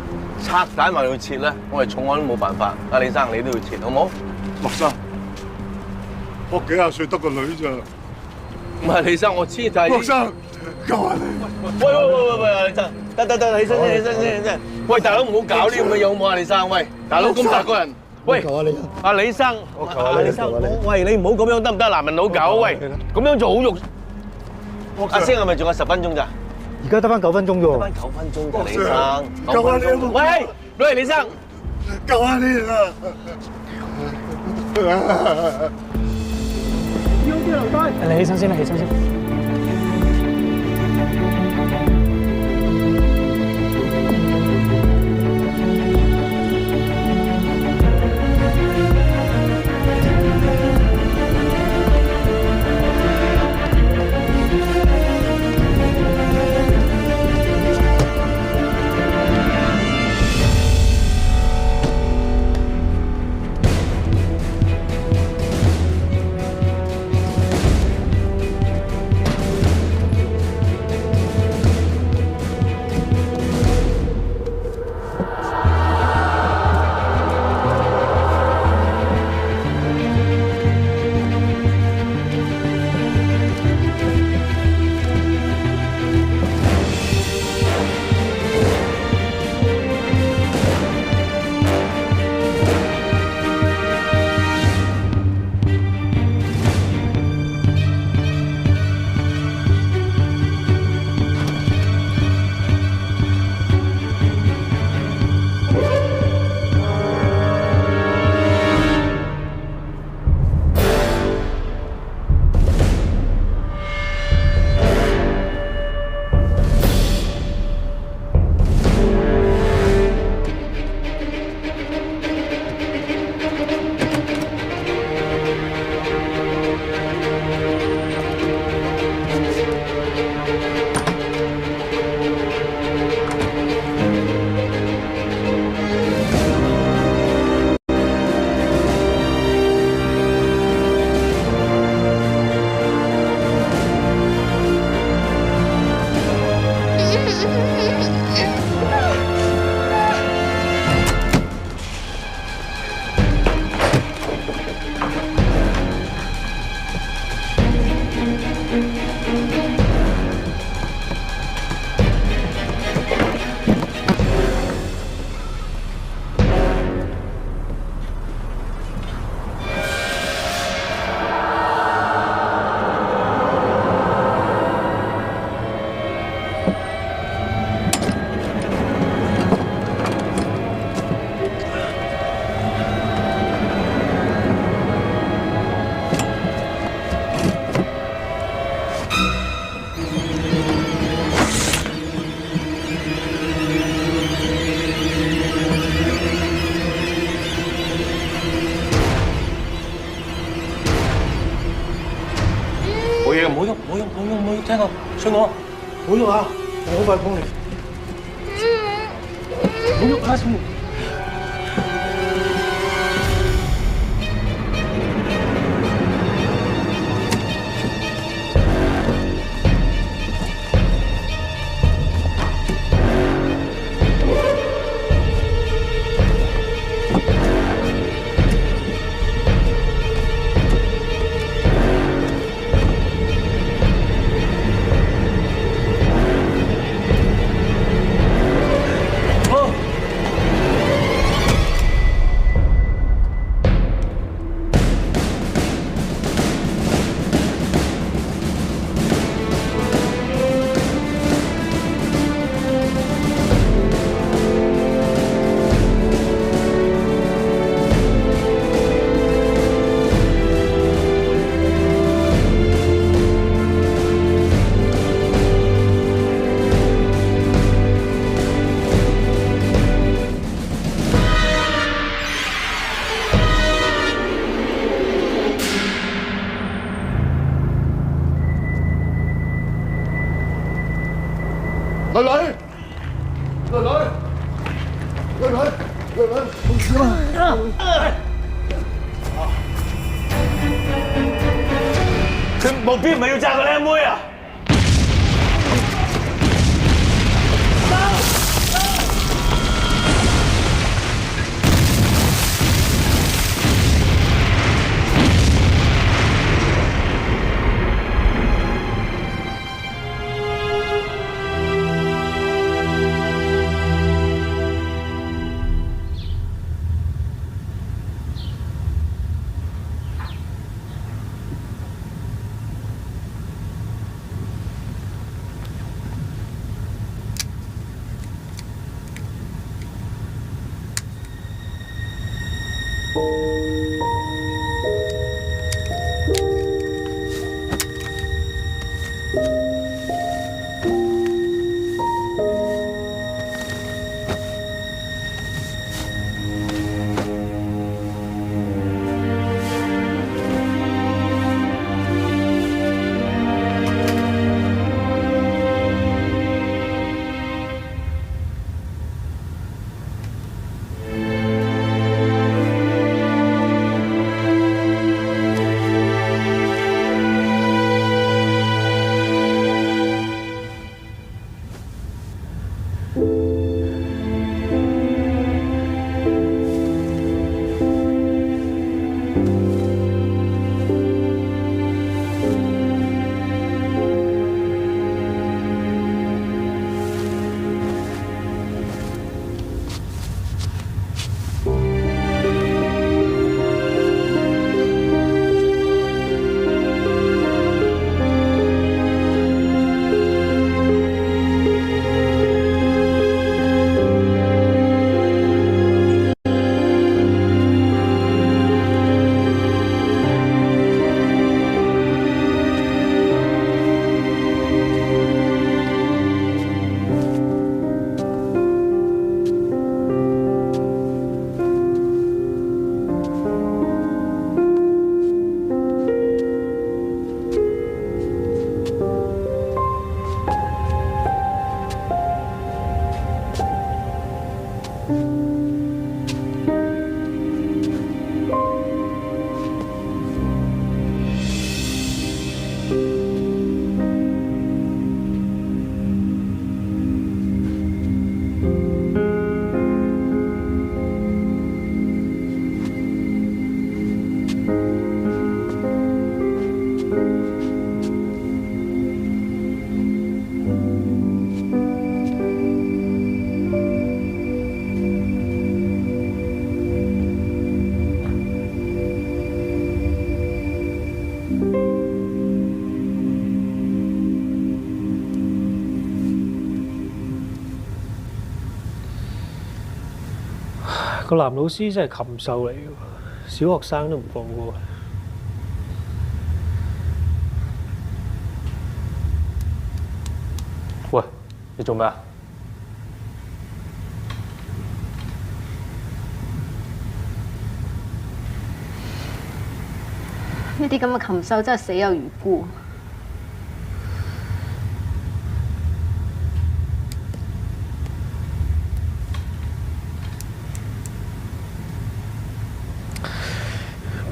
拆彈話要切咧，我哋重案都冇辦法。李生，你都要切，好冇？學生。我幾廿歲得個女咋？唔係李生，我知就係。學生，救下你！喂，李生，得，起身先。喂，大佬唔好搞呢咁嘅嘢好唔好啊？李生，喂，大佬咁大個人，喂，阿李生，李生，喂，你唔好咁樣得唔得？男人老狗，喂，咁樣做好肉。阿星係咪仲有10分鐘咋？而家得翻9分鐘啫喎。得翻9分鐘咋，李生。救下你！喂，李生，救下你啦！你起身先啦，起身先。冇嘢，唔好喐，唔好喐，唔好喐，唔好喐，聽我，信我，唔好喐啊！我好快幫你。唔好喐啊，小梅。女女，佢目標唔係要炸個靚妹啊！個男老師真係禽獸嚟嘅，小學生都唔放過。喂，你做咩啊？呢啲咁嘅禽獸真係死有餘辜。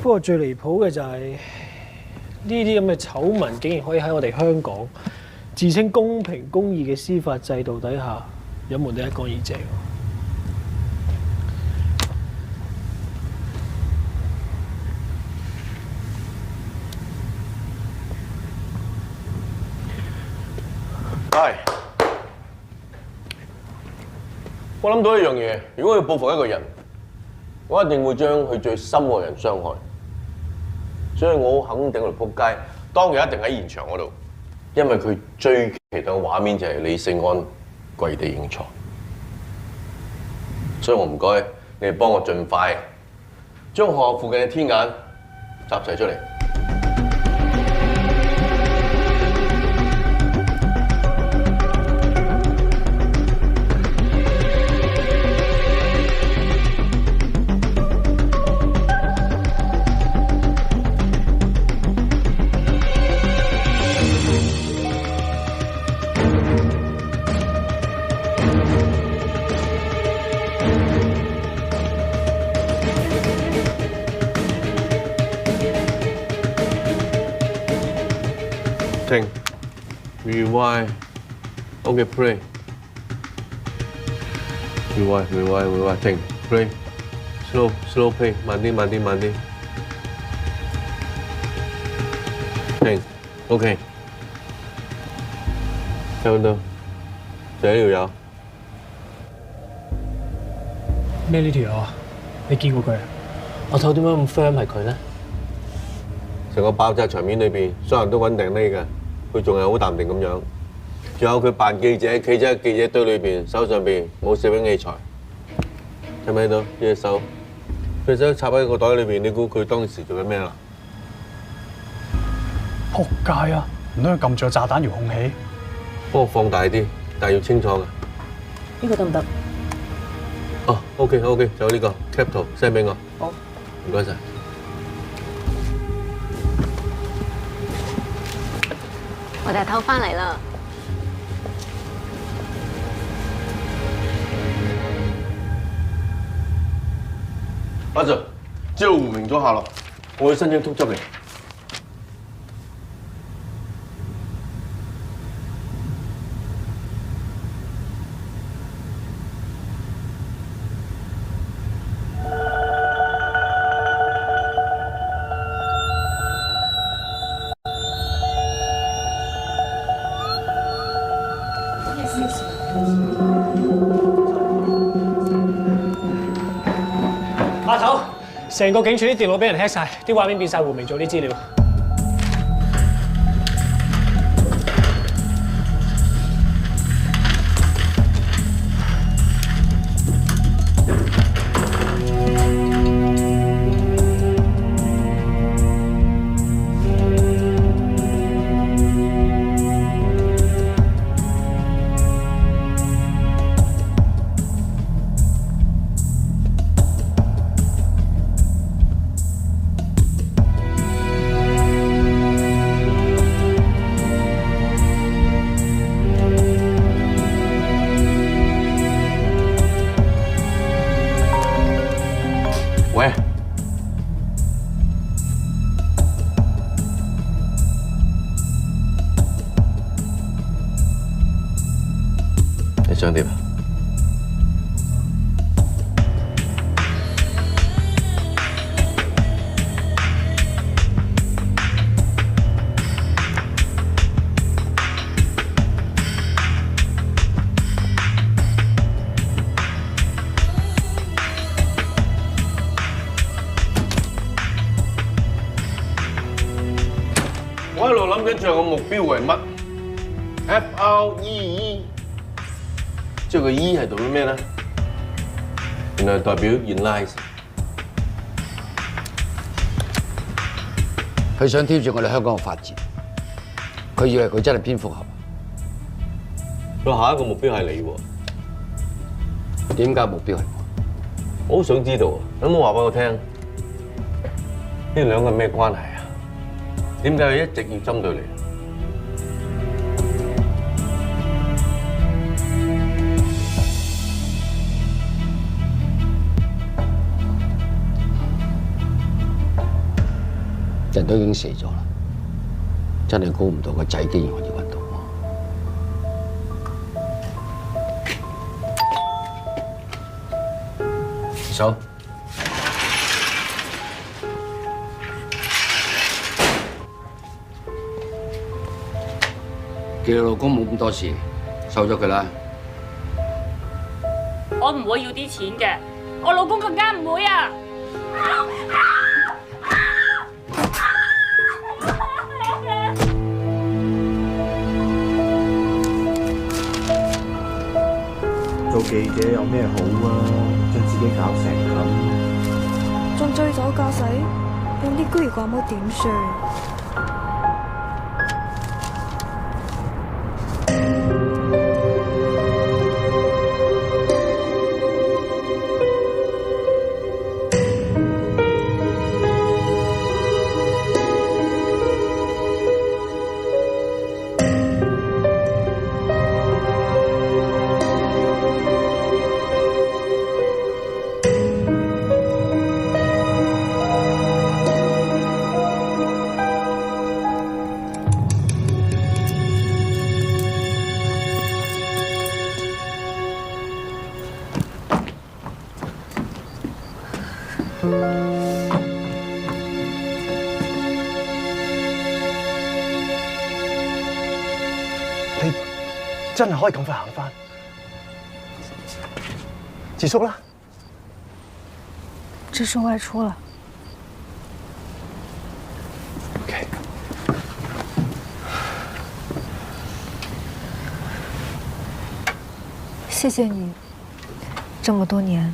不過最離譜嘅就係呢啲咁嘅醜聞，竟然可以喺我哋香港自稱公平公義嘅司法制度底下，有門得一乾二淨。係，我諗到一樣嘢，如果要報復一個人，我一定會將佢最深愛嘅人傷害。所以我好肯定佢撲街，當日一定喺現場嗰度，因為佢最期待嘅畫面就係李聖安跪地認錯。所以我唔該，你哋幫我盡快將學校附近嘅天眼集齊出嚟。停 ，rewind，OK play，rewind，停 play，slow play， 慢啲，停 ，OK， 聽到，就呢條友。咩呢條友啊？你見過佢啊？我睇點解咁 firm 係佢咧？成個爆炸場面裏邊，所有人都穩定匿嘅，佢仲係好淡定咁樣。仲有佢扮記者，企咗喺記者堆裏邊，手上邊冇攝影器材。睇唔睇到呢隻手？佢手插喺個袋裏邊，你估佢當時做緊咩啦？仆街啊！唔通佢撳住炸彈遙控器？幫我放大啲，但係要清楚嘅。呢個得唔得？哦 ，OK， 就呢個 cap 圖 send 俾我。好，唔該晒。我哋偷翻嚟啦！阿 Sir， 知道胡明咗下落，我要申請通緝令。阿頭，成個警署啲電腦俾人 hack 晒，啲畫面變晒胡明做啲資料。喂，你想點啊？我一路諗緊最後個目標係乜 ？FREE， 即係個 E 係代表咩咧？原來代表 realize。佢想挑戰我哋香港嘅法治，佢以為佢真係蝙蝠俠。佢下一個目標係你喎？點解目標係我？我好想知道啊！有冇話俾我聽？呢兩個係咩關係啊？點解佢一直要針對你？人都已經死咗啦，真係估唔到個仔竟然可以揾到我。手。叫你老公冇咁多事，收咗佢啦。我唔會要啲錢嘅，我老公更加唔會啊！做記者有咩好啊？將自己搞成咁，仲醉咗駕駛，用啲居如掛冇點算？你真係可以咁快行返？自肅啦！这是外出了。OK。谢谢你，这么多年，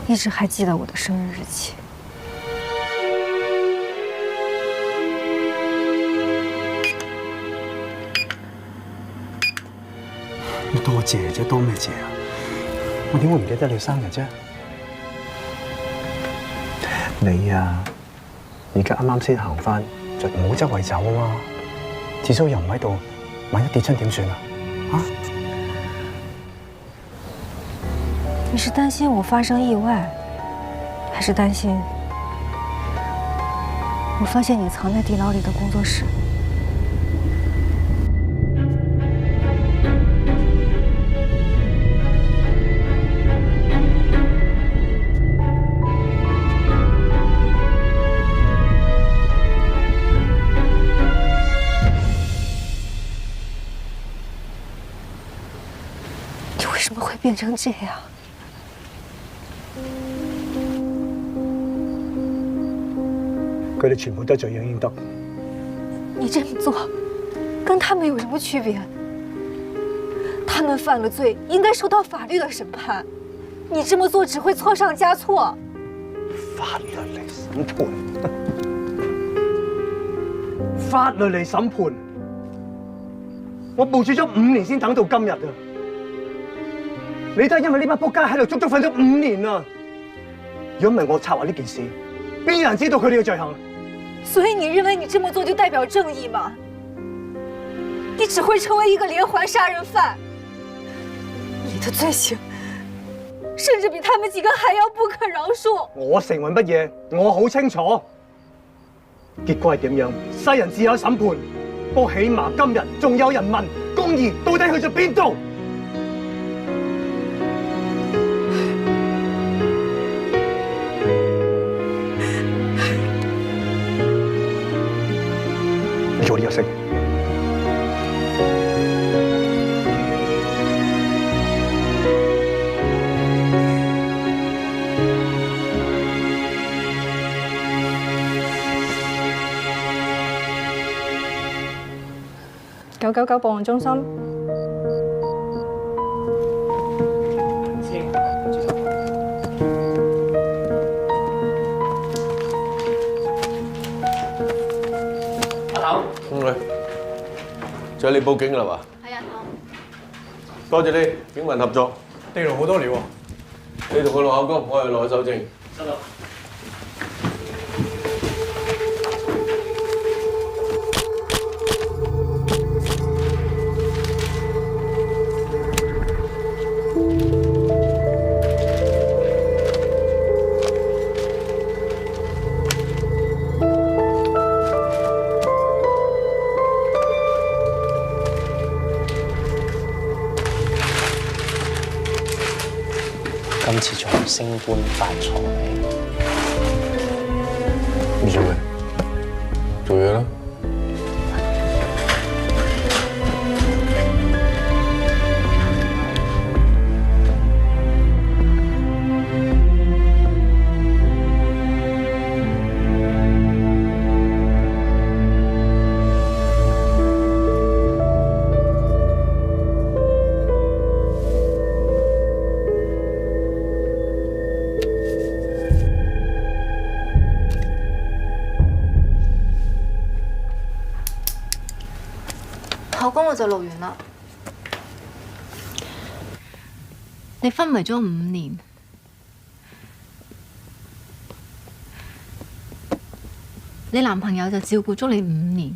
一直还记得我的生日日期。多謝啫，多咩謝啊？我點會唔記得你生日啫？你啊，而家啱啱先行返，就唔好周圍走啊嘛。智叔又唔喺度，萬一跌親點算啊？啊？你是擔心我發生意外，還是擔心我發現你藏在地牢裡的工作室？你為什麼會變成這樣？佢哋全部都罪有應得。你這麼做，跟他們有什麼區別？他們犯了罪，應該受到法律的審判。你這麼做只會錯上加錯。法律嚟審判，法律嚟審判。我部署咗5年先等到今日啊！你都係因為呢班仆街喺度足足瞓咗5年啊！如果唔係我策劃呢件事，邊有人知道佢哋嘅罪行？所以你認為你這麼做就代表正義嗎？你只會成為一個連環殺人犯。你的罪行甚至比他們幾個還要不可饒恕。我成為乜嘢？我好清楚。結果係點樣？世人自有審判。不過起碼今日仲有人問公義到底去咗邊度？你早啲休息。999報案中心。就係你報警啦嘛？係啊，多謝你，警民合作。地牢好多料喎。你同佢落口供，我係落去搜證。得啦。升官發財。冇所謂，做嘢啦。考公我就錄完啦。你昏迷咗5年，你男朋友就照顧咗你5年，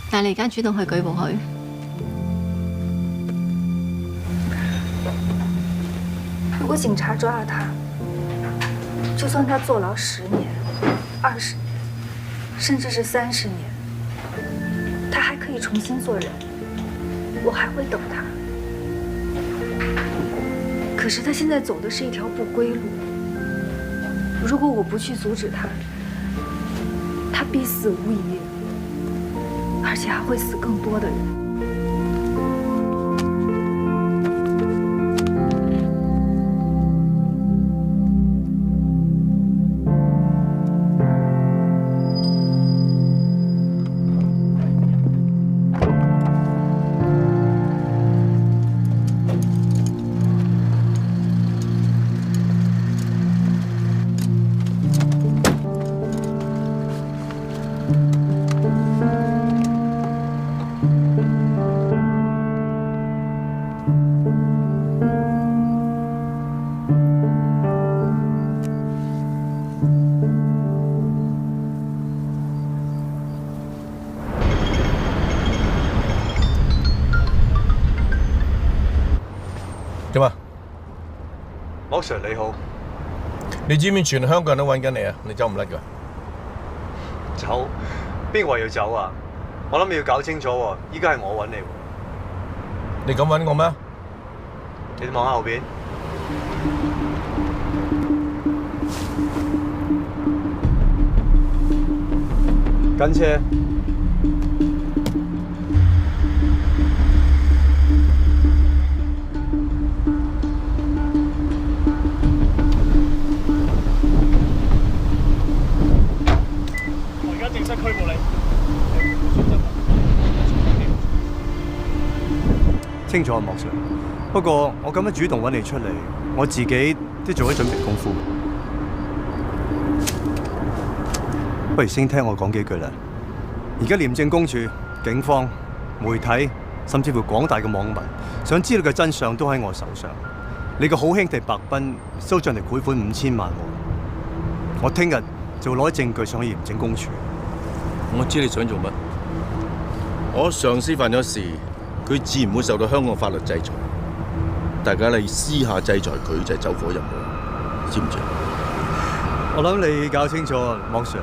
但係你而家主動去舉報佢。如果警察抓了他，就算他坐牢10年、20年，甚至是30年。他还可以重新做人，我还会等他。可是他现在走的是一条不归路，如果我不去阻止他，他必死无疑，而且还会死更多的人。點啊？莫 Sir 你好，你知唔知全香港人都揾緊你啊？你走唔甩㗎？走？邊個話要走啊？我諗你要搞清楚喎，依家係我揾你喎。你敢揾我咩？你望下後邊。跟車。正式拘捕你。清楚啊，莫 Sir。不過我咁樣主動揾你出嚟，我自己都做咗準備功夫。不如先聽我講幾句啦。而家廉政公署、警方、媒體，甚至乎廣大嘅網民，想知道嘅真相都喺我手上。你個好兄弟白彬收進嚟賄款5000萬喎，我聽日就攞啲證據上去廉政公署。我知你想做乜。我上司犯咗事，佢自然會受到香港法律制裁。大家你私下制裁佢就係走火入魔，知唔知？我諗你搞清楚啊，莫 Sir。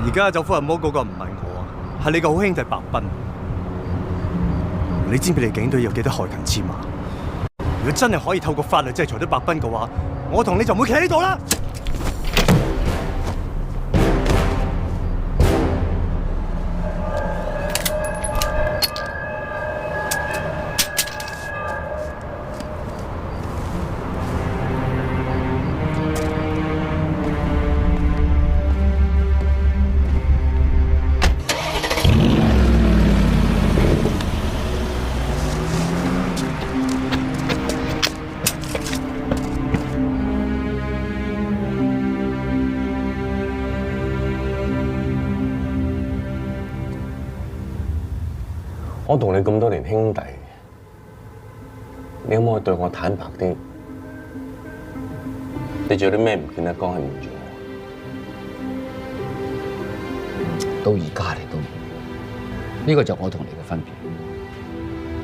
而家走火入魔嗰個唔係我啊，係你個好兄弟白彬。你知唔知你警隊有幾多害群之馬？如果真係可以透過法律制裁到白彬嘅話，我同你就唔會企喺度啦。我同你咁多年兄弟，你可唔可以對我坦白啲？你仲有啲咩唔見得光係瞞住我？到而家你都冇，呢個就我同你嘅分別。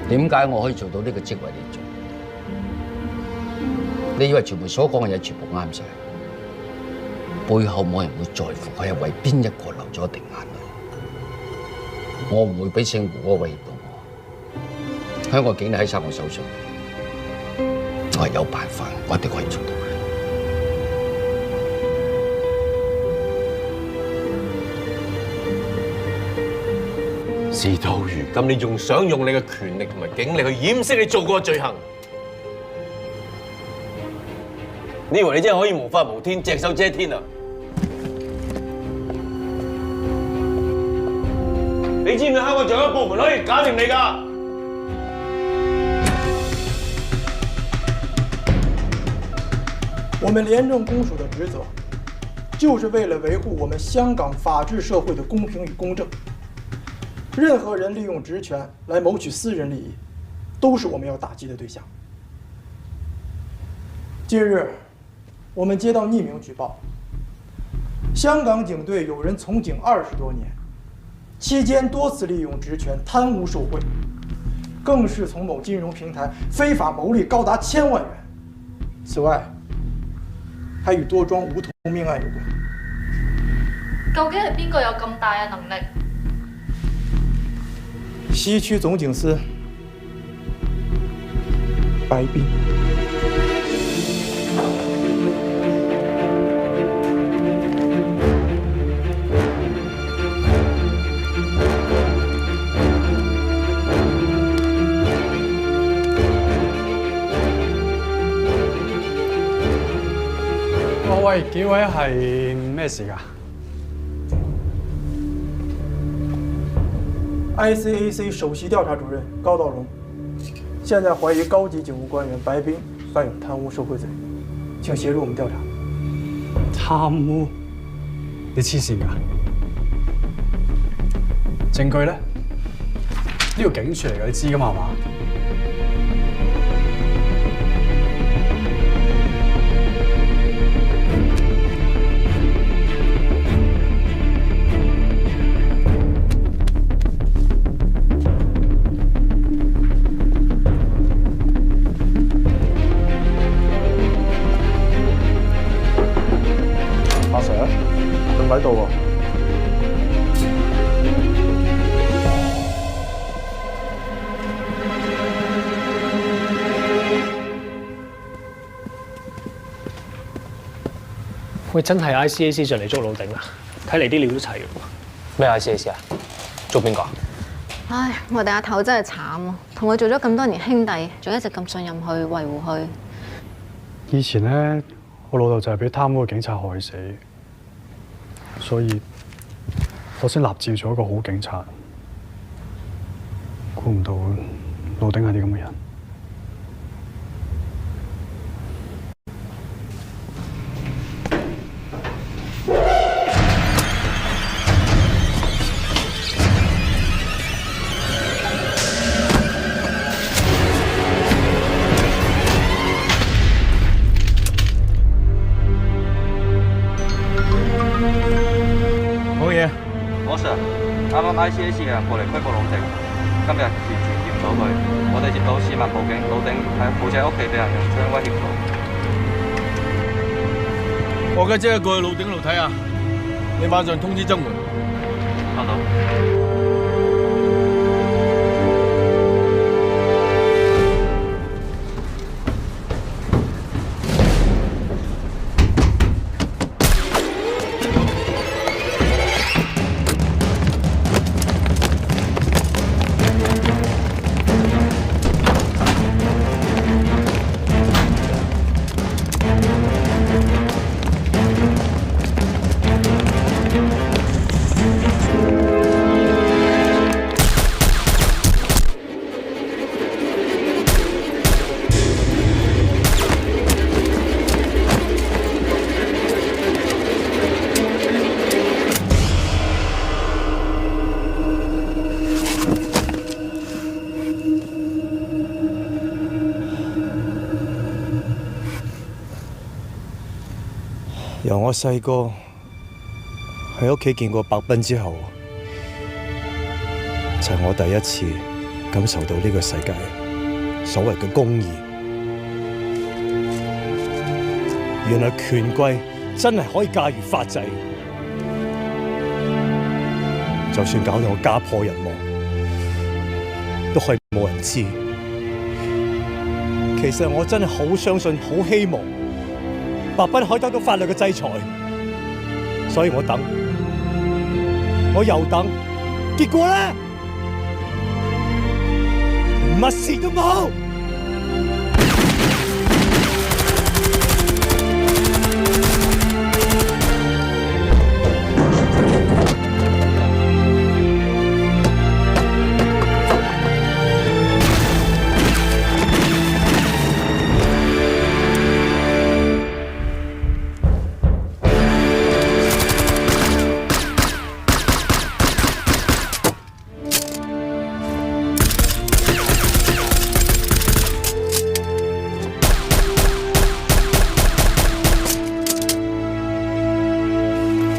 點解我可以做到呢個職位你做？你以為傳媒所講嘅嘢全部啱晒？背後冇人會在乎我係為邊一個流咗一滴眼淚。我唔會俾姓胡嗰個威脅到我。香港警力喺晒我手上，我係有辦法，我一定可以做到嘅。事到如今，你仲想用你嘅權力同埋警力去掩飾你做過嘅罪行？你以為你真係可以無法無天、隻手遮天啊？你知唔知香港仲有一部門可以搞掂你㗎？我们廉政公署的职责，就是为了维护我们香港法治社会的公平与公正。任何人利用职权来谋取私人利益，都是我们要打击的对象。近日，我们接到匿名举报，香港警队有人从警20多年，期间多次利用职权贪污受贿，更是从某金融平台非法牟利高达1000万元。此外，还与多桩无头命案有关。究竟係邊個有咁大嘅能力？西區總警司白冰。喂，幾位係咩事㗎？ICAC 首席調查主任高道榮，現在懷疑高級警務官員白冰犯有貪污受賄罪，請協助我們調查。貪污？你黐線㗎？證據咧？呢個警署嚟㗎，你知㗎嘛係嘛？喺度喎。喂，真係 ICAC 上嚟捉老頂啦！睇嚟啲料都齊喎。咩 ICAC 啊？捉邊個啊？唉，我哋阿頭真係慘啊！同佢做咗咁多年兄弟，仲一直咁信任佢，維護佢。以前咧，我老豆就係俾貪污嘅警察害死。所以，我先立志做一個好警察。估唔到老頂係啲咁嘅人。啱啱 ICAC 嘅人過嚟拘捕老頂，今日完全掂唔到佢。我哋接到市民報警，老頂喺父仔屋企俾人用槍威脅到。我家姐過去老頂度睇下，你馬上通知增援。收到。由我細個喺屋企見過白彬之後，就係我第一次感受到呢個世界所謂嘅公義。原來權貴真係可以駕馭法制，就算搞到我家破人亡，都可以冇人知。其實我真係好相信、好希望白斌可以得到法律嘅制裁，所以我等，我又等，結果咧乜事都冇。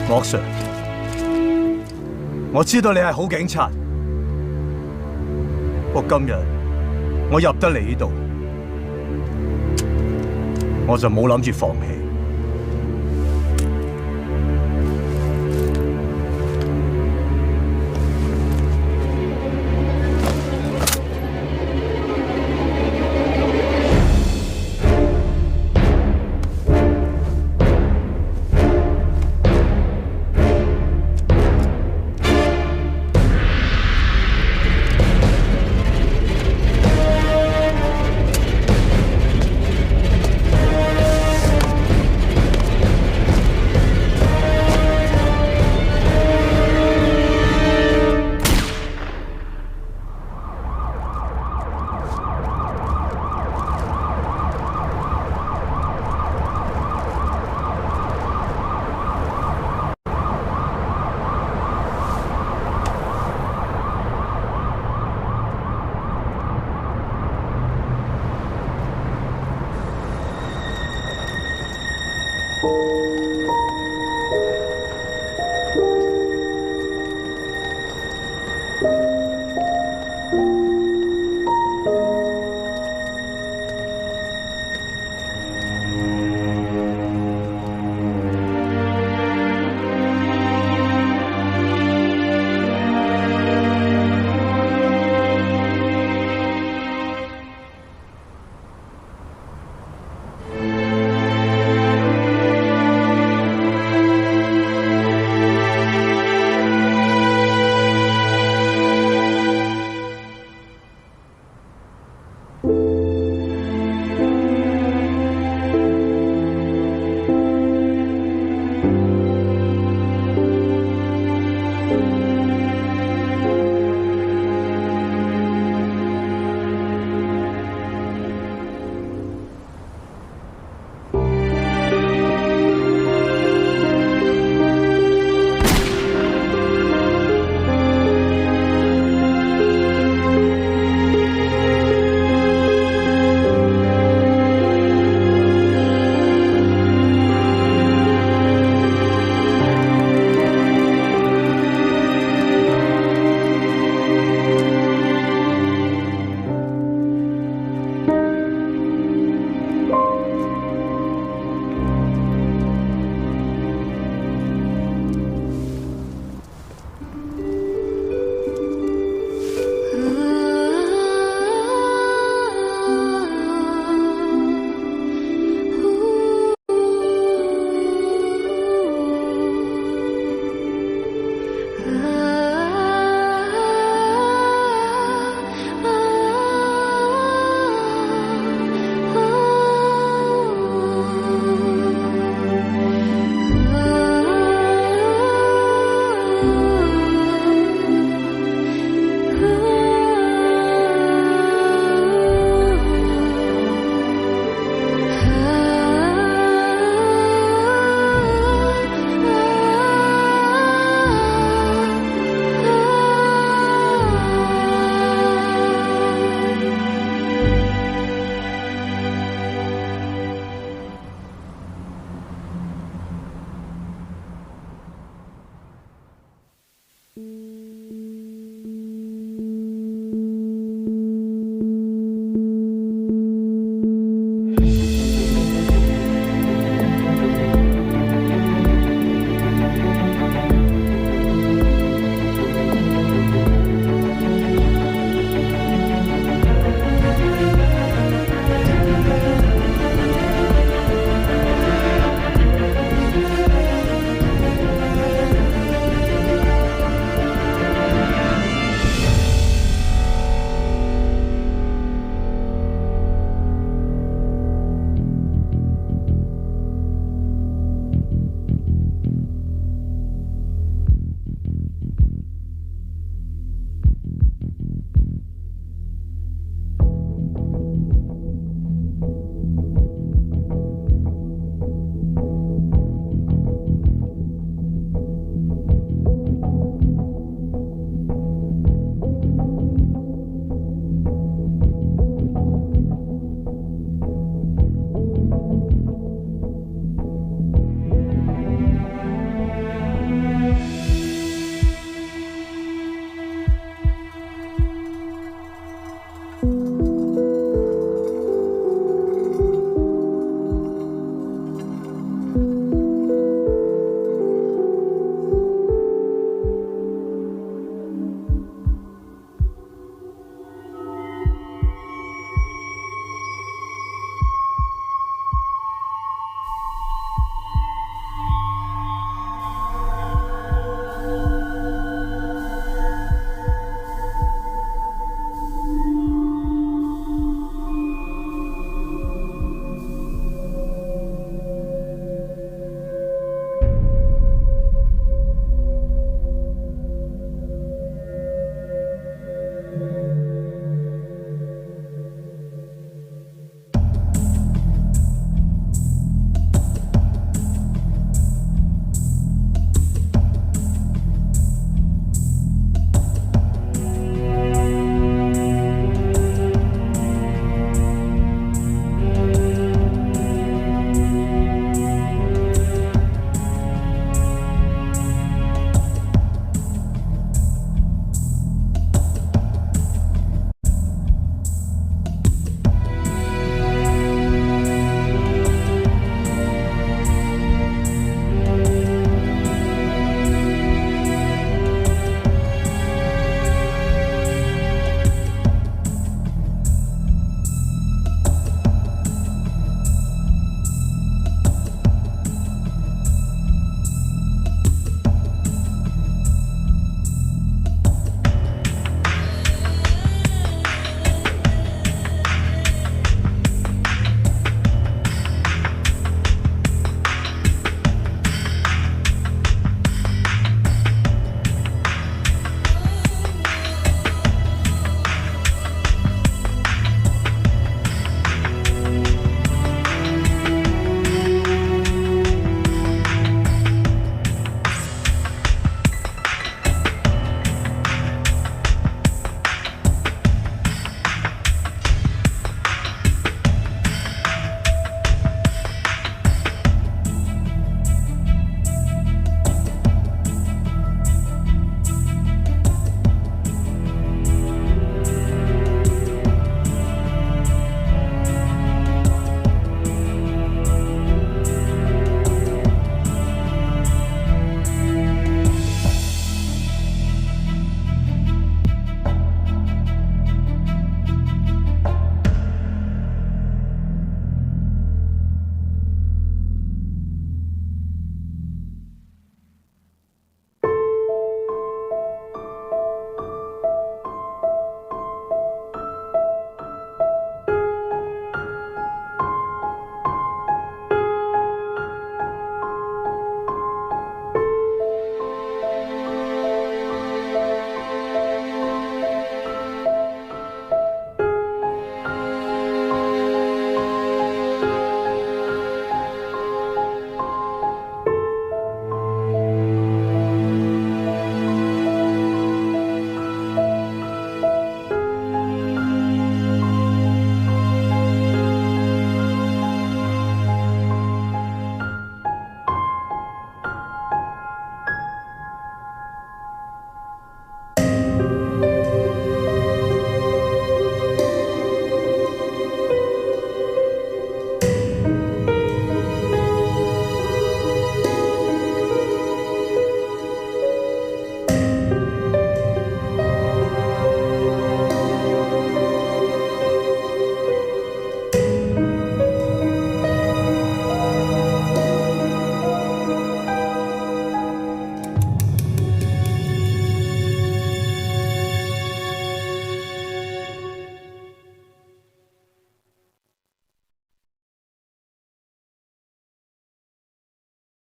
莫 Sir， 我知道你係好警察，不過今日我入得嚟呢度，我就冇諗住放棄。